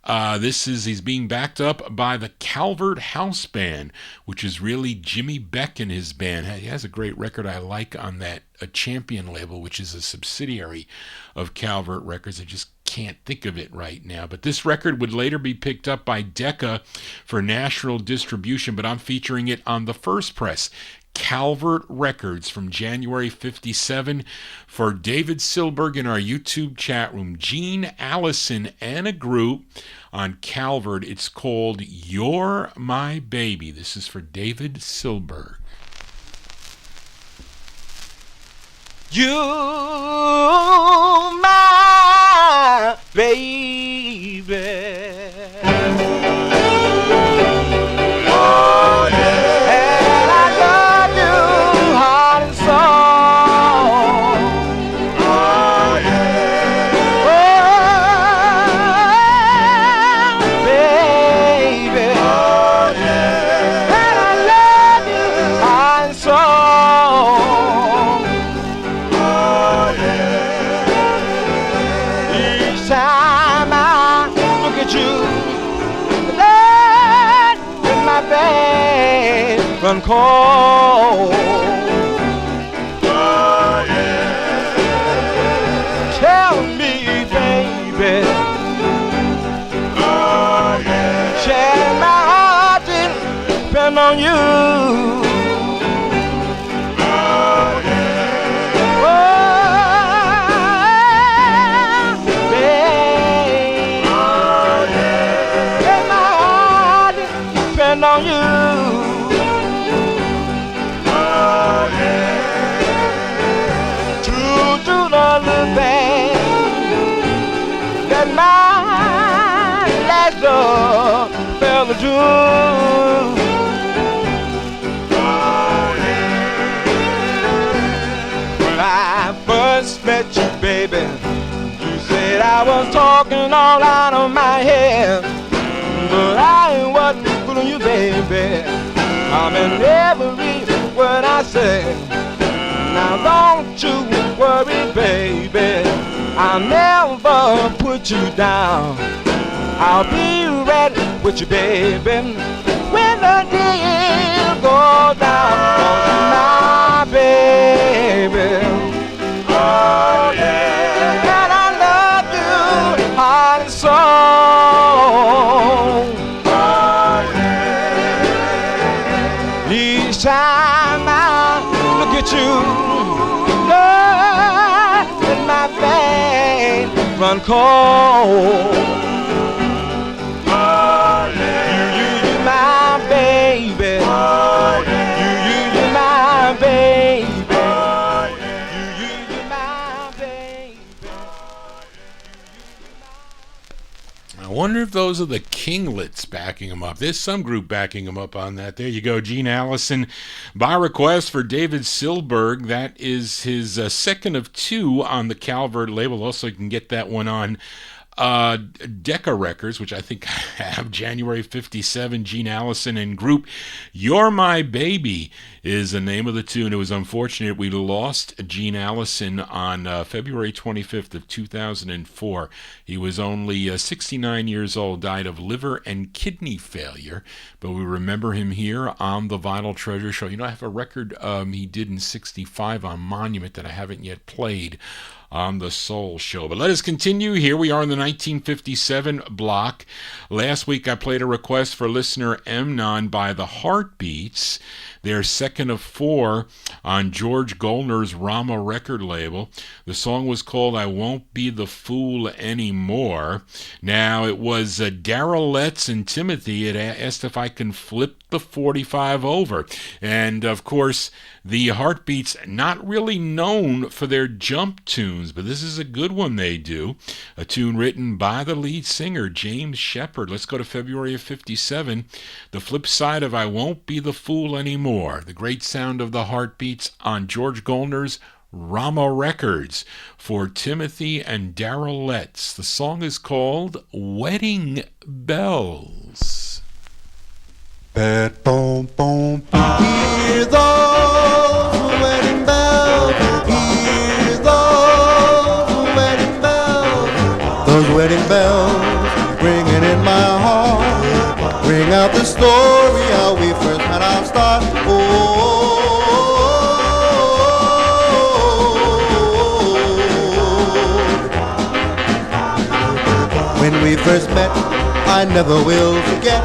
He's being backed up by the Calvert House Band, which is really Jimmy Beck and his band. He has a great record I like on that Champion label, which is a subsidiary of Calvert Records. I just can't think of it right now. But this record would later be picked up by Decca for national distribution, but I'm featuring it on the first press. Calvert Records from January 57 for David Silberg in our YouTube chat room. Gene Allison and a group on Calvert. It's called You're My Baby. This is for David Silberg. You, my baby. Oh, yeah. And I love you, heart and soul. Oh, yeah. Oh, baby. Oh, yeah. And I love you, heart and soul. Time I look at you, let my veins run cold. Oh, yeah. Tell me, baby. Oh, yeah. Share my heart and depend on you. On you. Oh, yeah. True to the little thing that my last love fell into. Oh, yeah. When I first met you, baby, you said I was talking all out of my head, but I ain't what on you, baby. I'm in every word I say. Now don't you worry, baby. I'll never put you down. I'll be ready with you, baby, when the deal goes down. My baby. Oh, yeah. And I love you, heart and soul. Each time I look at you, Lord, let my veins run cold. Oh, yeah. You, my baby. Oh, yeah. You, my baby. Oh, yeah. You, my baby. I wonder if those are the Kinglets backing him up. There's some group backing him up on that. There you go, Gene Allison, by request for David Silberg. That is his second of 2 on the Calvert label. Also, you can get that one on Decca Records, which I think I have, January 57, Gene Allison and group. You're My Baby is the name of the tune. It was unfortunate we lost Gene Allison on February 25th of 2004. He was only 69 years old, died of liver and kidney failure, but we remember him here on the Vinyl Treasure Show. I have a record he did in 65 on Monument that I haven't yet played on the Soul Show. But let us continue. Here we are in the 1957 block. Last week I played a request for listener Emnon by the Heartbeats, their second of four on George Goldner's Rama record label. The song was called I Won't Be the Fool Anymore. Now, it was Darrell Letts and Timothy had asked if I can flip the 45 over. And, of course, the Heartbeats, not really known for their jump tunes, but this is a good one they do. A tune written by the lead singer, James Shepard. Let's go to February of 57. The flip side of I Won't Be the Fool Anymore. The great sound of the Heartbeats on George Goldner's Rama Records for Timothy and Darrell Letts. The song is called Wedding Bells. Bad boom boom boom. Hear those wedding bells. Hear those wedding bells. Those wedding bells ringing in my heart. Ring out the story how we first had our start. When we first met, I never will forget.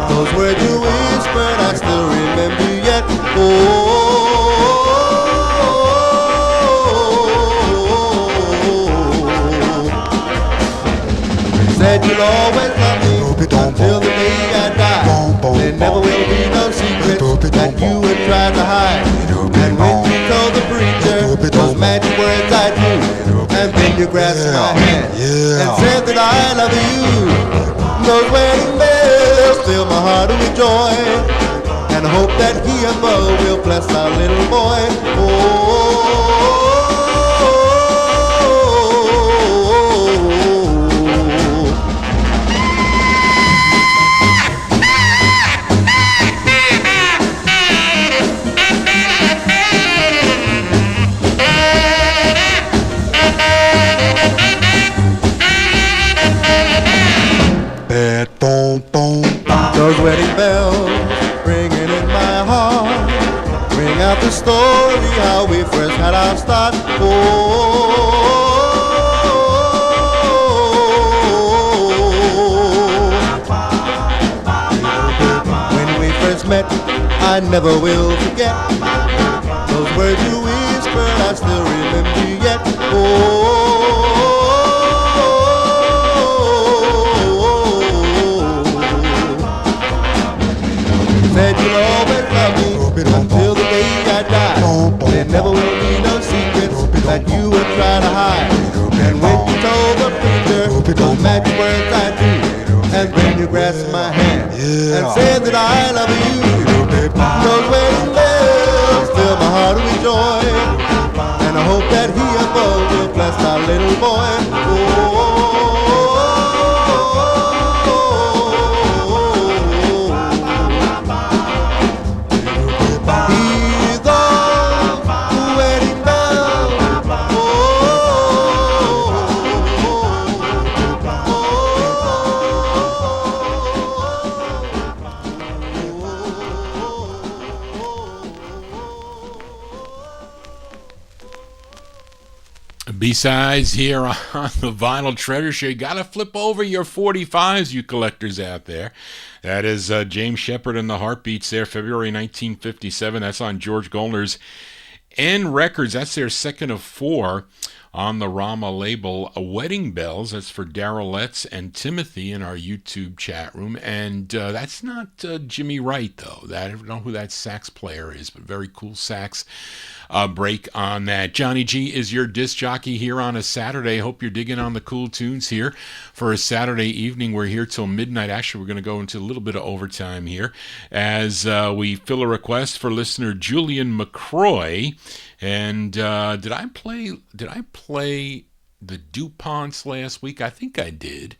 Those words you whispered, I still remember yet. Said you'll always love me until the day I die. There never will be no secret that you would try to hide. And when you told the preacher those magic words I knew, and then you grasped my hand and said that I love you. Those wedding bells fill my heart with joy, and hope that he above will bless our little boy. Those wedding bells ringing in my heart, ring out the story how we first had our start. When we first met, I never will forget. Those words you whispered, I still remember yet. Said you'll always love me until the day I die. There never will be no secrets that you would try to hide. And when you told the preacher those magic words I do, and then you grasped my hand and said that I love you. Those wedding bells fill my heart with joy, and I hope that he above will bless our little boy. B-sides here on the Vinyl Treasure Show. You got to flip over your 45s, you collectors out there. That is James Shepard and the Heartbeats there, February 1957. That's on George Goldner's N Records. That's their second of four on the Rama label. Wedding Bells, that's for Darrell Letts and Timothy in our YouTube chat room. And that's not Jimmy Wright, though. I don't know who that sax player is, but very cool sax break on that. Johnny G is your disc jockey here on a Saturday. Hope you're digging on the cool tunes here for a Saturday evening. We're here till midnight. Actually, we're going to go into a little bit of overtime here as we fill a request for listener Julian McCroy. And did I play the DuPonts last week? I think I did.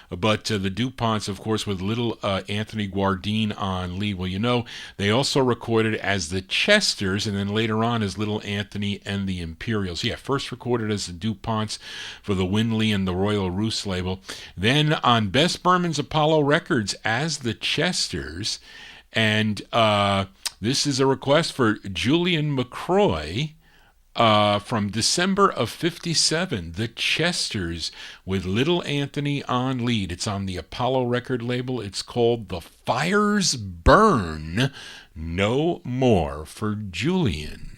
But the DuPonts, of course, with little Anthony Guardine on lead. Well, you know, they also recorded as the Chesters, and then later on as Little Anthony and the Imperials. Yeah, first recorded as the DuPonts for the Winley and the Royal Roost label. Then on Bess Berman's Apollo Records as the Chesters. And this is a request for Julian McCroy from December of 57, the Chesters with Little Anthony on lead. It's on the Apollo record label. It's called The Fires Burn No More for Julian.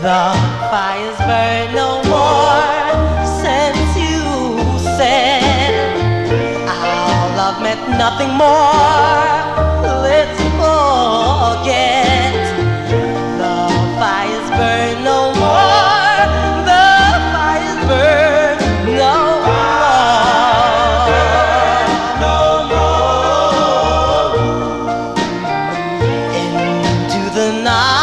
The fires burn no more since you said our love meant nothing more. Let's forget. The fires burn no more. The fires burn no more. Into the night.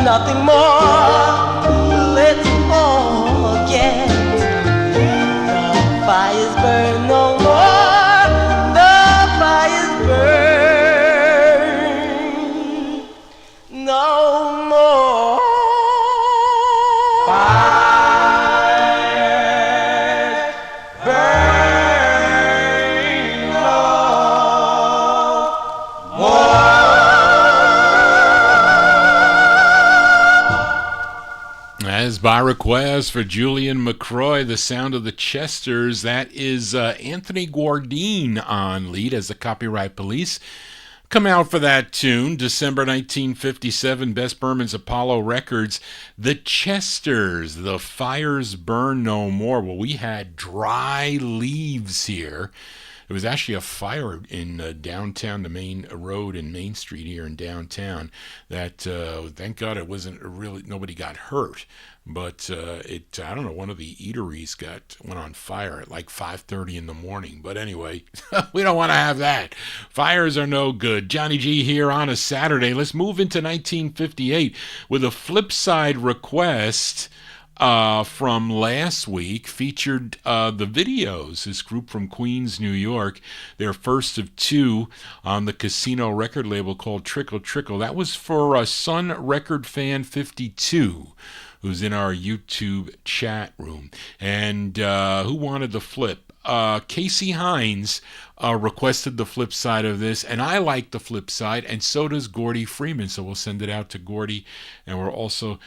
Nothing more, let's forget. The fires burn no more, the fires burn no more. Fires burn no more. As by request for Julian McCroy, the sound of the Chesters, that is Anthony Guardine on lead as the Copyright Police. Come out for that tune, December 1957, Bess Berman's Apollo Records. The Chesters, The Fires Burn No More. Well, we had Dry Leaves here. It was actually a fire in downtown, the main road in Main Street here in downtown. That thank God it wasn't really, nobody got hurt. But I don't know, one of the eateries went on fire at like 5:30 in the morning. But anyway, we don't want to have that. Fires are no good. Johnny G here on a Saturday. Let's move into 1958 with a flip side request. From last week featured the Videos, this group from Queens, New York, their first of two on the Casino record label called Trickle Trickle. That was for Sun Record Fan 52, who's in our YouTube chat room. And who wanted the flip? Casey Hines requested the flip side of this, and I like the flip side, and so does Gordy Freeman. So we'll send it out to Gordy, and we'll also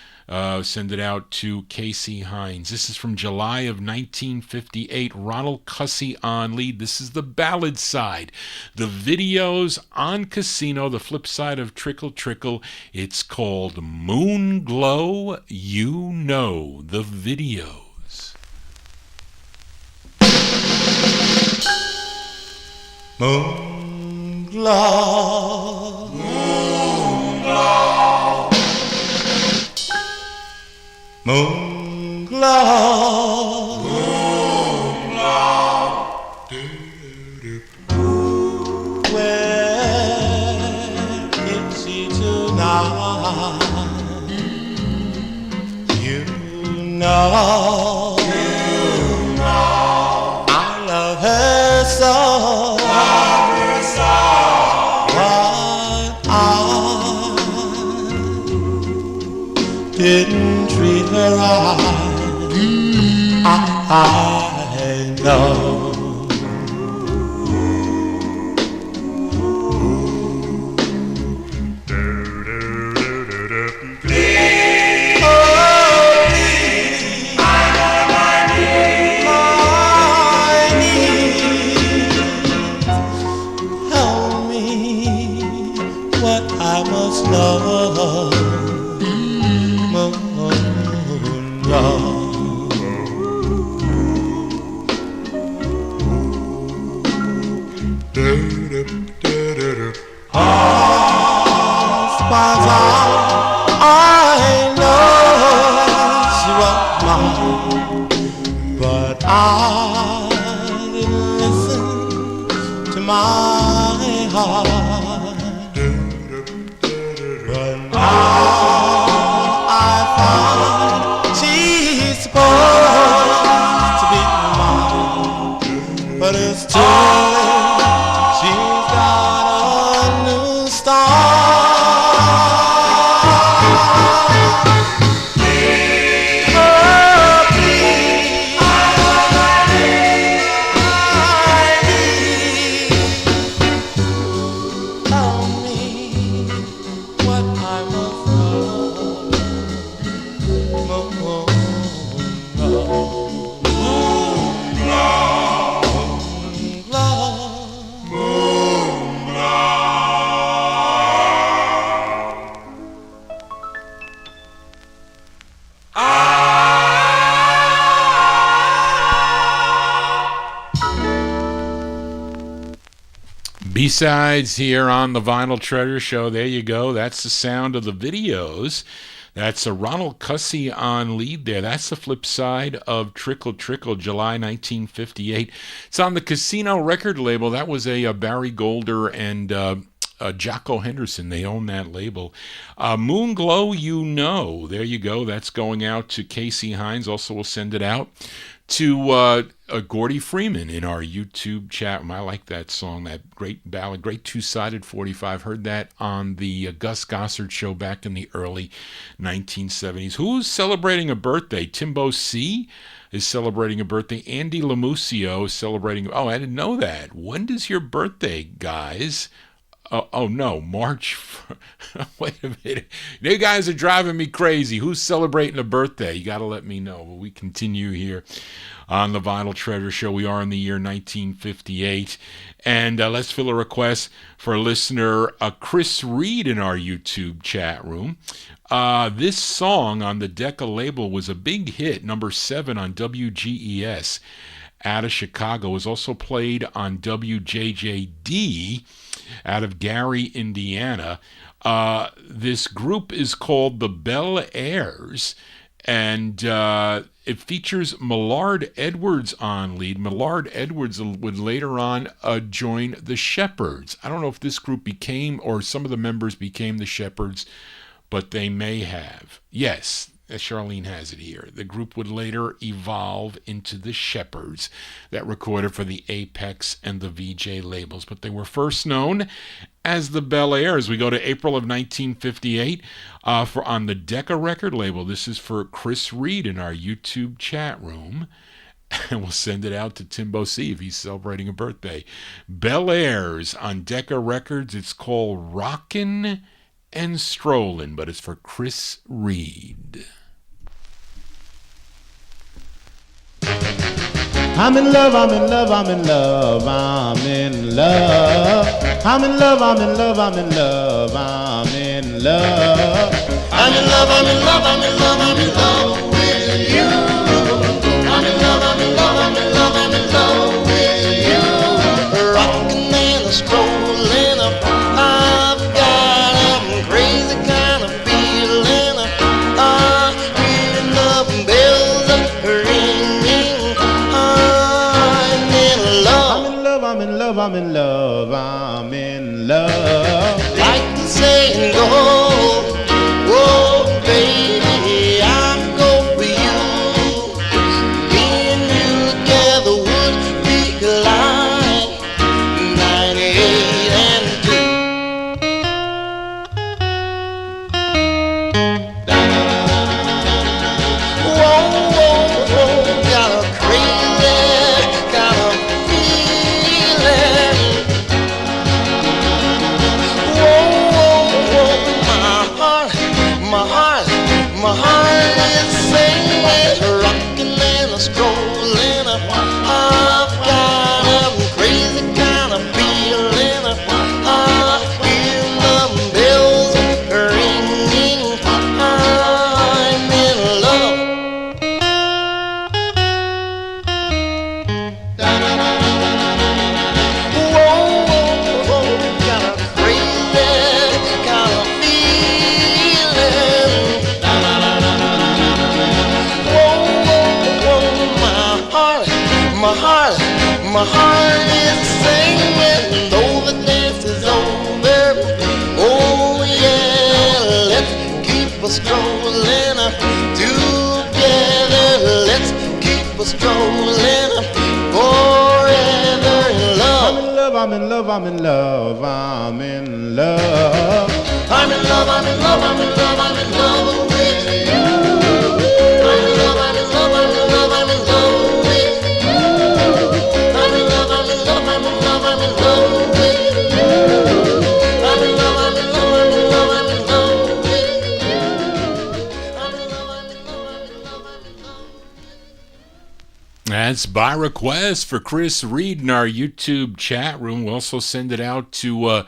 send it out to Casey Hines. This is from July of 1958. Ronald Cussey on lead. This is the ballad side. The Videos on Casino, the flip side of Trickle Trickle. It's called Moon Glow, You Know. The Videos. Moon glow, moon glow, moon glow, moon glow. Where is she tonight? You know, I love her so. Didn't treat her right, I know. what I must love. Love. I know she was mine, but I didn't listen to my heart. But now I find she's supposed to be mine, but it's too late. She's got a new star. B-sides here on the Vinyl Treasure Show. There you go. That's the sound of the videos. That's a Ronald Cussey on lead there. That's the flip side of Trickle Trickle, July 1958. It's on the Casino record label. That was a Barry Golder and Jocko Henderson. They own that label. Moon Glow, You Know. There you go. That's going out to Casey Hines. Also, we'll send it out to Gordy Freeman in our YouTube chat. I like that song, that great ballad, great two-sided 45. Heard that on the Gus Gossard show back in the early 1970s. Who's celebrating a birthday? Timbo C is celebrating a birthday. Andy Lamusio is celebrating. Oh, I didn't know that. When does your birthday, guys? Oh no, March. Wait a minute. You guys are driving me crazy. Who's celebrating a birthday? You got to let me know. But we continue here on the Vinyl Treasure Show. We are in the year 1958. And let's fill a request for listener Chris Reed in our YouTube chat room. This song on the Decca label was a big hit, number 7 on WGES out of Chicago. It was also played on WJJD out of Gary, Indiana. This group is called the Bel-Airs, and it features Millard Edwards on lead. Millard Edwards would later on join the Shepherds. I don't know if this group became, or some of the members became the Shepherds, but they may have. Yes, Charlene has it here. The group would later evolve into the Shepherds that recorded for the Apex and the VJ labels, but they were first known as the Bel-Airs. We go to April of 1958 for on the Decca record label. This is for Chris Reed in our YouTube chat room, and we'll send it out to Timbo C if he's celebrating a birthday. Bel-Airs on Decca Records. It's called Rockin' and Strollin', but it's for Chris Reed. I'm in love, I'm in love, I'm in love, I'm in love. I'm in love, I'm in love, I'm in love, I'm in love. I'm in love, I'm in love, I'm in love, I'm in love with you. I'm in love, I'm in love, I'm in love, I'm in love with you. Rockin' and strolling up, I've got a crazy kind of feeling. Hearing the bells ringing. I'm in love, I'm in love, I'm in love. Like the saying goes, whoa, baby, I'm go for you. Me and you together would be like 98 and 2. Whoa, whoa, whoa, got a crazy kind of feeling. My heart is singing, rocking and strolling. I've got a crazy kind of feeling. I hear the my heart is singing, though the dance is over. Oh yeah, let's keep a strolling together. Let's keep a strolling forever in love. I'm in love, I'm in love, I'm in love. I'm in love, I'm in love, I'm in love, I'm in love with you. I'm in love, I'm in love, I'm in love, I'm in love with you. I'm in love, I'm in love, I'm in love, I'm in love with you. I'm in love, I'm in love, I'm in love, I'm in love with you. I'm in love, I'm in love, I'm in love, I'm in love. That's by request for Chris Reed in our YouTube chat room. We'll also send it out to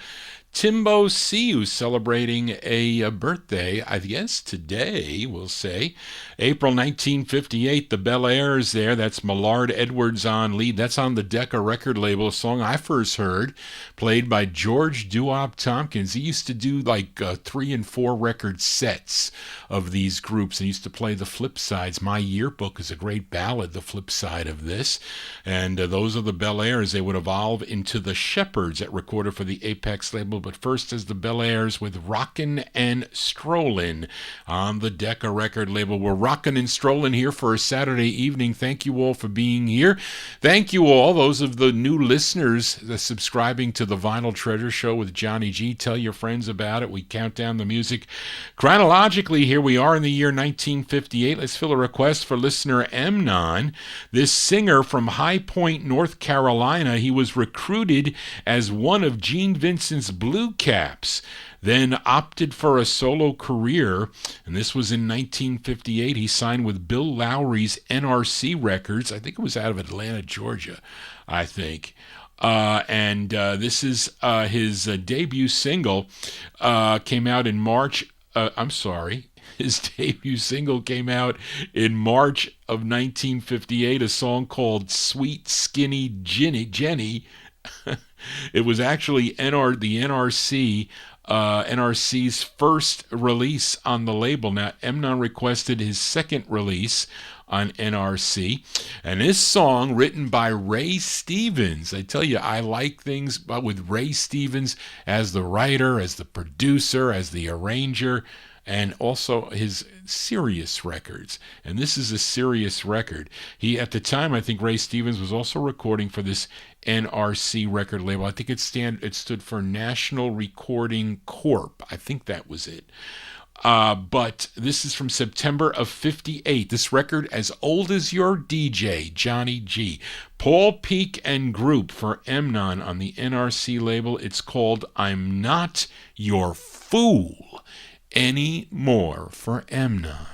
Timbo C, who's celebrating a birthday, I guess today, we'll say. April 1958, the Bel-Airs there. That's Millard Edwards on lead. That's on the Decca record label, a song I first heard, played by George DOOWOP Tompkins. He used to do like 3 and 4 record sets of these groups, and he used to play the flip sides. My Yearbook is a great ballad, the flip side of this. And those are the Bel-Airs. They would evolve into the Shepherds that recorded for the Apex label, but first as the Bel-Airs with Rockin' and Strollin' on the Decca record label. We're rockin' and strollin' here for a Saturday evening. Thank you all for being here. Thank you all, those of the new listeners subscribing to the Vinyl Treasure Show with Johnny G. Tell your friends about it. We count down the music chronologically. Here we are in the year 1958. Let's fill a request for listener Emnon. This singer from High Point, North Carolina, he was recruited as one of Gene Vincent's Blue Caps, then opted for a solo career, and this was in 1958. He signed with Bill Lowry's NRC Records. I think it was out of Atlanta, Georgia, I think. And this is his debut single, came out in March. His debut single came out in March of 1958, a song called Sweet Skinny Jenny. It was actually the NRC's first release on the label. Now, Emnon requested his second release on NRC, and this song, written by Ray Stevens. I tell you, I like things with Ray Stevens as the writer, as the producer, as the arranger, and also his serious records. And this is a serious record. He, at the time, I think Ray Stevens was also recording for this NRC record label. I think it stood for National Recording Corp. I think that was it. But this is from September of 58. This record, As Old as Your DJ, Johnny G. Paul Peak and Group for Emnon on the NRC label. It's called I'm Not Your Fool Anymore for Emnon.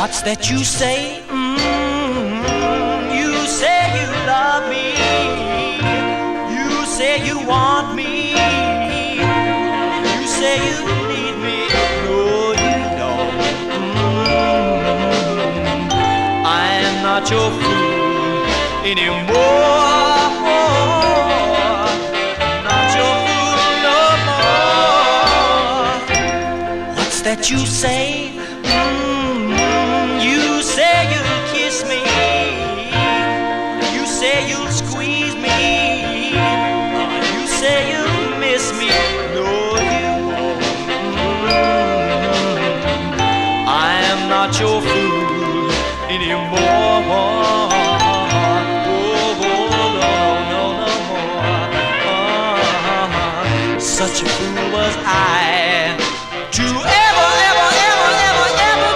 What's that you say? You say you love me. You say you want me. You say you need me. No, you don't. I am not your fool anymore. Not your fool no more. What's that you say? You say you'll kiss me. You say you'll squeeze me. You say you'll miss me. No, you won't. I am not your fool anymore. Oh, no more. Such a fool was I to ever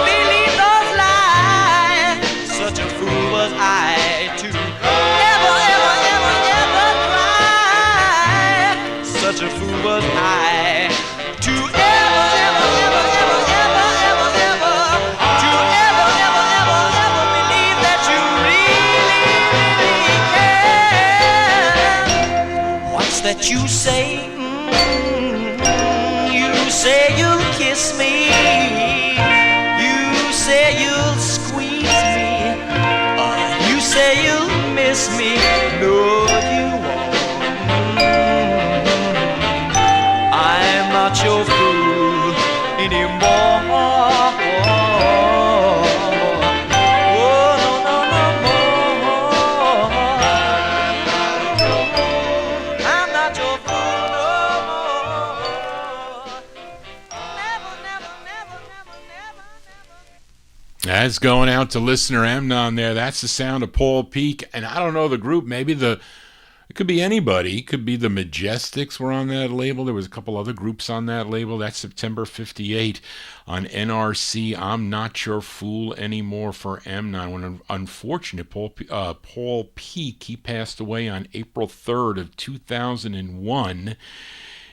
believe those lies. Such a fool was I to ever cry. Such a fool was I to ever believe that you really care. What's that you say? You say you'll kiss me. You say you'll squeeze me. You say you'll miss me. No, you won't. I'm not your fool anymore. Oh, no more. That's going out to listener Amnon there. That's the sound of Paul Peak. And I don't know the group. Maybe it could be anybody. It could be the Majestics were on that label. There was a couple other groups on that label. That's September 58 on NRC. I'm Not Your Fool Anymore for Amnon. When unfortunate, Paul Peak, he passed away on April 3rd of 2001.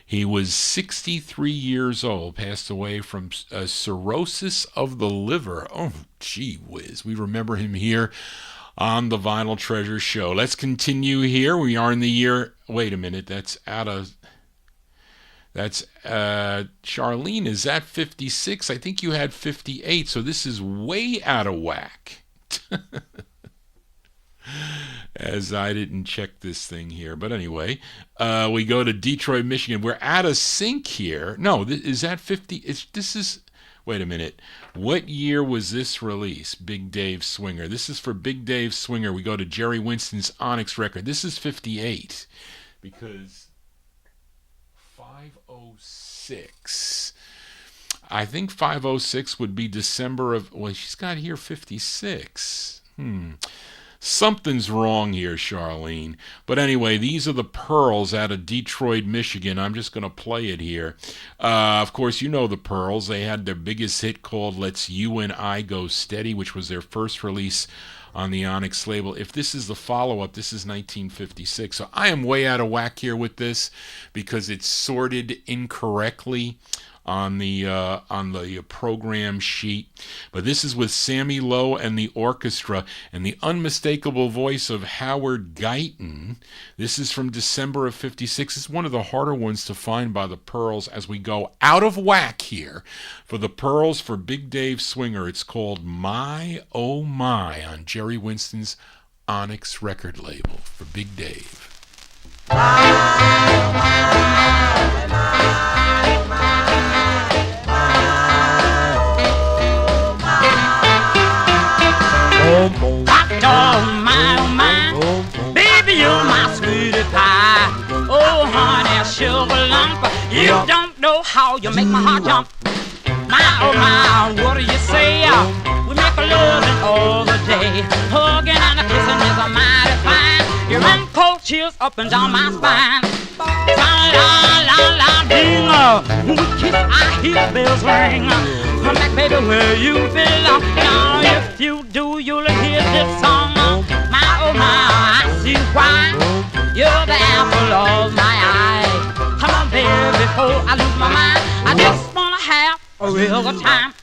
He was 63 years old, passed away from cirrhosis of the liver. Oh, gee whiz. We remember him here on the Vinyl Treasure Show. Let's continue here. We are in the year... Wait a minute. That's Charlene, is that 56? I think you had 58, so this is way out of whack. As I didn't check this thing here. But anyway, we go to Detroit, Michigan. We're out of sync here. No, is that 50? Wait a minute. What year was this release? Big Dave Swinger. This is for Big Dave Swinger. We go to Jerry Winston's Onyx record. This is 58 because 506. I think 506 would be December of... Well, she's got here 56. Something's wrong here, Charlene. But anyway, these are the Pearls out of Detroit, Michigan. I'm just going to play it here. Of course, you know the Pearls. They had their biggest hit called Let's You and I Go Steady, which was their first release on the Onyx label. If this is the follow-up, this is 1956. So I am way out of whack here with this because it's sorted incorrectly on the program sheet. But this is with Sammy Lowe and the orchestra and the unmistakable voice of Howard Guyton. This is from December of 56. It's one of the harder ones to find by the Pearls as we go out of whack here. For the Pearls, for Big Dave Swinger, it's called My Oh My on Jerry Winston's Onyx record label for Big Dave. Oh my, baby, you're my sweetie pie. Oh, honey, sugar lump, you don't know how you make my heart jump. My, oh my, what do you say? We make a loving all the day, hugging and a kissing is a mighty fine. You run cold chills up and down my spine. Ding, when we kiss, I hear bells ring. Come back, baby, where you belong. Now, if you do, you'll hear this song. My, oh my, I see why. You're the apple of my eye. Come on, baby, before I lose my mind. I just wanna have a real good time.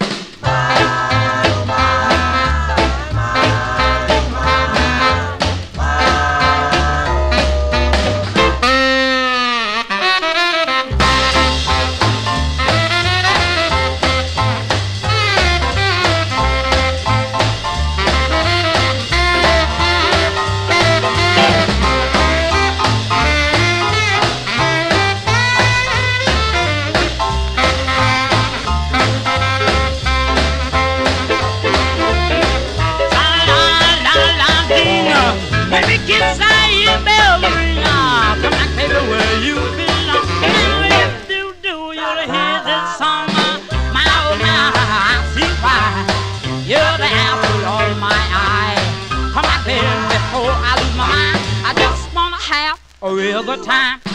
A real good time. Oh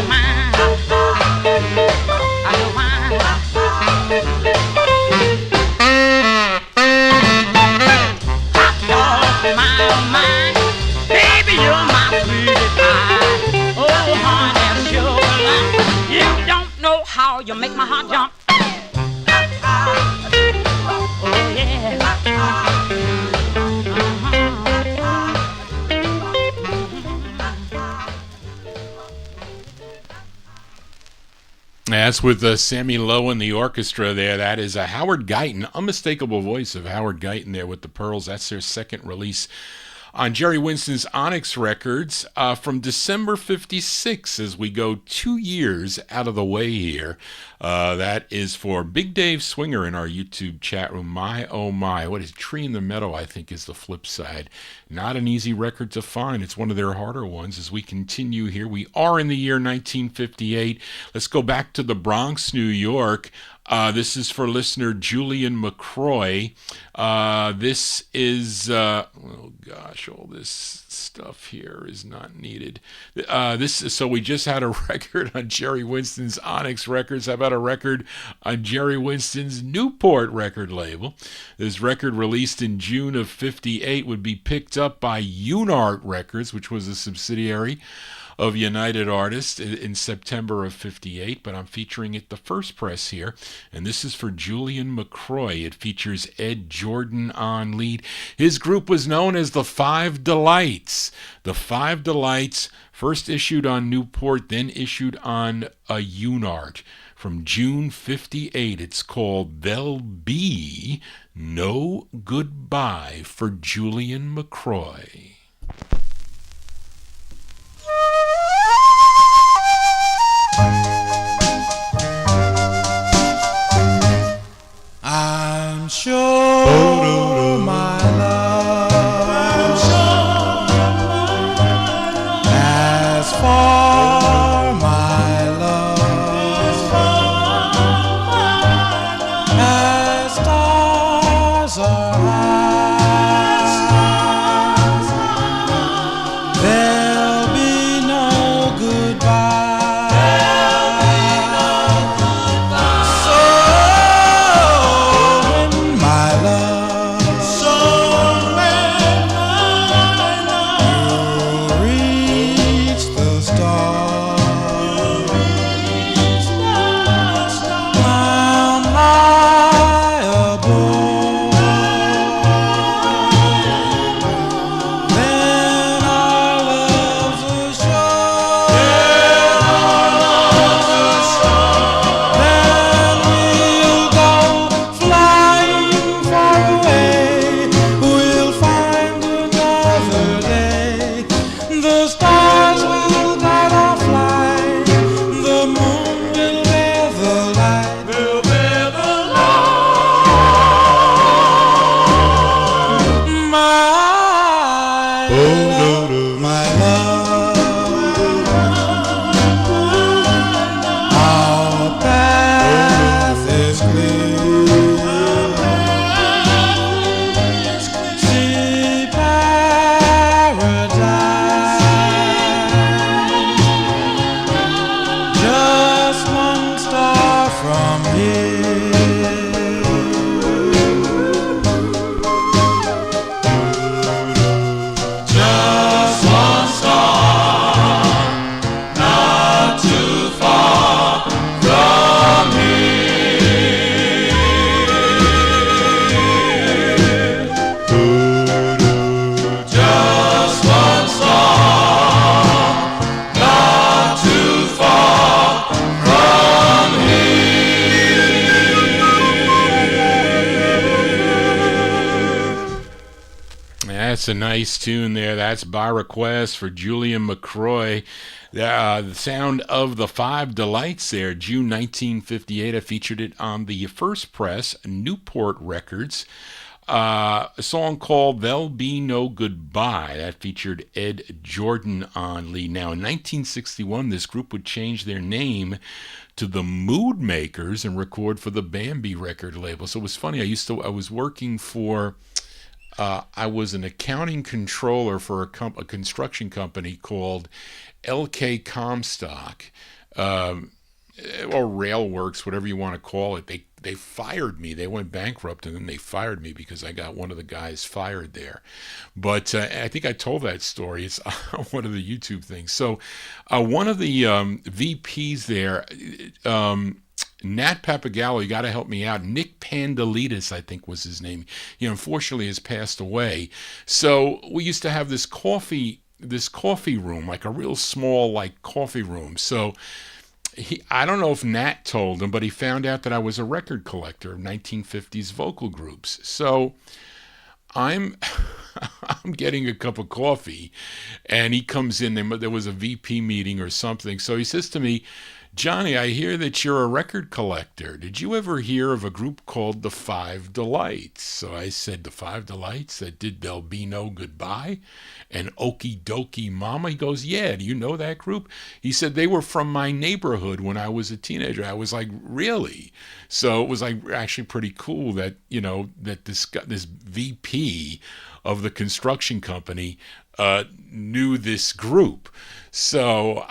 my, I know mine. Oh my, baby, you're my sweetie pie. Oh honey, sugar lump, you don't know how you make my heart jump. Oh yeah. That's with Sammy Lowe and the orchestra there. That is a Howard Guyton, unmistakable voice of Howard Guyton there with the Pearls. That's their second release on Jerry Winston's Onyx Records from December 56 as we go 2 years out of the way here. That is for Big Dave Swinger in our YouTube chat room. My, oh my. What is Tree in the Meadow, I think, is the flip side. Not an easy record to find. It's one of their harder ones as we continue here. We are in the year 1958. Let's go back to the Bronx, New York. This is for listener Julian McCroy. This is, oh gosh, all this stuff here is not needed. So we just had a record on Jerry Winston's Onyx Records. How about a record on Jerry Winston's Newport record label? This record, released in June of 58, would be picked up by Unart Records, which was a subsidiary of United Artists, in September of 58, but I'm featuring it the first press here, and this is for Julian McCroy. It features Ed Jordan on lead. His group was known as the Five Delights. The Five Delights, first issued on Newport, then issued on a Unart. From June 58, it's called There'll Be No Goodbye for Julian McCroy. I'm sure my love as far my love as stars are high, there'll be no goodbye. That's a nice tune there. That's by request for Julian McCroy. The sound of the Five Delights there, June 1958. I featured it on the first press, Newport Records. A song called There'll Be No Goodbye. That featured Ed Jordan on lead. Now, in 1961, this group would change their name to the Mood Makers and record for the Bambi record label. So it was funny. I was working for... I was an accounting controller for a construction company called LK Comstock, or Railworks, whatever you want to call it. They fired me. They went bankrupt, and then they fired me because I got one of the guys fired there. But I think I told that story. It's on one of the YouTube things. So one of the VPs there, Nat Papagallo, you got to help me out. Nick Pandalidis, I think was his name. He unfortunately has passed away. So we used to have this coffee room, like a real small, like coffee room. So I don't know if Nat told him, but he found out that I was a record collector of 1950s vocal groups. So I'm getting a cup of coffee, and he comes in. There was a VP meeting or something. So he says to me, Johnny, I hear that you're a record collector. Did you ever hear of a group called the Five Delights? So I said, the Five Delights that did There'll Be No Goodbye and Okie Dokie Mama? He goes, yeah, do you know that group? He said, they were from my neighborhood when I was a teenager. I was like, really? So it was like actually pretty cool that, you know, that this VP of the construction company knew this group. So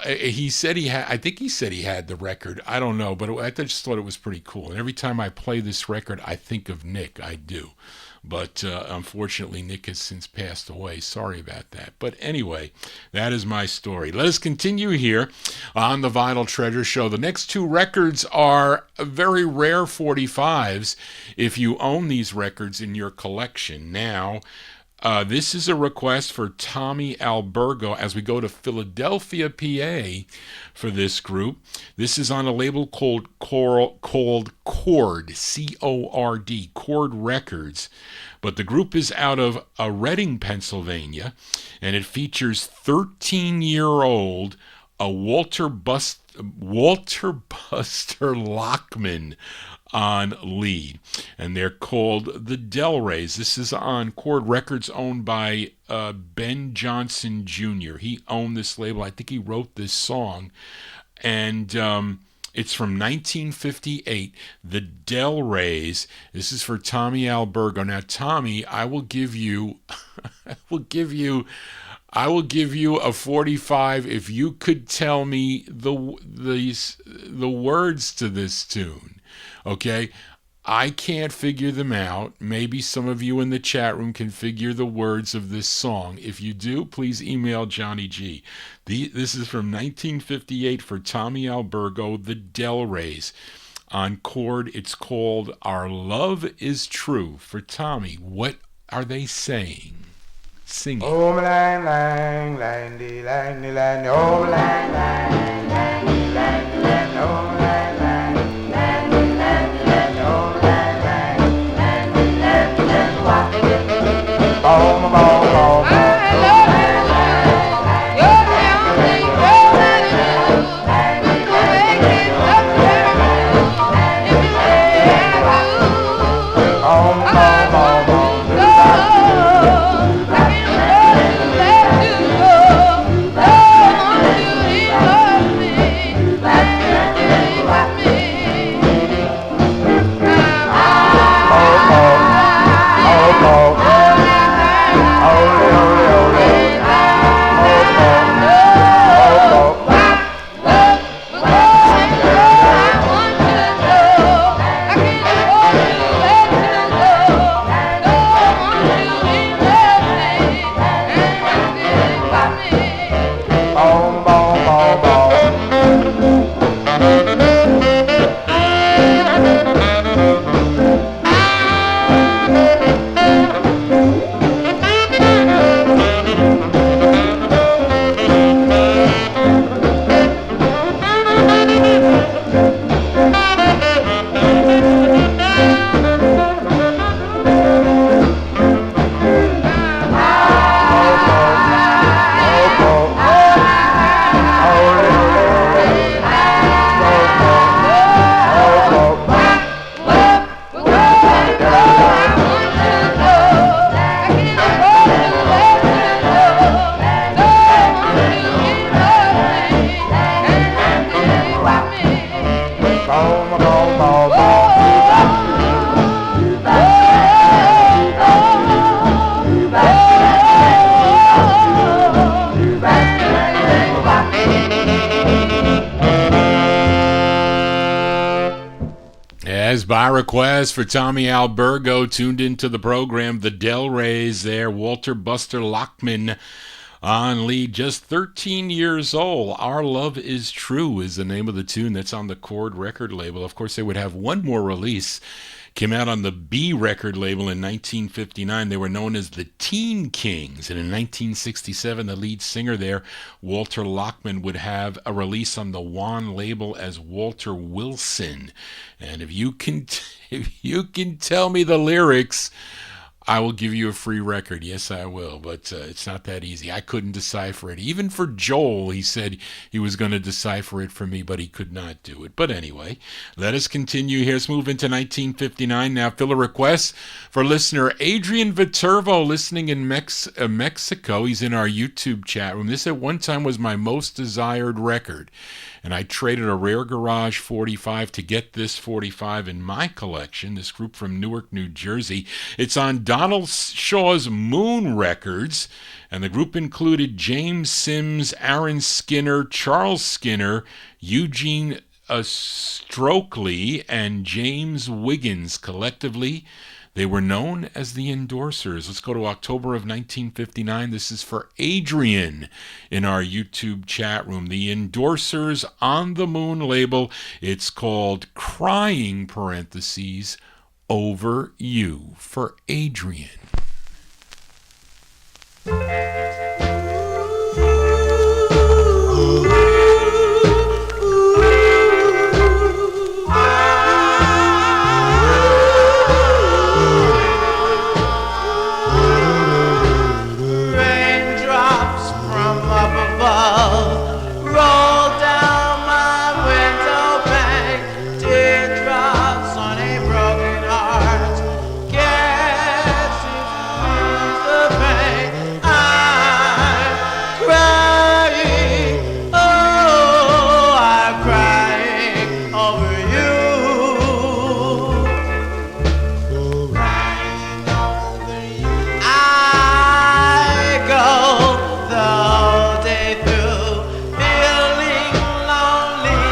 he said I think he said he had the record. I don't know, but I just thought it was pretty cool. And every time I play this record, I think of Nick. I do. But unfortunately, Nick has since passed away. Sorry about that. But anyway, that is my story. Let us continue here on the Vinyl Treasure Show. The next two records are very rare 45's if you own these records in your collection. Now, this is a request for Tommy Albergo as we go to Philadelphia, PA for this group. This is on a label called Chord, C-O-R-D, Chord Records. But the group is out of Reading, Pennsylvania, and it features 13-year-old Walter Buster Lockman on lead, and they're called the Del-Rays. This is on Chord Records, owned by Ben Johnson Jr. He owned this label. I think he wrote this song, and it's from 1958, the Del-Rays. This is for Tommy Albergo. Now, Tommy, I will give you a 45 if you could tell me the words to this tune. Okay? I can't figure them out. Maybe some of you in the chat room can figure the words of this song. If you do, please email Johnny G. This is from 1958 for Tommy Albergo, the Del-Rays. On Chord, it's called Our Love Is True. For Tommy, what are they saying? Sing it. Oh, lang, lang, lang, dee, lang, dee, lang, oh, lang, lang, lang, dee, lang, dee, lang, oh, lang, lang, lang, dee, lang, dee, lang, oh, lang, lang, lang, dee, lang, dee, lang, wah. Boom, boom, boom, boom. By request for Tommy Albergo, tuned into the program, the Del-Rays there, Walter Buster Lockman on lead, just 13 years old. Our Love Is True is the name of the tune that's on the Chord record label. Of course, they would have one more release. Came out on the B record label in 1959. They were known as the Teen Kings. And in 1967, the lead singer there, Walter Lockman, would have a release on the Juan label as Walter Wilson. And if you can tell me the lyrics I will give you a free record. Yes, I will, but it's not that easy. I couldn't decipher it. Even for Joel, he said he was going to decipher it for me, but he could not do it. But anyway, let us continue here. Let's move into 1959 now. Fill a request for listener Adrian Viterbo, listening in Mexico. He's in our YouTube chat room. This at one time was my most desired record, and I traded a rare garage 45 to get this 45 in my collection. This group from Newark, New Jersey. It's on Donald Shaw's Moon Records, and the group included James Sims, Aaron Skinner, Charles Skinner, Eugene Stokely, and James Wiggins. Collectively, they were known as the Endorsers. Let's go to October of 1959. This is for Adrian in our YouTube chat room. The Endorsers on the Moon label. It's called Crying, parentheses, Over You, for Adrian. Raindrops from up above roll down my window pane. Teardrops on a broken heart can't seem to ease the pain. I'm crying, oh, I'm crying over you. Crying over you. I go the whole day through feeling lonely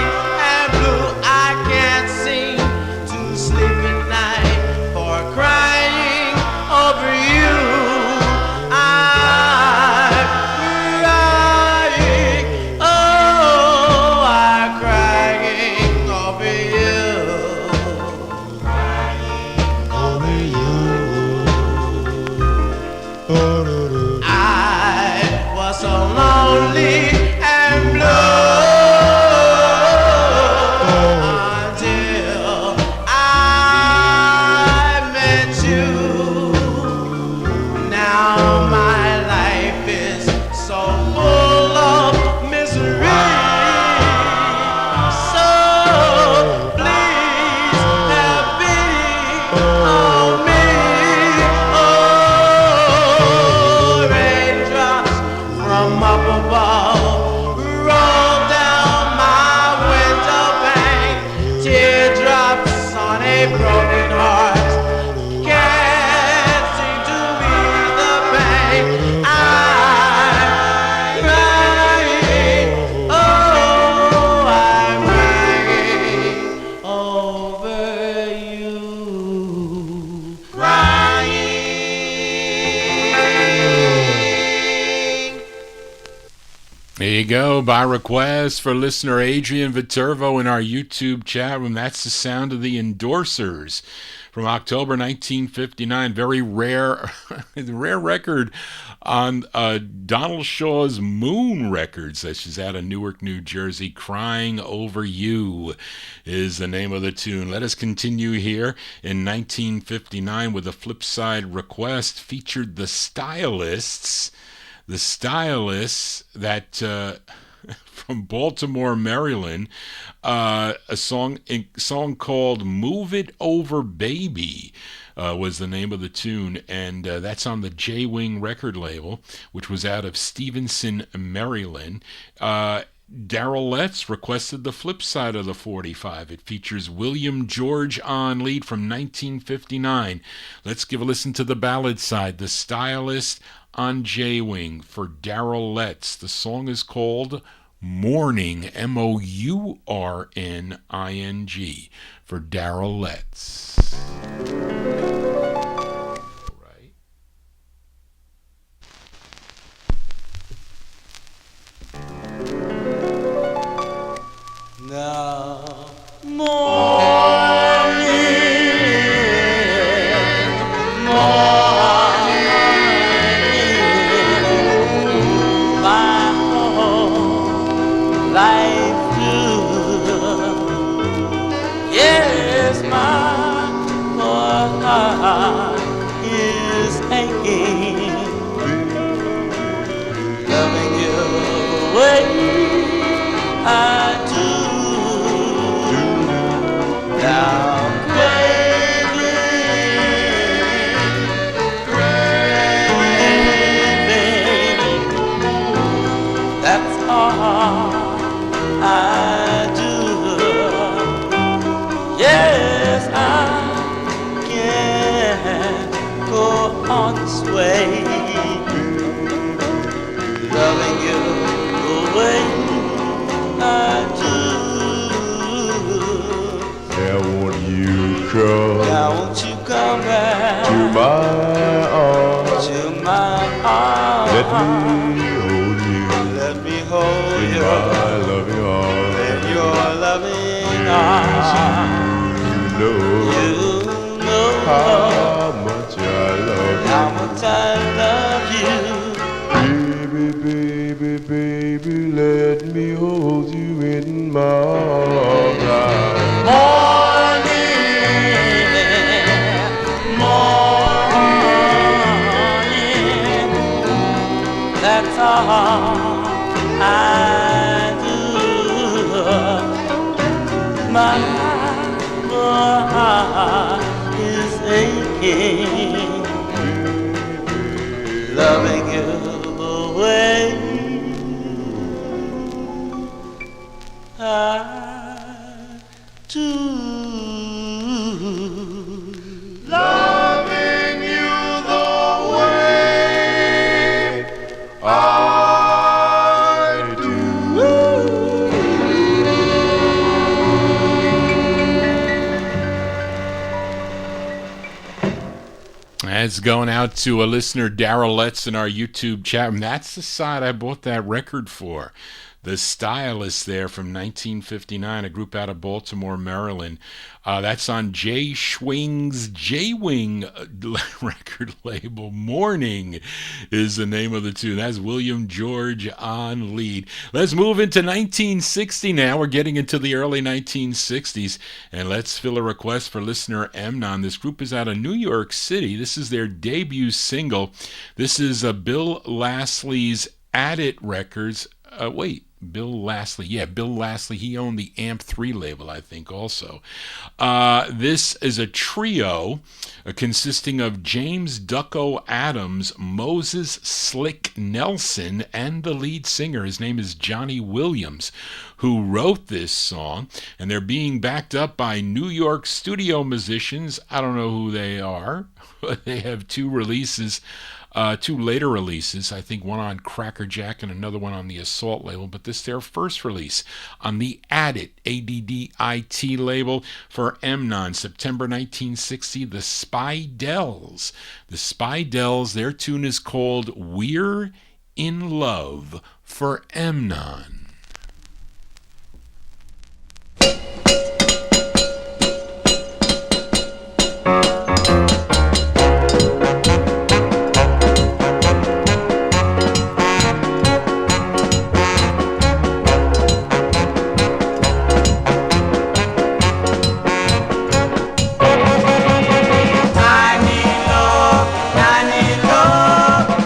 and blue. I can't seem to sleep at night for crying over you. I'm crying, oh, I'm crying over you. Crying over you. I was so lonely and blue until I met you. Now my life is so full of misery. So please have pity on me. Oh, raindrops from up above roll down my window pane. Teardrops on a broken heart can't seem to ease the pain. I'm crying, oh, I'm crying over you. Crying. There you go, by request for listener Adrian Viterbo in our YouTube chat room. That's the sound of the Endorsers from October 1959. Very rare, rare record on Donald Shaw's Moon Records. That's just out of Newark, New Jersey. Crying Over You is the name of the tune. Let us continue here in 1959 with a flipside request featured the Stylists. The Stylists that from Baltimore, Maryland, a song called "Move It Over, Baby" was the name of the tune, and that's on the J-Wing record label, which was out of Stevenson, Maryland. Darrell Letts requested the flip side of the 45. It features William George on lead from 1959. Let's give a listen to the ballad side, The Stylist on J-Wing for Darrell Letts. The song is called Mourning, Mourning, for Darrell Letts. Right. The morning, my whole life through. Yes, my whole heart is I do. Yes, I can go on this way, loving you the way I do. Now won't you come? Now won't you come back to my arms? To my arms. Let me hold you. Let me hold in you. My loving arms. In your loving arms. You know how much I love you. How much I love you. Baby, baby, baby, let me hold you in my arms. Morning, that's all I do. My heart is aching, loving you the way I do. Loving you the way I do. That's going out to a listener, Daryl Letts, in our YouTube chat room. That's the side I bought that record for. The Stylists there from 1959, a group out of Baltimore, Maryland. That's on Jay Schwing's J-Wing record label. Morning is the name of the tune. That's William George on lead. Let's move into 1960 now. We're getting into the early 1960s. And let's fill a request for listener Emnon. This group is out of New York City. This is their debut single. This is Bill Lasley's At It Records. Bill Lasley. Yeah, Bill Lasley. He owned the Amp 3 label, I think, also. This is a trio consisting of James Ducko Adams, Moses Slick Nelson, and the lead singer. His name is Johnny Williams, who wrote this song. And they're being backed up by New York studio musicians. I don't know who they are, but they have two releases. Two later releases, I think one on Cracker Jack and another one on the Assault label, but this is their first release on the Addit, A-D-D-I-T label for Emnon, September 1960, the Spidels. The Spidels, their tune is called We're in Love for Emnon.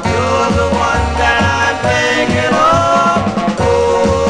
You're the one that I'm thinking of. Oh,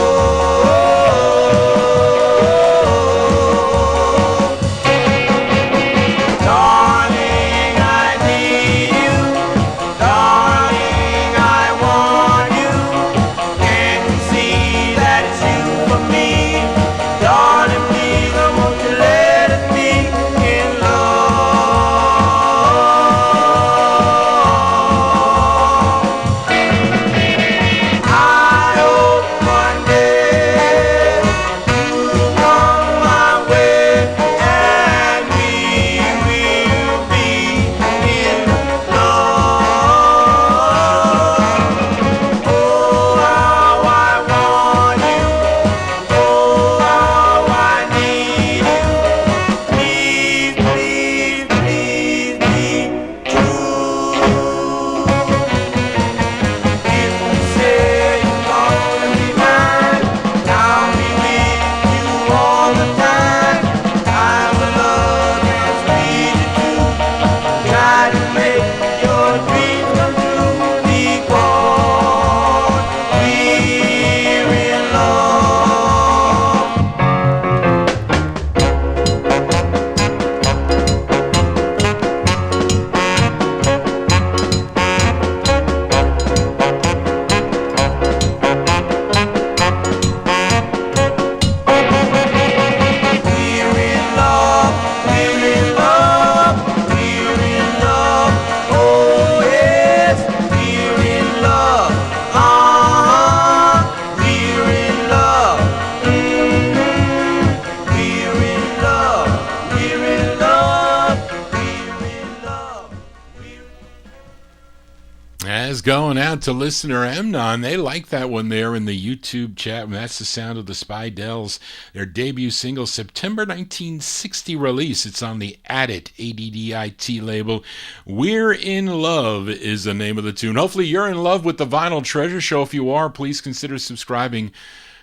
going out to listener Emnon. They like that one there in the YouTube chat. That's the sound of the Spaniels. Their debut single, September 1960 release. It's on the Addit, ADDIT label. We're in Love is the name of the tune. Hopefully you're in love with the Vinyl Treasure Show. If you are, please consider subscribing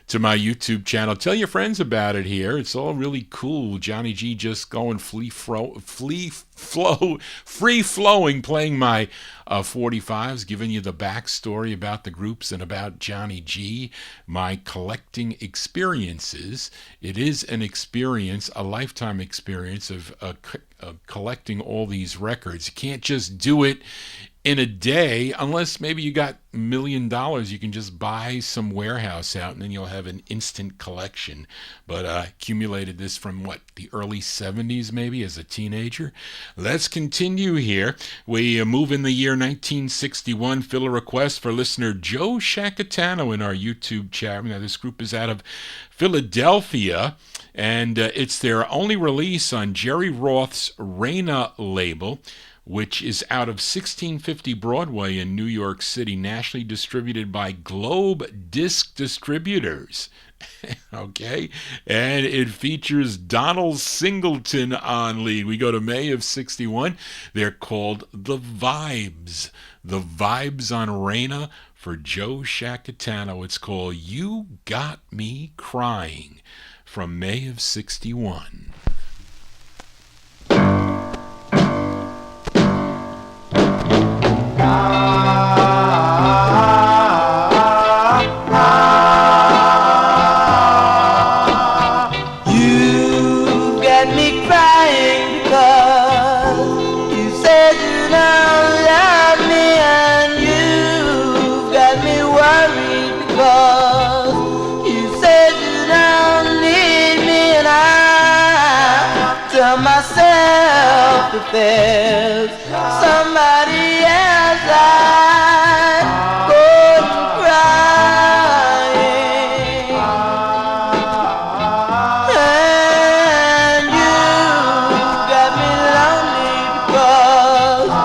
to my YouTube channel. Tell your friends about it here. It's all really cool. Johnny G just going free flowing, playing my 45's, giving you the backstory about the groups and about Johnny G, my collecting experiences. It is an experience, a lifetime experience of collecting all these records. You can't just do it in a day, unless maybe you got $1 million, you can just buy some warehouse out and then you'll have an instant collection. But accumulated this from the early 70s maybe as a teenager. Let's continue here. We move in the year 1961. Fill a request for listener Joe Shacatano in our YouTube chat. Now this group is out of Philadelphia, and it's their only release on Jerry Roth's Raina label, which is out of 1650 Broadway in New York City, nationally distributed by Globe Disc Distributors. Okay, and it features Donald Singleton on lead. We go to May of 61. They're called The Vibes. The Vibes on Raina for Joe Shacatano. It's called You Got Me Crying from May of 61. If there's somebody else I couldn't crying, and you got me lonely because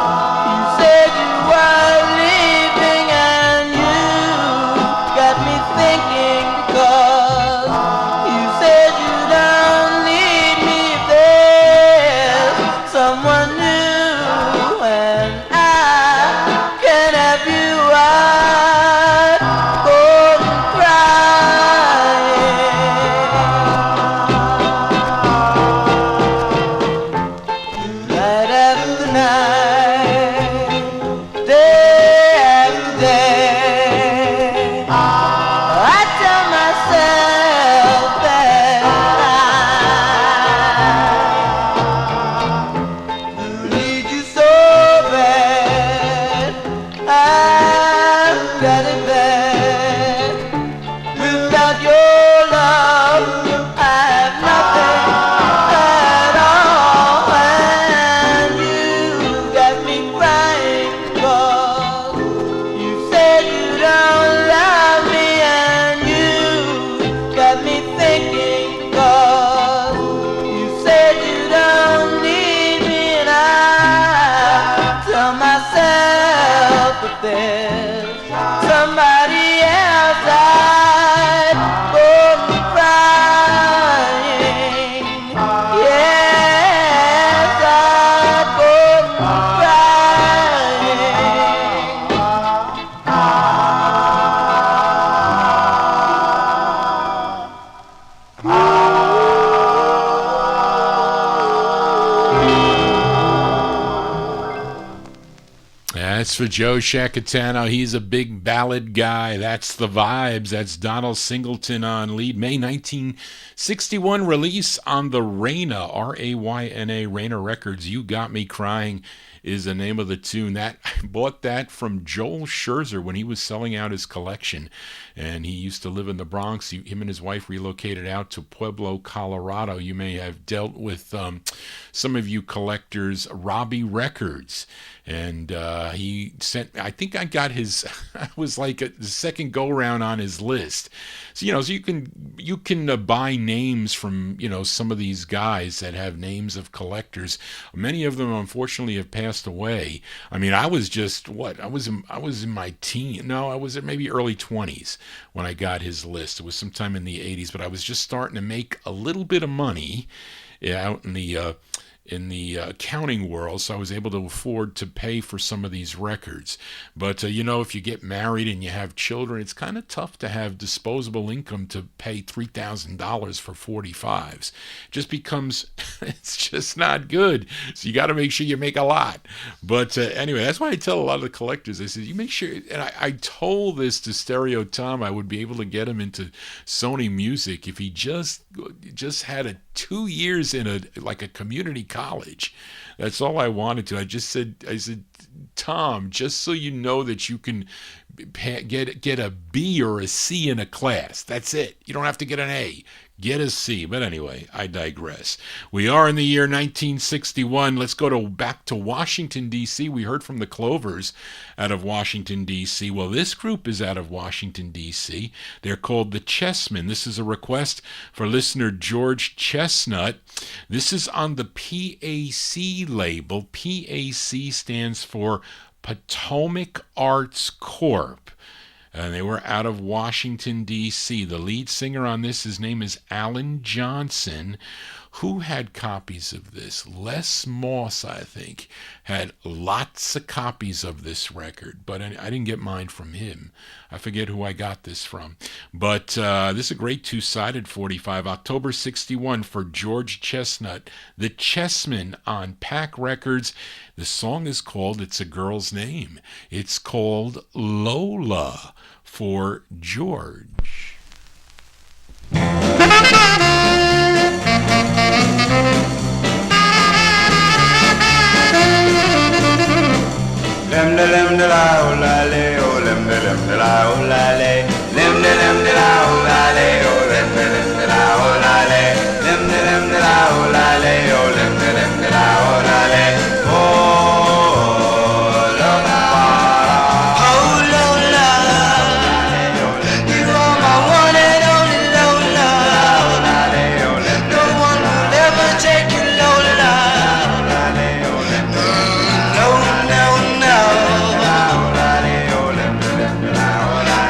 you said you were leaving, and you got me thinking because you said you don't need me if there's someone new, and I can have you. I couldn't cry. Night after night, day after day, I tell myself that I need you so bad. I've got it bad. Without your love, I have nothing at all. And you got me crying because you said you don't love me, and you got me thinking because you said you don't need me, and I tell myself that there's somebody else I'd couldn't crying. Yes, I couldn't That's for Joe Shacatano. He's a big ballad guy. That's The Vibes. That's Donald Singleton on lead. May 1961 release on the Raina, R-A-Y-N-A, Raina Records. You Got Me Crying is the name of the tune. I bought that from Joel Scherzer when he was selling out his collection. And he used to live in the Bronx. Him and his wife relocated out to Pueblo, Colorado. You may have dealt with some of you collectors, Robbie Records. And he sent, I think I got his, I was like the second go round on his list. So, so you can buy names from, some of these guys that have names of collectors. Many of them, unfortunately, have passed passed away. I mean, I was just I was in my teen. No, I was at maybe early 20s when I got his list. It was sometime in the 80s, but I was just starting to make a little bit of money out in the accounting world, so I was able to afford to pay for some of these records. But if you get married and you have children, it's kind of tough to have disposable income to pay $3,000 for 45's. It just becomes, it's just not good. So you got to make sure you make a lot. But anyway, that's why I tell a lot of the collectors, I said, you make sure, and I told this to Stereo Tom, I would be able to get him into Sony Music if he just had 2 years in a community college. That's all I wanted to. I said, Tom, just so you know that you can get a B or a C in a class. That's it. You don't have to get an A. Get a C. But anyway, I digress. We are in the year 1961. Let's go back to Washington, D.C. We heard from the Clovers out of Washington, D.C. Well, this group is out of Washington, D.C. They're called the Chessmen. This is a request for listener George Chestnut. This is on the PAC label. PAC stands for Potomac Arts Corp. And they were out of Washington, D.C. The lead singer on this, his name is Alan Johnson. Who had copies of this? Les Moss, I think, had lots of copies of this record, but I didn't get mine from him. I forget who I got this from. But this is a great two-sided 45, October 61 for George Chestnut, the Chessmen on Pac Records. The song is called, it's a girl's name, it's called Lola for George. Lem de lem de la oh la le oh lem de la oh la le lem de la oh la le oh lem de la oh la le lem de la oh la le oh lem de la oh la le oh Lola oh Lola you are my one and only Lola no one will ever take you Lola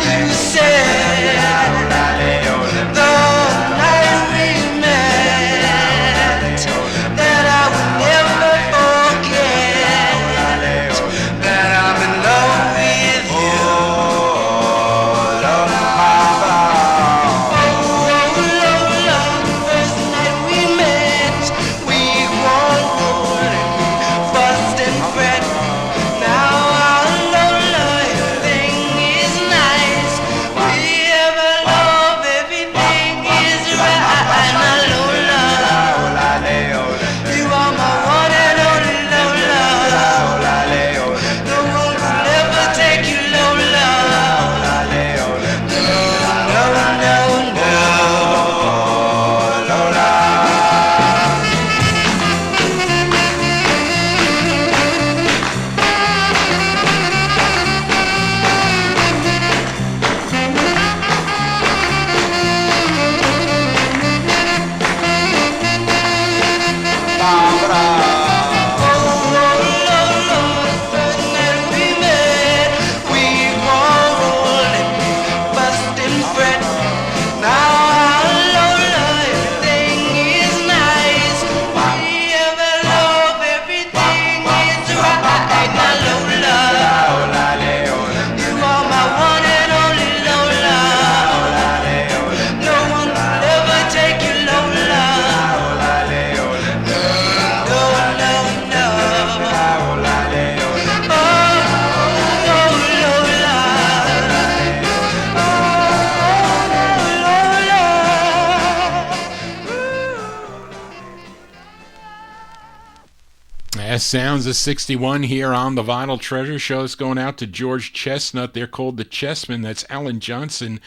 you said the night we met that I would never forget that I'm in love with you. Oh, Lola, the first night we met, we quarreled and we fussed and fret. Now our Lola, everything is nice. We ever love, everything is right. Now Lola, you are my one and only Lola. No one will ever take you Lola. No, Lola. Sounds of 61 here on the Vinyl Treasure Show. It's going out to George Chestnut. They're called the Chessmen. That's Alan Johnson.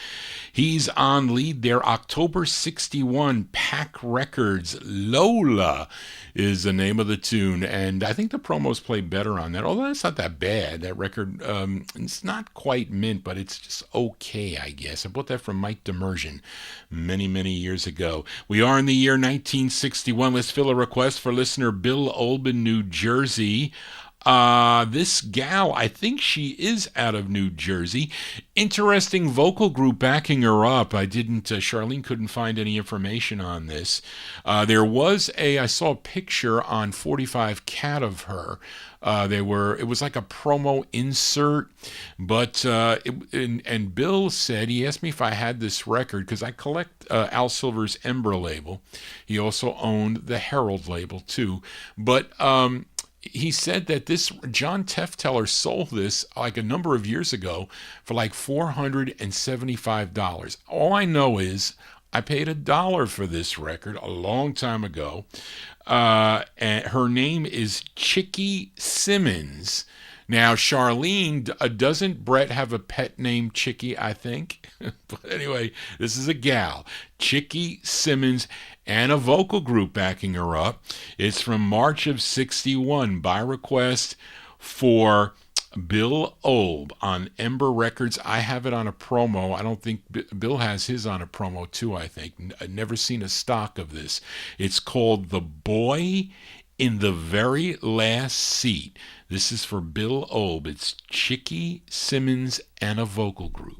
He's on lead there. October 61, Pac Records. Lola is the name of the tune. And I think the promos play better on that. Although it's not that bad. That record, it's not quite mint, but it's just okay, I guess. I bought that from Mike Demersion many, many years ago. We are in the year 1961. Let's fill a request for listener Bill Olben, New Jersey, This gal, I think she is out of New Jersey. Interesting vocal group backing her up. Charlene couldn't find any information on this. I saw a picture on 45 Cat of her. It was like a promo insert, but and Bill said, he asked me if I had this record because I collect Al Silver's Ember label. He also owned the Herald label too, but he said that this John Tefteller sold this like a number of years ago for like $475. All I know is I paid $1 for this record a long time ago. And her name is Chicky Simmons. Now, Charlene, doesn't Brett have a pet named Chicky, I think? But anyway, this is a gal, Chicky Simmons, and a vocal group backing her up. It's from March of 61 by request for Bill Olb on Ember Records. I have it on a promo. I don't think Bill has his on a promo too, I think. I've never seen a stock of this. It's called The Boy in the Very Last Seat. This is for Bill Olb. It's Chicky Simmons and a vocal group.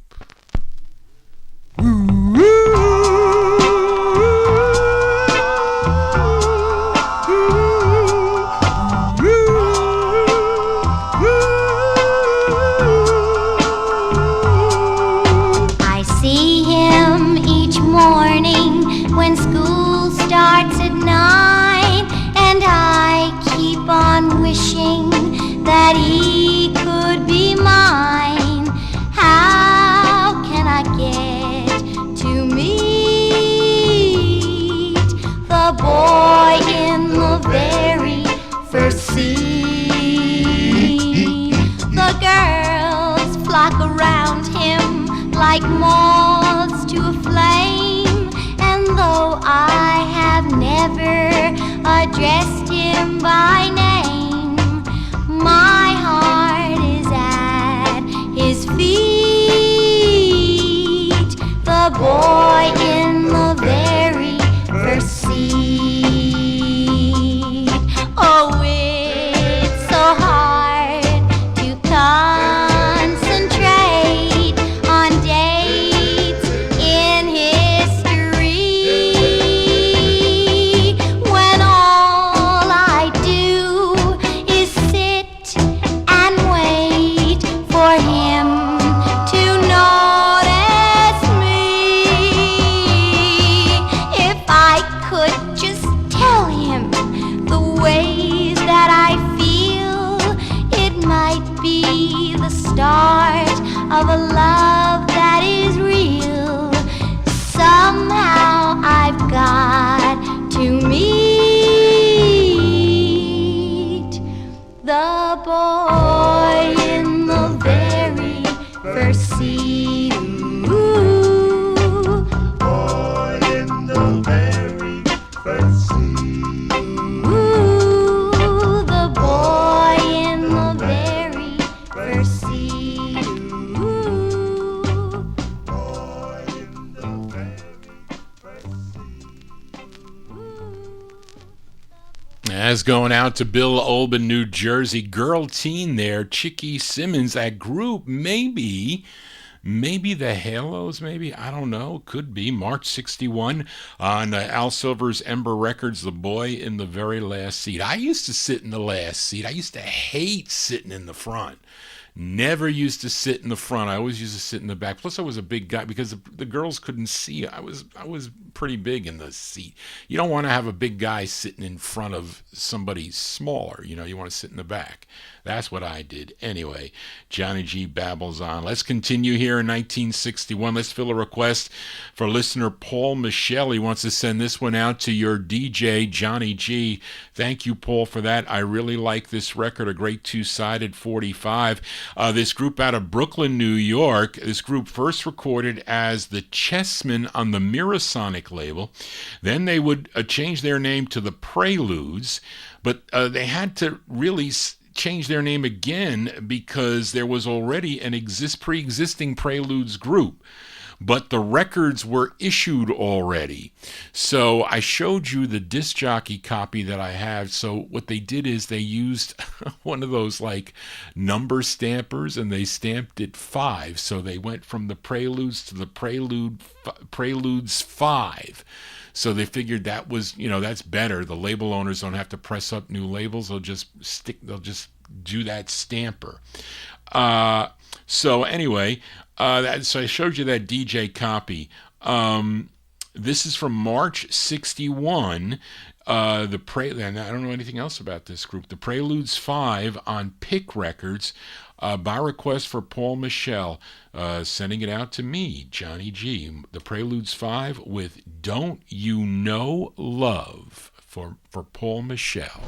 I see him each morning when school starts at 9, and I keep on wishing that he could be mine. How can I get to meet the boy in the very first seat? The girls flock around him like moths to a flame, and though I have never addressed him by name, my heart is at his feet. The boy in the very first seat. Oh, it's so hard to concentrate on dates in history when all I do is sit and wait for him to notice me. If I could just tell him the ways that I feel, it might be the start of a love that is real. Somehow I've got to meet the boy in the very first seat. Ooh, boy in the very first seat. Ooh, the boy in the very first seat. Ooh, boy in the very first seat. As going out to Bill Olb in New Jersey, girl teen there, Chicky Simmons, that group, maybe the Halos, maybe, I don't know, could be, March 61 on Al Silver's Ember Records, The Boy in the Very Last Seat. I used to sit in the last seat. I used to hate sitting in the front. Never used to sit in the front. I always used to sit in the back. Plus, I was a big guy because the girls couldn't see. I was pretty big in the seat. You don't want to have a big guy sitting in front of somebody smaller. You want to sit in the back. That's what I did. Anyway, Johnny G babbles on. Let's continue here in 1961. Let's fill a request for listener Paul Michelle. He wants to send this one out to your DJ, Johnny G. Thank you, Paul, for that. I really like this record, a great two-sided 45. This group out of Brooklyn, New York. This group first recorded as the Chessmen on the Mirasonic label. Then they would change their name to the Preludes, but they had to really change their name again because there was already an pre-existing Preludes group. but the records were issued already. So I showed you the disc jockey copy that I have. So what they did is they used one of those like number stampers, and they stamped it 5. So they went from the Preludes to the Preludes 5. So they figured that was, that's better. The label owners don't have to press up new labels. They'll just do that stamper. So anyway, so I showed you that DJ copy. This is from March 61. And I don't know anything else about this group. The Preludes 5 on Pick Records, by request for Paul Michel, sending it out to me, Johnny G. The Preludes 5 with Don't You Know Love for Paul Michel.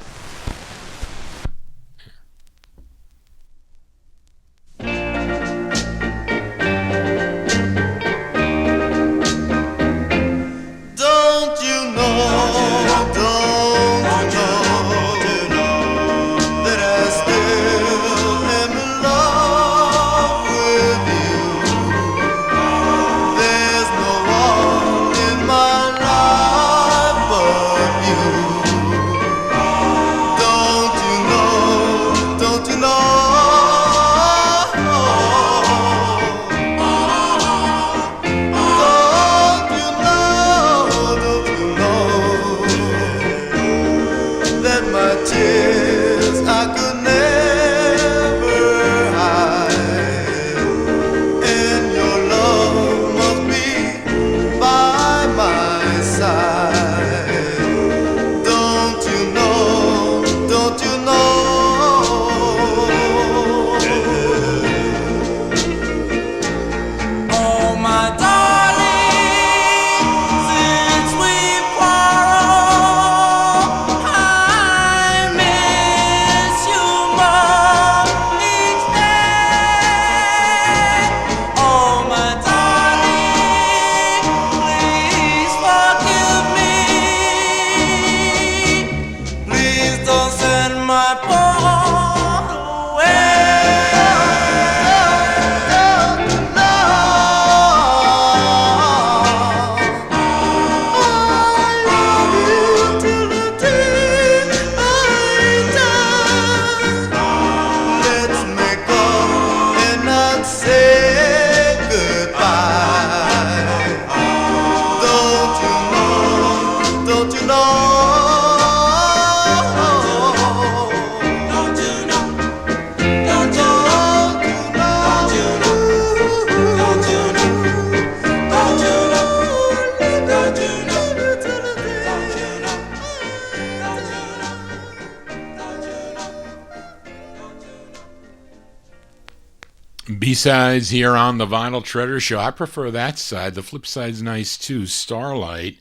B-sides here on the Vinyl Treasure Show. I prefer that side. The flip side's nice too, Starlight.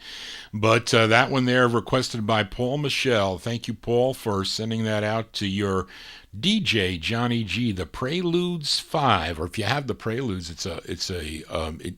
But that one there requested by Paul Michel. Thank you, Paul, for sending that out to your DJ Johnny G. The Preludes 5, or if you have the Preludes,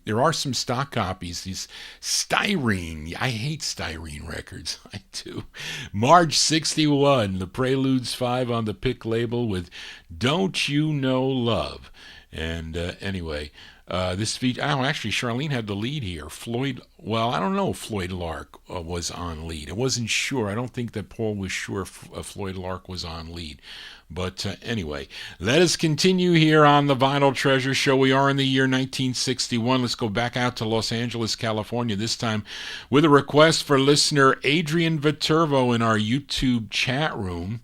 there are some stock copies. These styrene. I hate styrene records. I do. March 61, the Preludes 5 on the Pick label with Don't You Know Love. And anyway, this feature, actually, Charlene had the lead here. I don't know if Floyd Lark was on lead. I wasn't sure. I don't think that Paul was sure if Floyd Lark was on lead. But anyway, let us continue here on the Vinyl Treasure Show. We are in the year 1961. Let's go back out to Los Angeles, California, this time with a request for listener Adrian Viterbo in our YouTube chat room.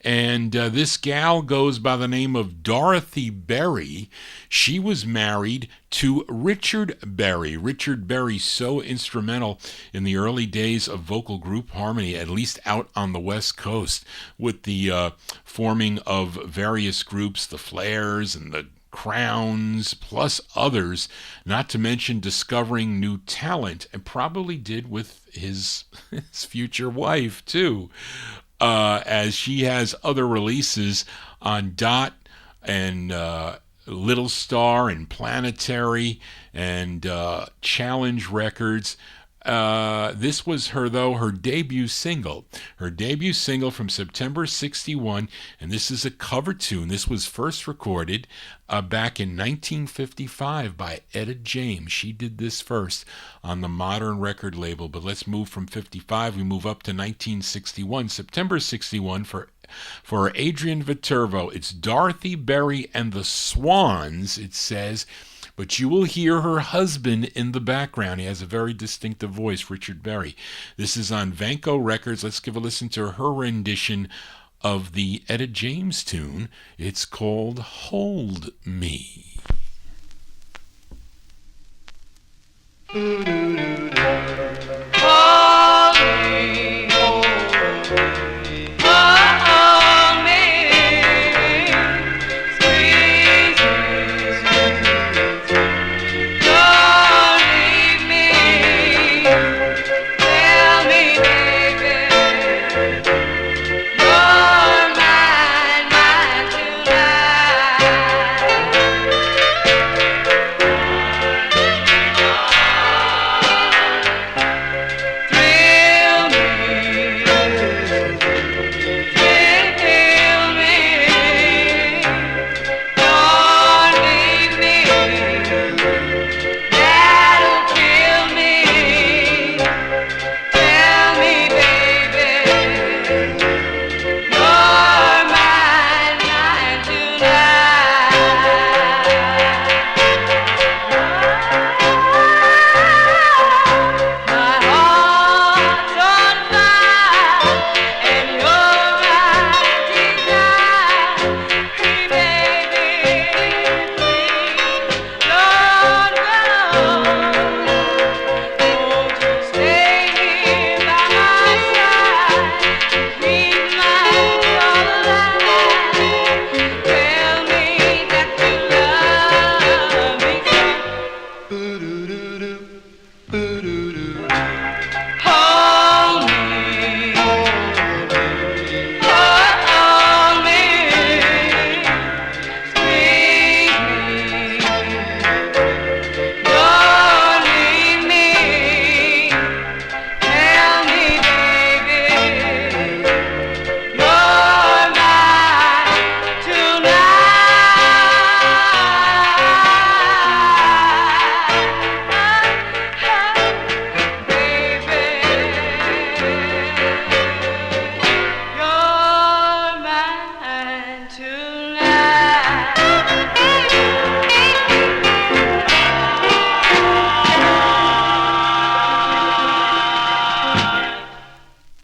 And this gal goes by the name of Dorothy Berry. She was married to Richard Berry. Richard Berry, so instrumental in the early days of vocal group harmony, at least out on the West Coast, with the forming of various groups, the Flares and the Crowns, plus others, not to mention discovering new talent, and probably did with his future wife, too. As she has other releases on Dot and Little Star and Planetary and Challenge Records. This was her debut single. Her debut single from September 61, and this is a cover tune. This was first recorded back in 1955 by Etta James. She did this first on the Modern record label, but let's move from 55. We move up to 1961, September 61 for Adrian Viterbo. It's Dorothy Berry and the Swans, it says, but you will hear her husband in the background. He has a very distinctive voice, Richard Berry. This is on Vanco Records. Let's give a listen to her rendition of the Etta James tune. It's called Hold Me. Hold me.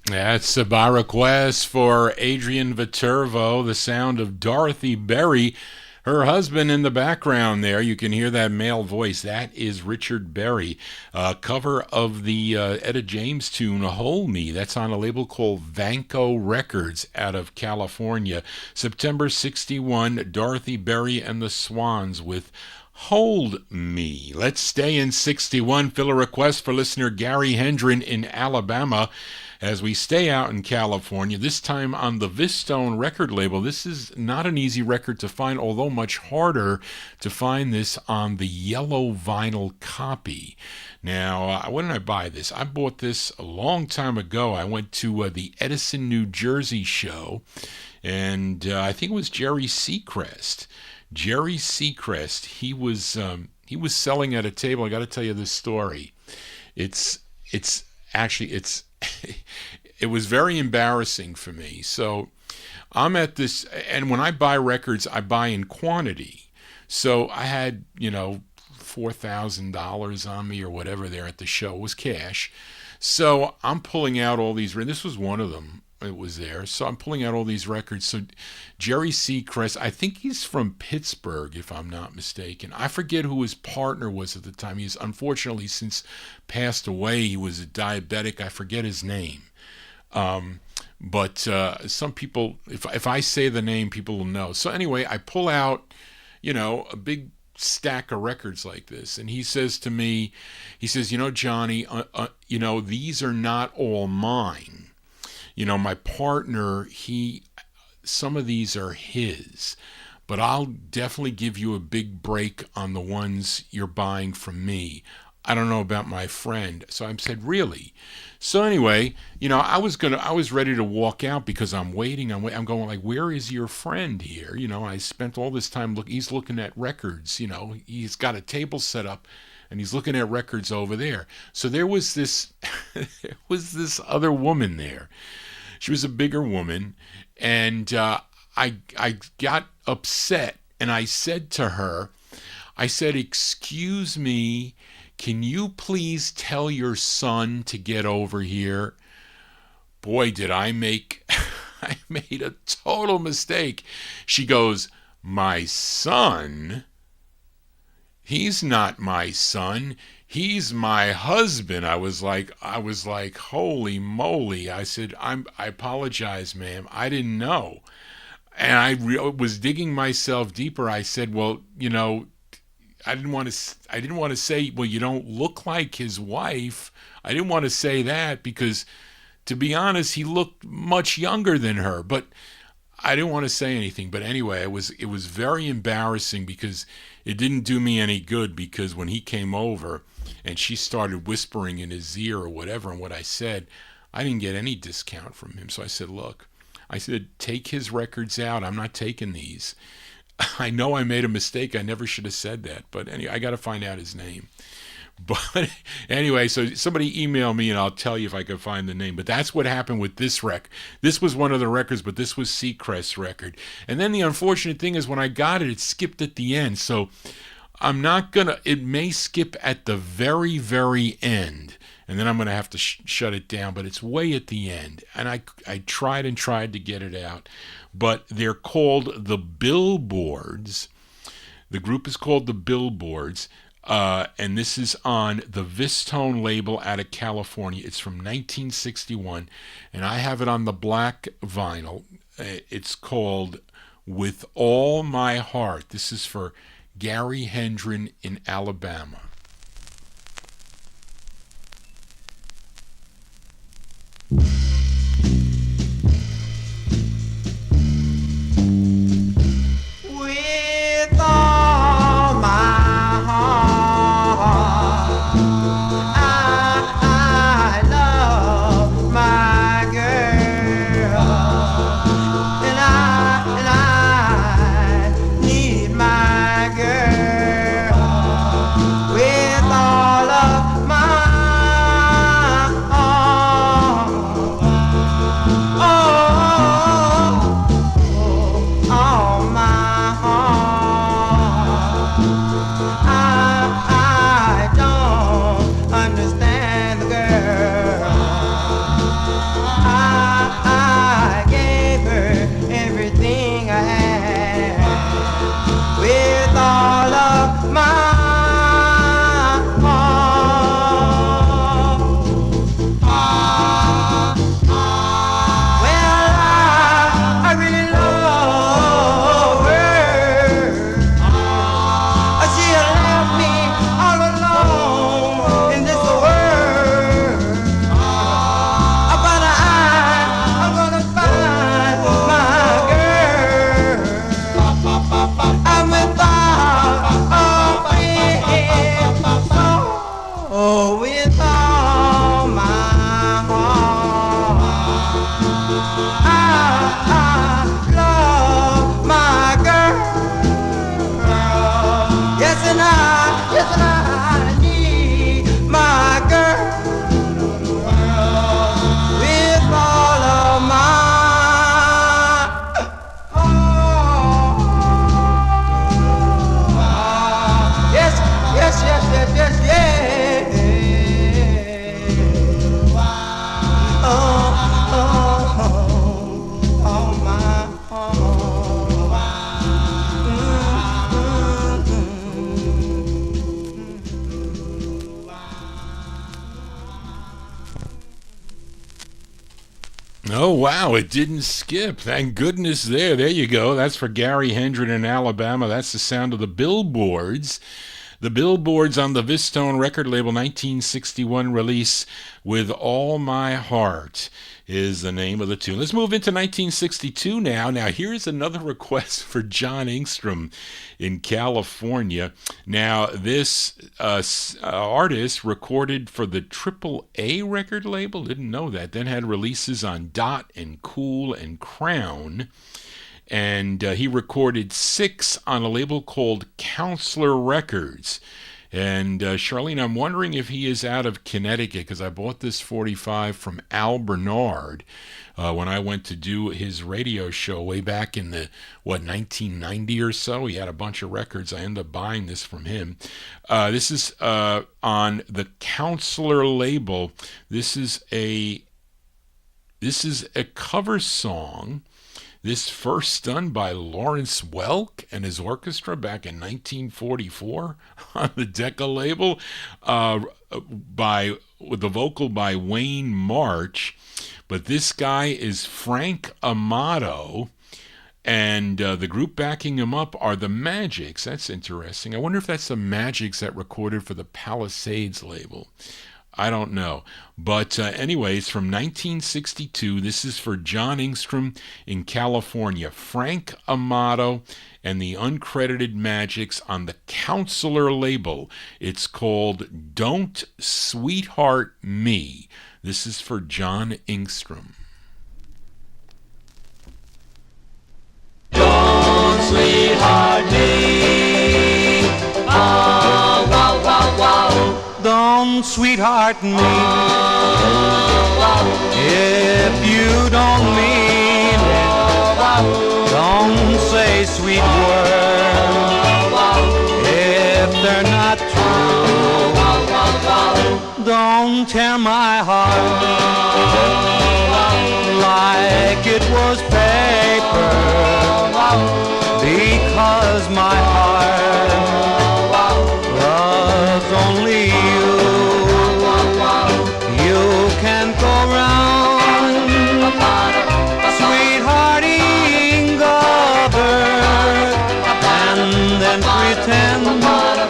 That's by request for Adrian Viterbo, the sound of Dorothy Berry. Her husband in the background there, you can hear that male voice. That is Richard Berry. Cover of the Etta James tune, Hold Me. That's on a label called Vanco Records out of California. September 61, Dorothy Berry and the Swans with Hold Me. Let's stay in 61. Fill a request for listener Gary Hendren in Alabama. As we stay out in California, this time on the Vistone record label. This is not an easy record to find, although much harder to find this on the yellow vinyl copy. Now, when did I buy this? I bought this a long time ago. I went to the Edison, New Jersey show, and I think it was Jerry Seacrest. Jerry Seacrest, he was selling at a table. I got to tell you this story. It was very embarrassing for me. So I'm at this, and when I buy records, I buy in quantity. So I had, $4,000 on me or whatever there at the show. It was cash. So I'm pulling out all these, this was one of them. It was there. So I'm pulling out all these records. So Jerry Seacrest, I think he's from Pittsburgh, if I'm not mistaken. I forget who his partner was at the time. He's unfortunately since passed away. He was a diabetic. I forget his name. But some people, if I say the name, people will know. So anyway, I pull out, a big stack of records like this. And he says to me, Johnny, these are not all mine. My partner, some of these are his, but I'll definitely give you a big break on the ones you're buying from me. I don't know about my friend. So I said, really? So anyway, I was ready to walk out because I'm waiting. I'm going like, where is your friend here? I spent all this time he's looking at records, he's got a table set up and he's looking at records over there. So there was this, other woman there. She was a bigger woman. And, I got upset and I said to her, excuse me, can you please tell your son to get over here? Boy, did I I made a total mistake. She goes, my son? He's not my son. He's my husband. I was like, holy moly. I said, I apologize, ma'am. I didn't know. And I was digging myself deeper. I said, well, I didn't want to say, well, you don't look like his wife. I didn't want to say that because, to be honest, he looked much younger than her. But I didn't want to say anything. But anyway, it was very embarrassing because it didn't do me any good, because when he came over and she started whispering in his ear or whatever, and what I said, I didn't get any discount from him. So I said, look, take his records out. I'm not taking these. I know I made a mistake. I never should have said that. But anyway, I got to find out his name. But anyway, so somebody email me and I'll tell you if I can find the name. But that's what happened with this record. This was one of the records, but this was Seacrest's record. And then the unfortunate thing is when I got it, it skipped at the end. So I'm not going to, it may skip at the very, very end. And then I'm going to have to shut it down. But it's way at the end. And I tried to get it out. But they're called the Billboards. The group is called the Billboards. And this is on the Vistone label out of California. It's from 1961. And I have it on the black vinyl. It's called With All My Heart. This is for Gary Hendren in Alabama. With all my heart, I love my girl, and I need my girl with all of my heart. All my heart. I don't understand the girl. I gave her everything I had with all of my heart. Well, I really love her. She left me all alone in this world. But I'm gonna find my girl. I'm without a friend. Oh, with all my heart, I love my girl. Yes, and I need my girl with all of my heart. Yes, yes, yes, yes, yes, yes. Oh, my heart. Oh, wow, it didn't skip. Thank goodness there. There you go. That's for Gary Hendren in Alabama. That's the sound of the Billboards. The Billboards on the Vistone record label, 1961 release, With All My Heart is the name of the tune. Let's move into 1962 now. Now, here's another request for John Engstrom in California. Now, this artist recorded for the AAA record label, didn't know that, then had releases on Dot and Cool and Crown. And he recorded 6 on a label called Counselor Records. And Charlene, I'm wondering if he is out of Connecticut, because I bought this 45 from Al Bernard when I went to do his radio show way back in the, 1990 or so. He had a bunch of records. I ended up buying this from him. This is on the Counselor label. This is a cover song. This first done by Lawrence Welk and his orchestra back in 1944 on the Decca label, with the vocal by Wayne March. But this guy is Frank Amato, and the group backing him up are the Magics. That's interesting. I wonder if that's the Magics that recorded for the Palisades label. I don't know. But anyways, from 1962, this is for John Engstrom in California. Frank Amato and the Uncredited Magics on the Counselor label. It's called Don't Sweetheart Me. This is for John Engstrom. Don't sweetheart me. Oh, wow, wow, wow. Don't sweetheart me. If you don't mean it, don't say sweet words. If they're not true, don't tear my heart like it was paper, because my heart loves only you. You can go round sweethearting others and then pretend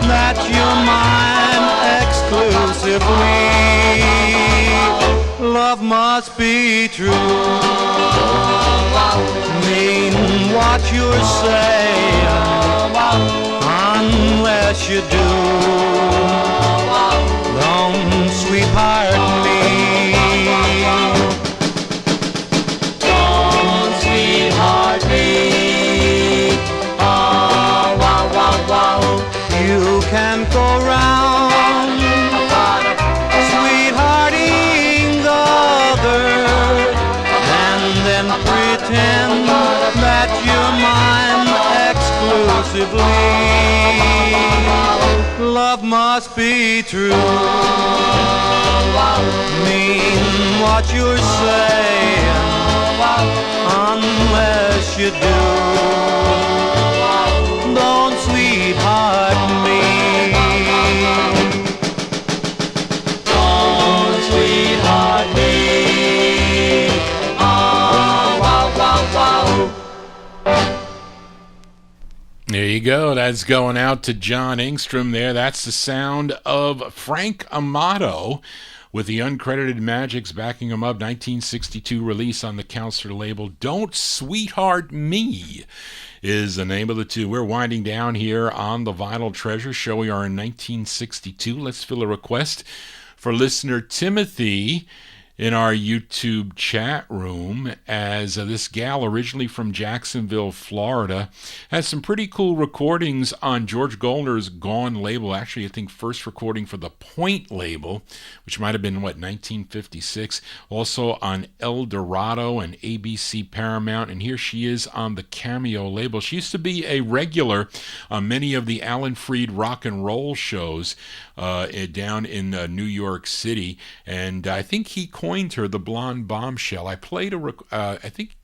that you're mine exclusively. Love must be true. Mean what you're saying, unless you do. Don't sweetheart me. Don't sweetheart me. Oh, wow, wow, wow. You can go round sweethearting others and then pretend that you're mine exclusively. Love must be true. Mean what you're saying, unless you do. Don't sweetheart me. Don't sweetheart me. Oh, wow, wow, wow. There you go. That's going out to John Engstrom there. That's the sound of Frank Amato with the Uncredited Magics backing him up. 1962 release on the Counselor label. Don't Sweetheart Me is the name of the tune. We're winding down here on the Vinyl Treasure Show. We are in 1962. Let's fill a request for listener Timothy in our YouTube chat room, as this gal, originally from Jacksonville, Florida, has some pretty cool recordings on George Goldner's Gone label. Actually, I think first recording for the Point label, which might have been, 1956. Also on El Dorado and ABC Paramount. And here she is on the Cameo label. She used to be a regular on many of the Alan Freed rock and roll shows down in New York City. And I think he coined her the Blonde Bombshell. I played I think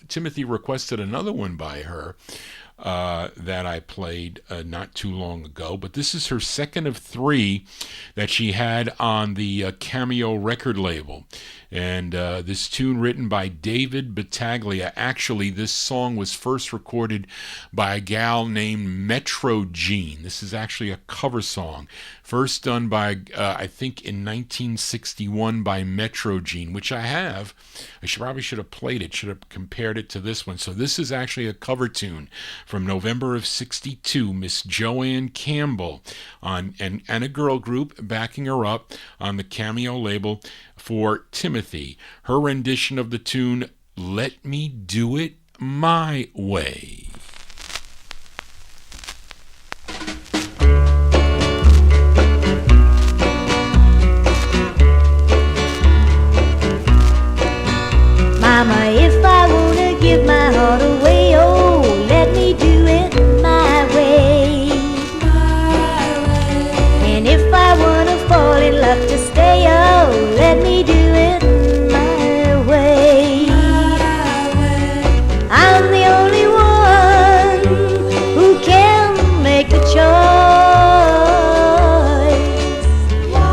Timothy requested another one by her that I played not too long ago, but this is her second of 3 that she had on the Cameo record label. And this tune written by David Battaglia. Actually, this song was first recorded by a gal named Metro Jean. This is actually a cover song. First done by, I think in 1961 by Metro Jean, which I have. I probably should have played it, should have compared it to this one. So this is actually a cover tune from November of 62. Miss Joanne Campbell and a girl group backing her up on the Cameo label for Timothy. Her rendition of the tune, Let Me Do It My Way. Mama, if I wanna give my heart away, oh, let me do it my way. And if I wanna fall in love to stay, oh, let me do it my way. I'm the only one who can make the choice.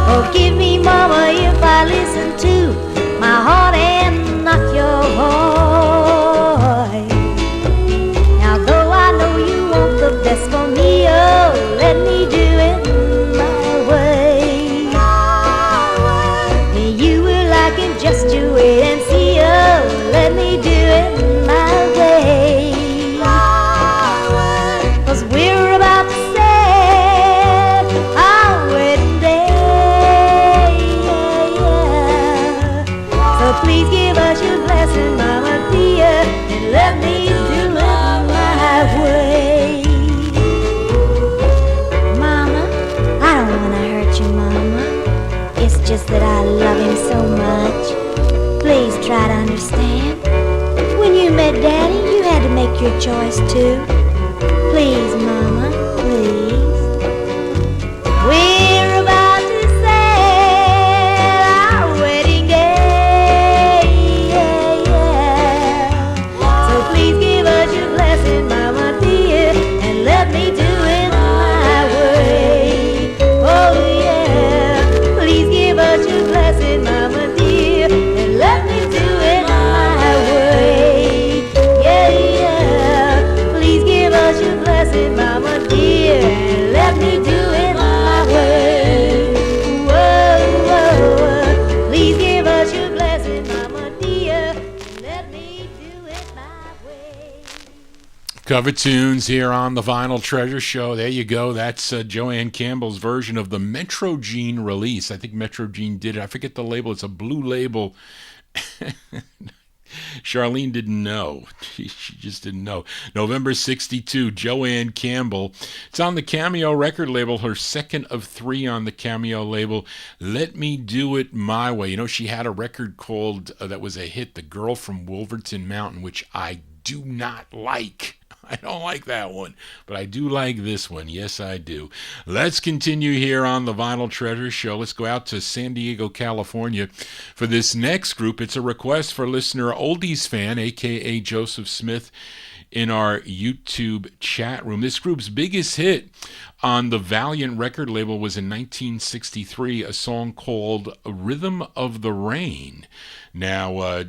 Forgive me, Mama, if I listen to my heart and not your voice. Now though I know you want the best for me, oh, let me do it my way. And you will like it just to wait and see, oh, let me do it my way. 'Cause we're about to set our wedding day. So please give us your blessing, Mama dear, and let me do it my way. Mama, I don't want to hurt you, Mama. It's just that I love him so much. Please try to understand. When you met Daddy, you had to make your choice too. Please, Mama, please. We're about to set our wedding day. So please give us your blessing, Mama dear, and let me do it my way. Oh yeah, please give us your blessing, Mama dear, and let me do it my way. Yeah, yeah, please give us your blessing, Mama dear, and let me do it my way. Whoa, whoa, please give us your blessing, Mama dear, and let me do it my way. Cover tunes here on the Vinyl Treasure Show. There you go. That's Joanne Campbell's version of the Metro Jean release. I think Metro Jean did it. I forget the label. It's a blue label. Charlene didn't know. She just didn't know. November 62, Joanne Campbell. It's on the Cameo record label, her second of 3 on the Cameo label. Let Me Do It My Way. You know, she had a record called, that was a hit, The Girl from Wolverton Mountain, which I do not like. I don't like that one, but I do like this one. Yes, I do. Let's continue here on the Vinyl Treasure Show. Let's go out to San Diego, California for this next group. It's a request for listener Oldies Fan, a.k.a. Joseph Smith, in our YouTube chat room. This group's biggest hit on the Valiant record label was in 1963, a song called Rhythm of the Rain. Now,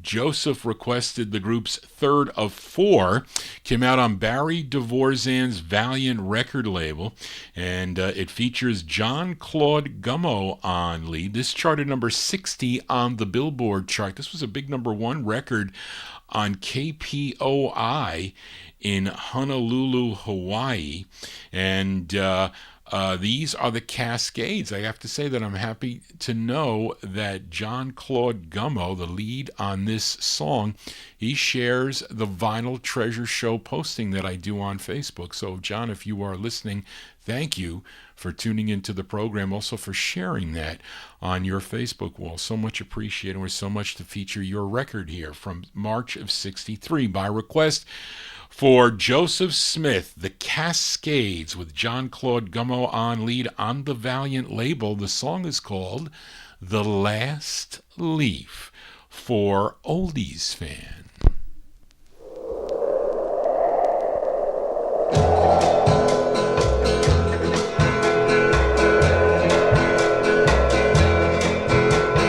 Joseph requested the group's third of 4, came out on Barry Dvorzan's Valiant record label, and it features John Claude Gummo on lead. This charted number 60 on the Billboard chart. This was a big number 1 record on KPOI in Honolulu, Hawaii, and these are the Cascades. I have to say that I'm happy to know that John Claude Gummo, the lead on this song, he shares the Vinyl Treasure Show posting that I do on Facebook. So, John, if you are listening, thank you for tuning into the program, also for sharing that on your Facebook wall. So much appreciated. We're so much to feature your record here from March of 63 by request. For Joseph Smith, the Cascades with John Claude Gummo on lead on the Valiant label. The song is called The Last Leaf for Oldies Fan.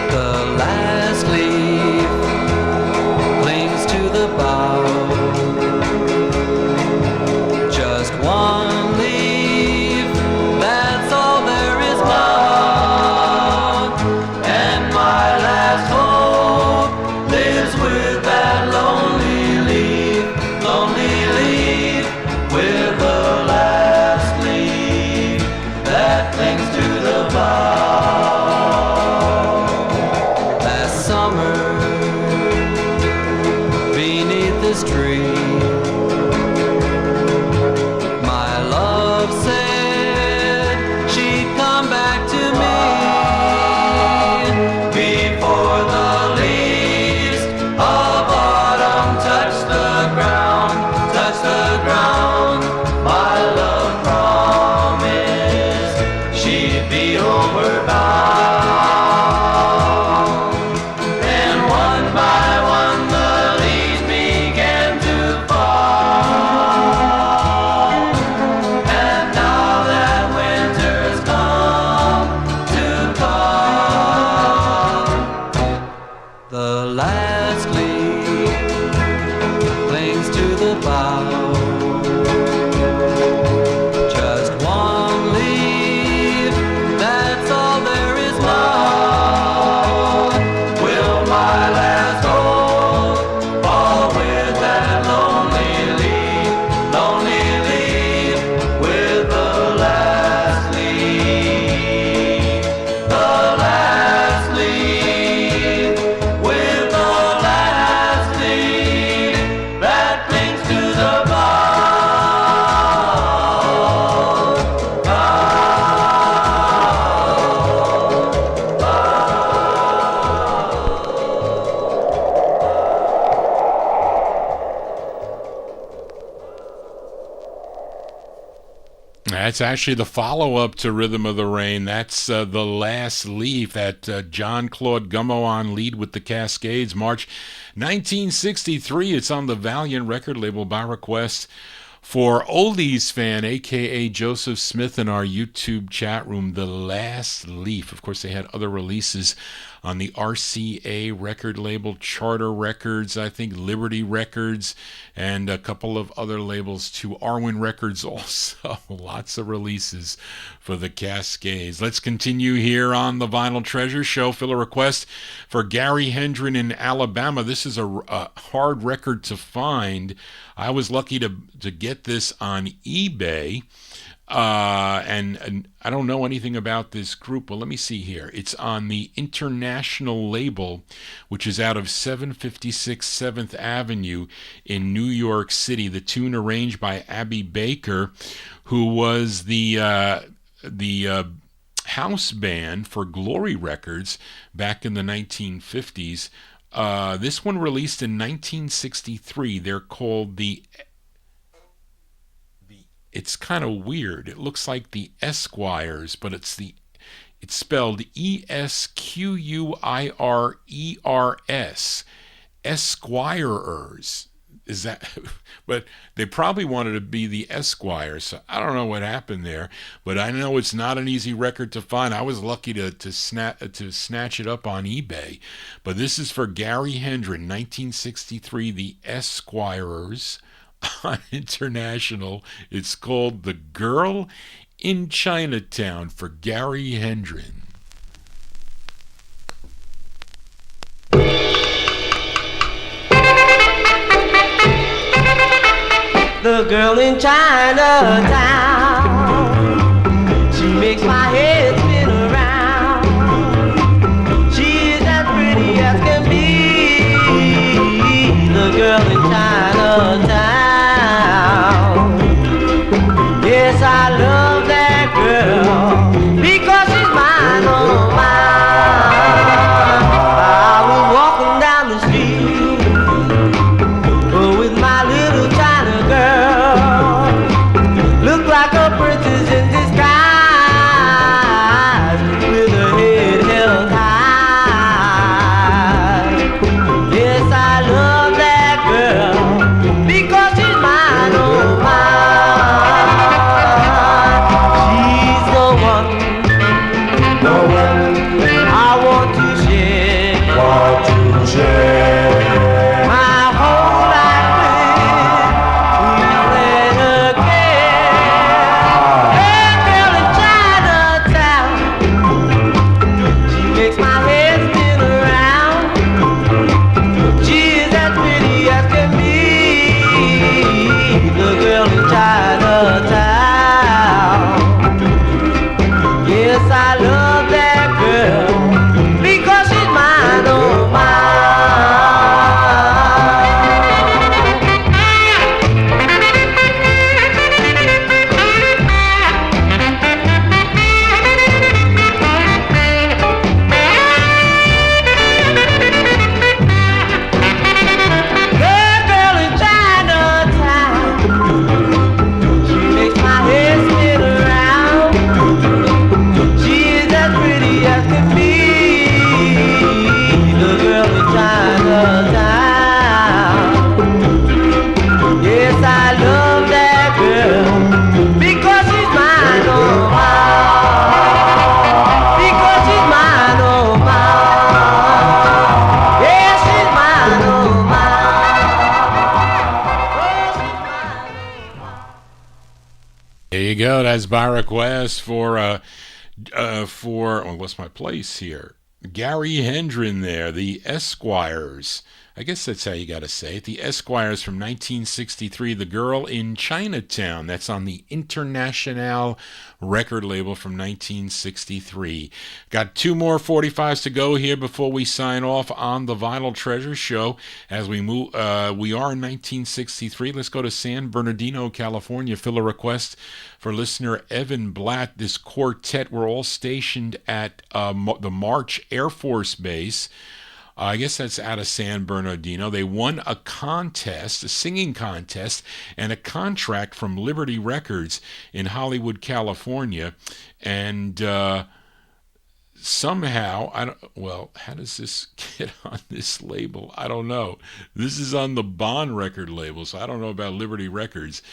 The last summer beneath this tree. My love said she'd come back to me before the leaves of autumn touch the ground, touch the ground. My love promised she'd be overbound. And one by one the leaves began to fall. And now that winter's come to call, the last leaf clings to the bough. Just one leaf, that's all there is now. Will my last hope fall with that lonely leaf with the last leaf, the last leaf, with the last leaf that clings to the bough. That's actually the follow-up to Rhythm of the Rain. That's The Last Leaf, that John Claude Gumoan lead with the Cascades, March 1963. It's on the Valiant record label by request for Oldies fan, a.k.a. Joseph Smith, in our YouTube chat room. The Last Leaf. Of course, they had other releases on the RCA record label, Charter Records, I think Liberty Records, and a couple of other labels too. Arwen Records also. Lots of releases for the Cascades. Let's continue here on the Vinyl Treasure Show. Fill a request for Gary Hendren in Alabama. This is a hard record to find. I was lucky to get this on eBay. And I don't know anything about this group. Well, let me see here. It's on the International label, which is out of 756 7th Avenue in New York City. The tune arranged by Abby Baker, who was the house band for Glory Records back in the 1950s. This one released in 1963. They're called it's kind of weird. It looks like the Esquires, but it's spelled Esquirers. Esquirers. Is that? But they probably wanted to be the Esquires. So I don't know what happened there, but I know it's not an easy record to find. I was lucky to snatch it up on eBay. But this is for Gary Hendren, 1963, the Esquirers. On International, it's called The Girl in Chinatown for Gary Hendren. The girl in Chinatown, she makes my head spin around. She is as pretty as can be. The girl in Chinatown. Yes, I love that girl because she's mine, oh mine. I was walking down the street with my little China girl. Looked like go. That's by request for what's my place here? Gary Hendren there, the Esquires. I guess that's how you got to say it. The Esquires from 1963, The Girl in Chinatown. That's on the International record label from 1963. Got two more 45s to go here before we sign off on the Vinyl Treasure Show. As we move, we are in 1963. Let's go to San Bernardino, California. Fill a request for listener Evan Blatt. This quartet were all stationed at the March Air Force Base. I guess that's out of San Bernardino. They won a contest, a singing contest, and a contract from Liberty Records in Hollywood, California. And somehow, how does this get on this label? I don't know. This is on the Bond record label, so I don't know about Liberty Records.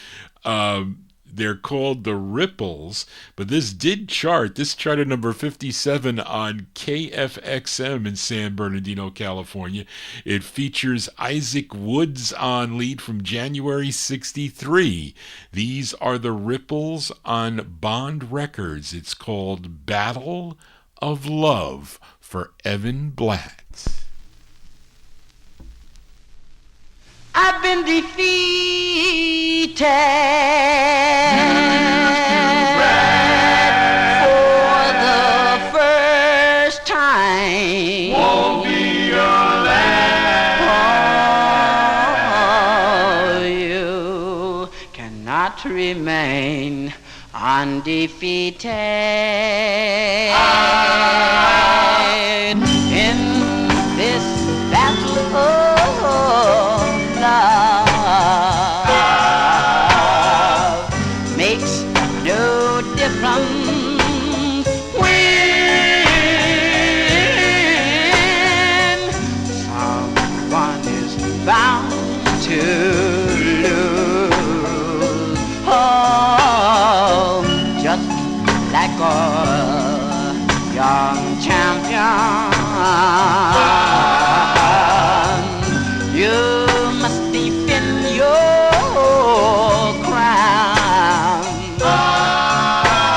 They're called the Ripples, but this did chart. This charted number 57 on KFXM in San Bernardino, California. It features Isaac Woods on lead from January 63. These are the Ripples on Bond Records. It's called Battle of Love for Evan Blatt. I've been defeated for the first time. Won't be your last. Oh, you cannot remain undefeated in this battle of love. Makes no difference when someone is bound to lose. Oh, just like a young champion, you must defend your crown.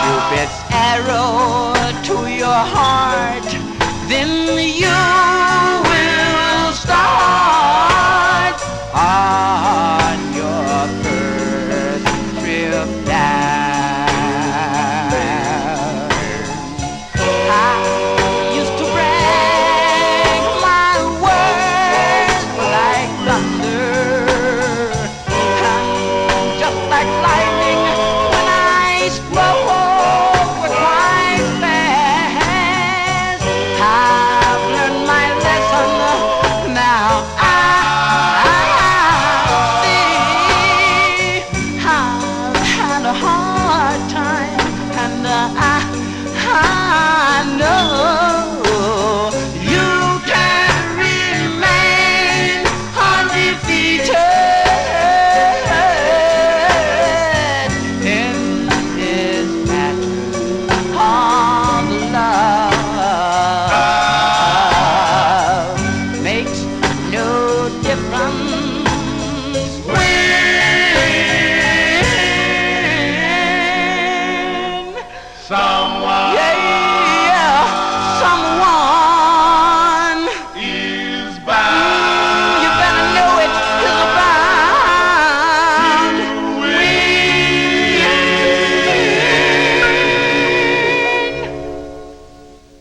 Cupid's arrow to your heart, then you will start on your first trip down. I used to brag my words like thunder, and just like lightning when I spoke with quite fast. I've learned my lesson, now I see I've had a hard time, and I know you can remain undefeated in this battle of love. Makes no difference when someone, someone is bound. You better know it, 'cause I'm bound to win.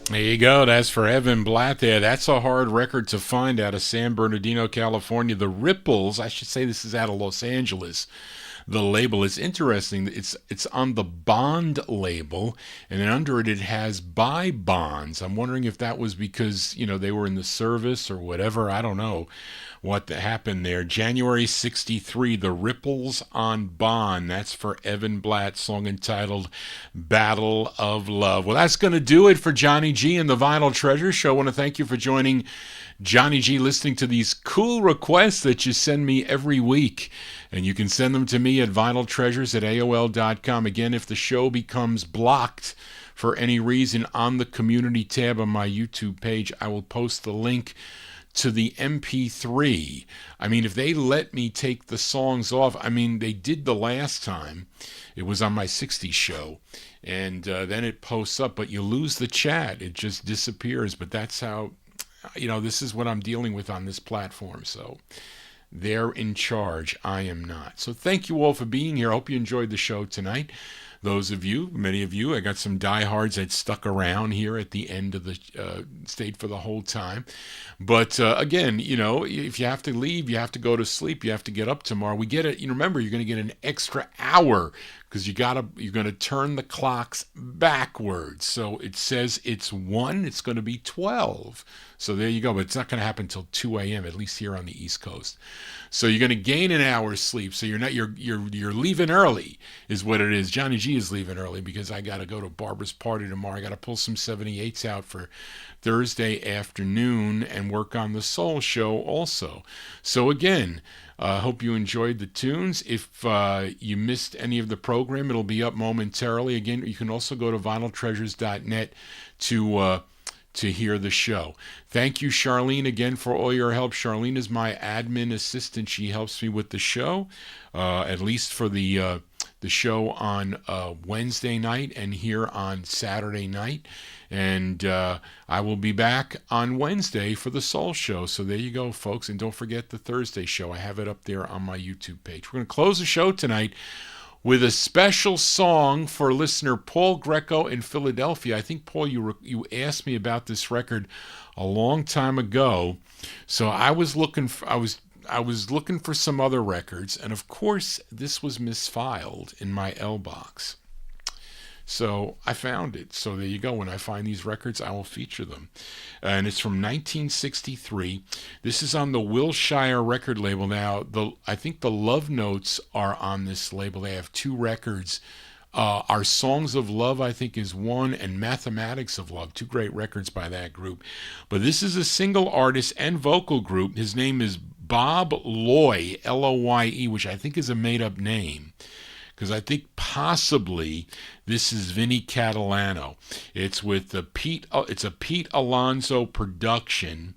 There you go. That's for Evan Blatt there. That's a hard record to find out of San Bernardino, California. The Ripples, I should say this is out of Los Angeles. The label is interesting. It's on the Bond label, and then under it has by Bonds. I'm wondering if that was because, they were in the service or whatever. I don't know what happened there. January 63, The Ripples on Bond. That's for Evan Blatt, song entitled Battle of Love. Well, that's going to do it for Johnny G and the Vinyl Treasure Show. I want to thank you for joining Johnny G, listening to these cool requests that you send me every week. And you can send them to me at vinyltreasures@aol.com. Again, if the show becomes blocked for any reason on the community tab on my YouTube page, I will post the link to the MP3. I mean, if they let me take the songs off, I mean, they did the last time. It was on my 60s show. And then it posts up, but you lose the chat. It just disappears. But that's how, this is what I'm dealing with on this platform. So they're in charge. I am not. So thank you all for being here. I hope you enjoyed the show tonight. Those of you, many of you, I got some diehards that stuck around here at the end of the, stayed for the whole time. But again, if you have to leave, you have to go to sleep, you have to get up tomorrow. We get it. Remember, you're going to get an extra hour because you're going to turn the clocks backwards. So it says it's 1, it's going to be 12. So there you go. But it's not going to happen until 2 a.m., at least here on the East Coast. So you're going to gain an hour's sleep. So you're leaving early is what it is. Johnny G is leaving early because I got to go to Barbara's party tomorrow. I got to pull some 78s out for Thursday afternoon and work on the Soul Show also. So again, I hope you enjoyed the tunes. If you missed any of the program, it'll be up momentarily. Again, you can also go to vinyltreasures.net to hear the show. Thank you, Charlene, again for all your help. Charlene is my admin assistant. She helps me with the show, at least for the show on Wednesday night and here on Saturday night. And I will be back on Wednesday for the Soul Show. So there you go, folks. And don't forget the Thursday show. I have it up there on my YouTube page. We're going to close the show tonight with a special song for listener Paul Greco in Philadelphia. I think, Paul, you asked me about this record a long time ago. So I was looking for some other records, and of course this was misfiled in my L box. So I found it. So there you go. When I find these records, I will feature them. And it's from 1963. This is on the Wilshire record label. Now, I think the Love Notes are on this label. They have 2 records. Our Songs of Love, I think, is one, and Mathematics of Love, 2 great records by that group. But this is a single artist and vocal group. His name is Bob Loye, L-O-Y-E, which I think is a made-up name, because I think possibly this is Vinny Catalano. It's with it's a Pete Alonso production.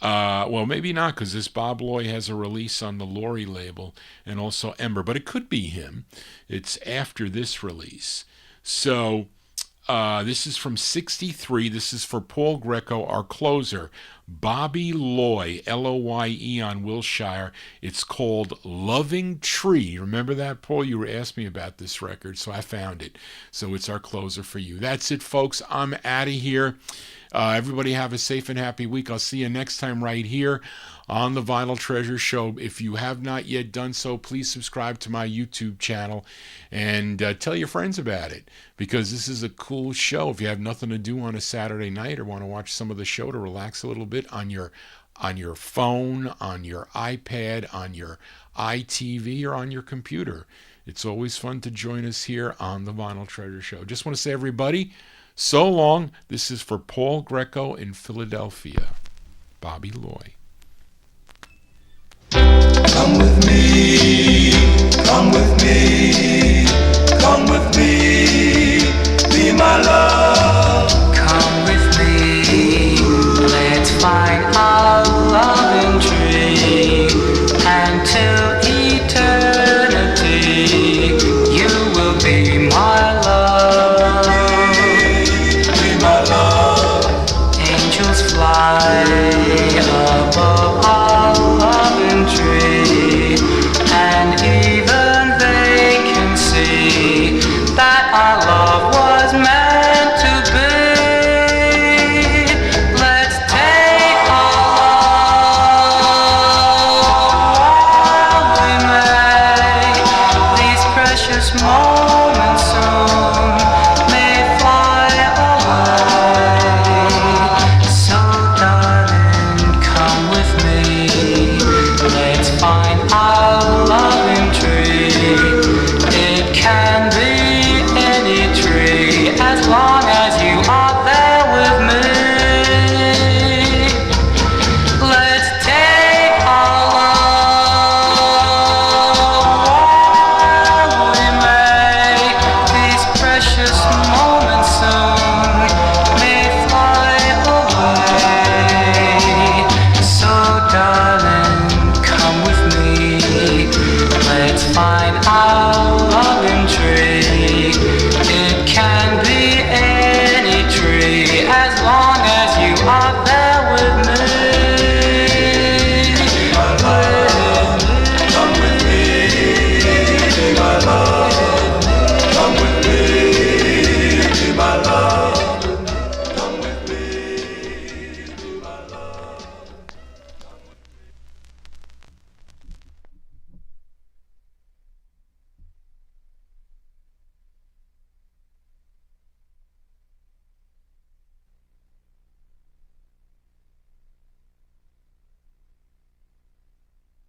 Well, maybe not, because this Bob Loye has a release on the Lori label and also Ember, but it could be him. It's after this release. So this is from 63. This is for Paul Greco, our closer. Bobby Loye, L-O-Y-E on Wilshire. It's called Loving Tree. Remember that, Paul? You were asking me about this record, so I found it. So it's our closer for you. That's it, folks. I'm out of here. Everybody have a safe and happy week. I'll see you next time right here on the Vinyl Treasure Show. If you have not yet done so, please subscribe to my YouTube channel and tell your friends about it, because this is a cool show. If you have nothing to do on a Saturday night or want to watch some of the show to relax a little bit on your phone, on your iPad, on your iTV, or on your computer, it's always fun to join us here on the Vinyl Treasure Show. Just want to say, everybody, so long. This is for Paul Greco in Philadelphia. Bobby Loye. Come with me, come with me, come with me, be my love. Come with me, let's find our love.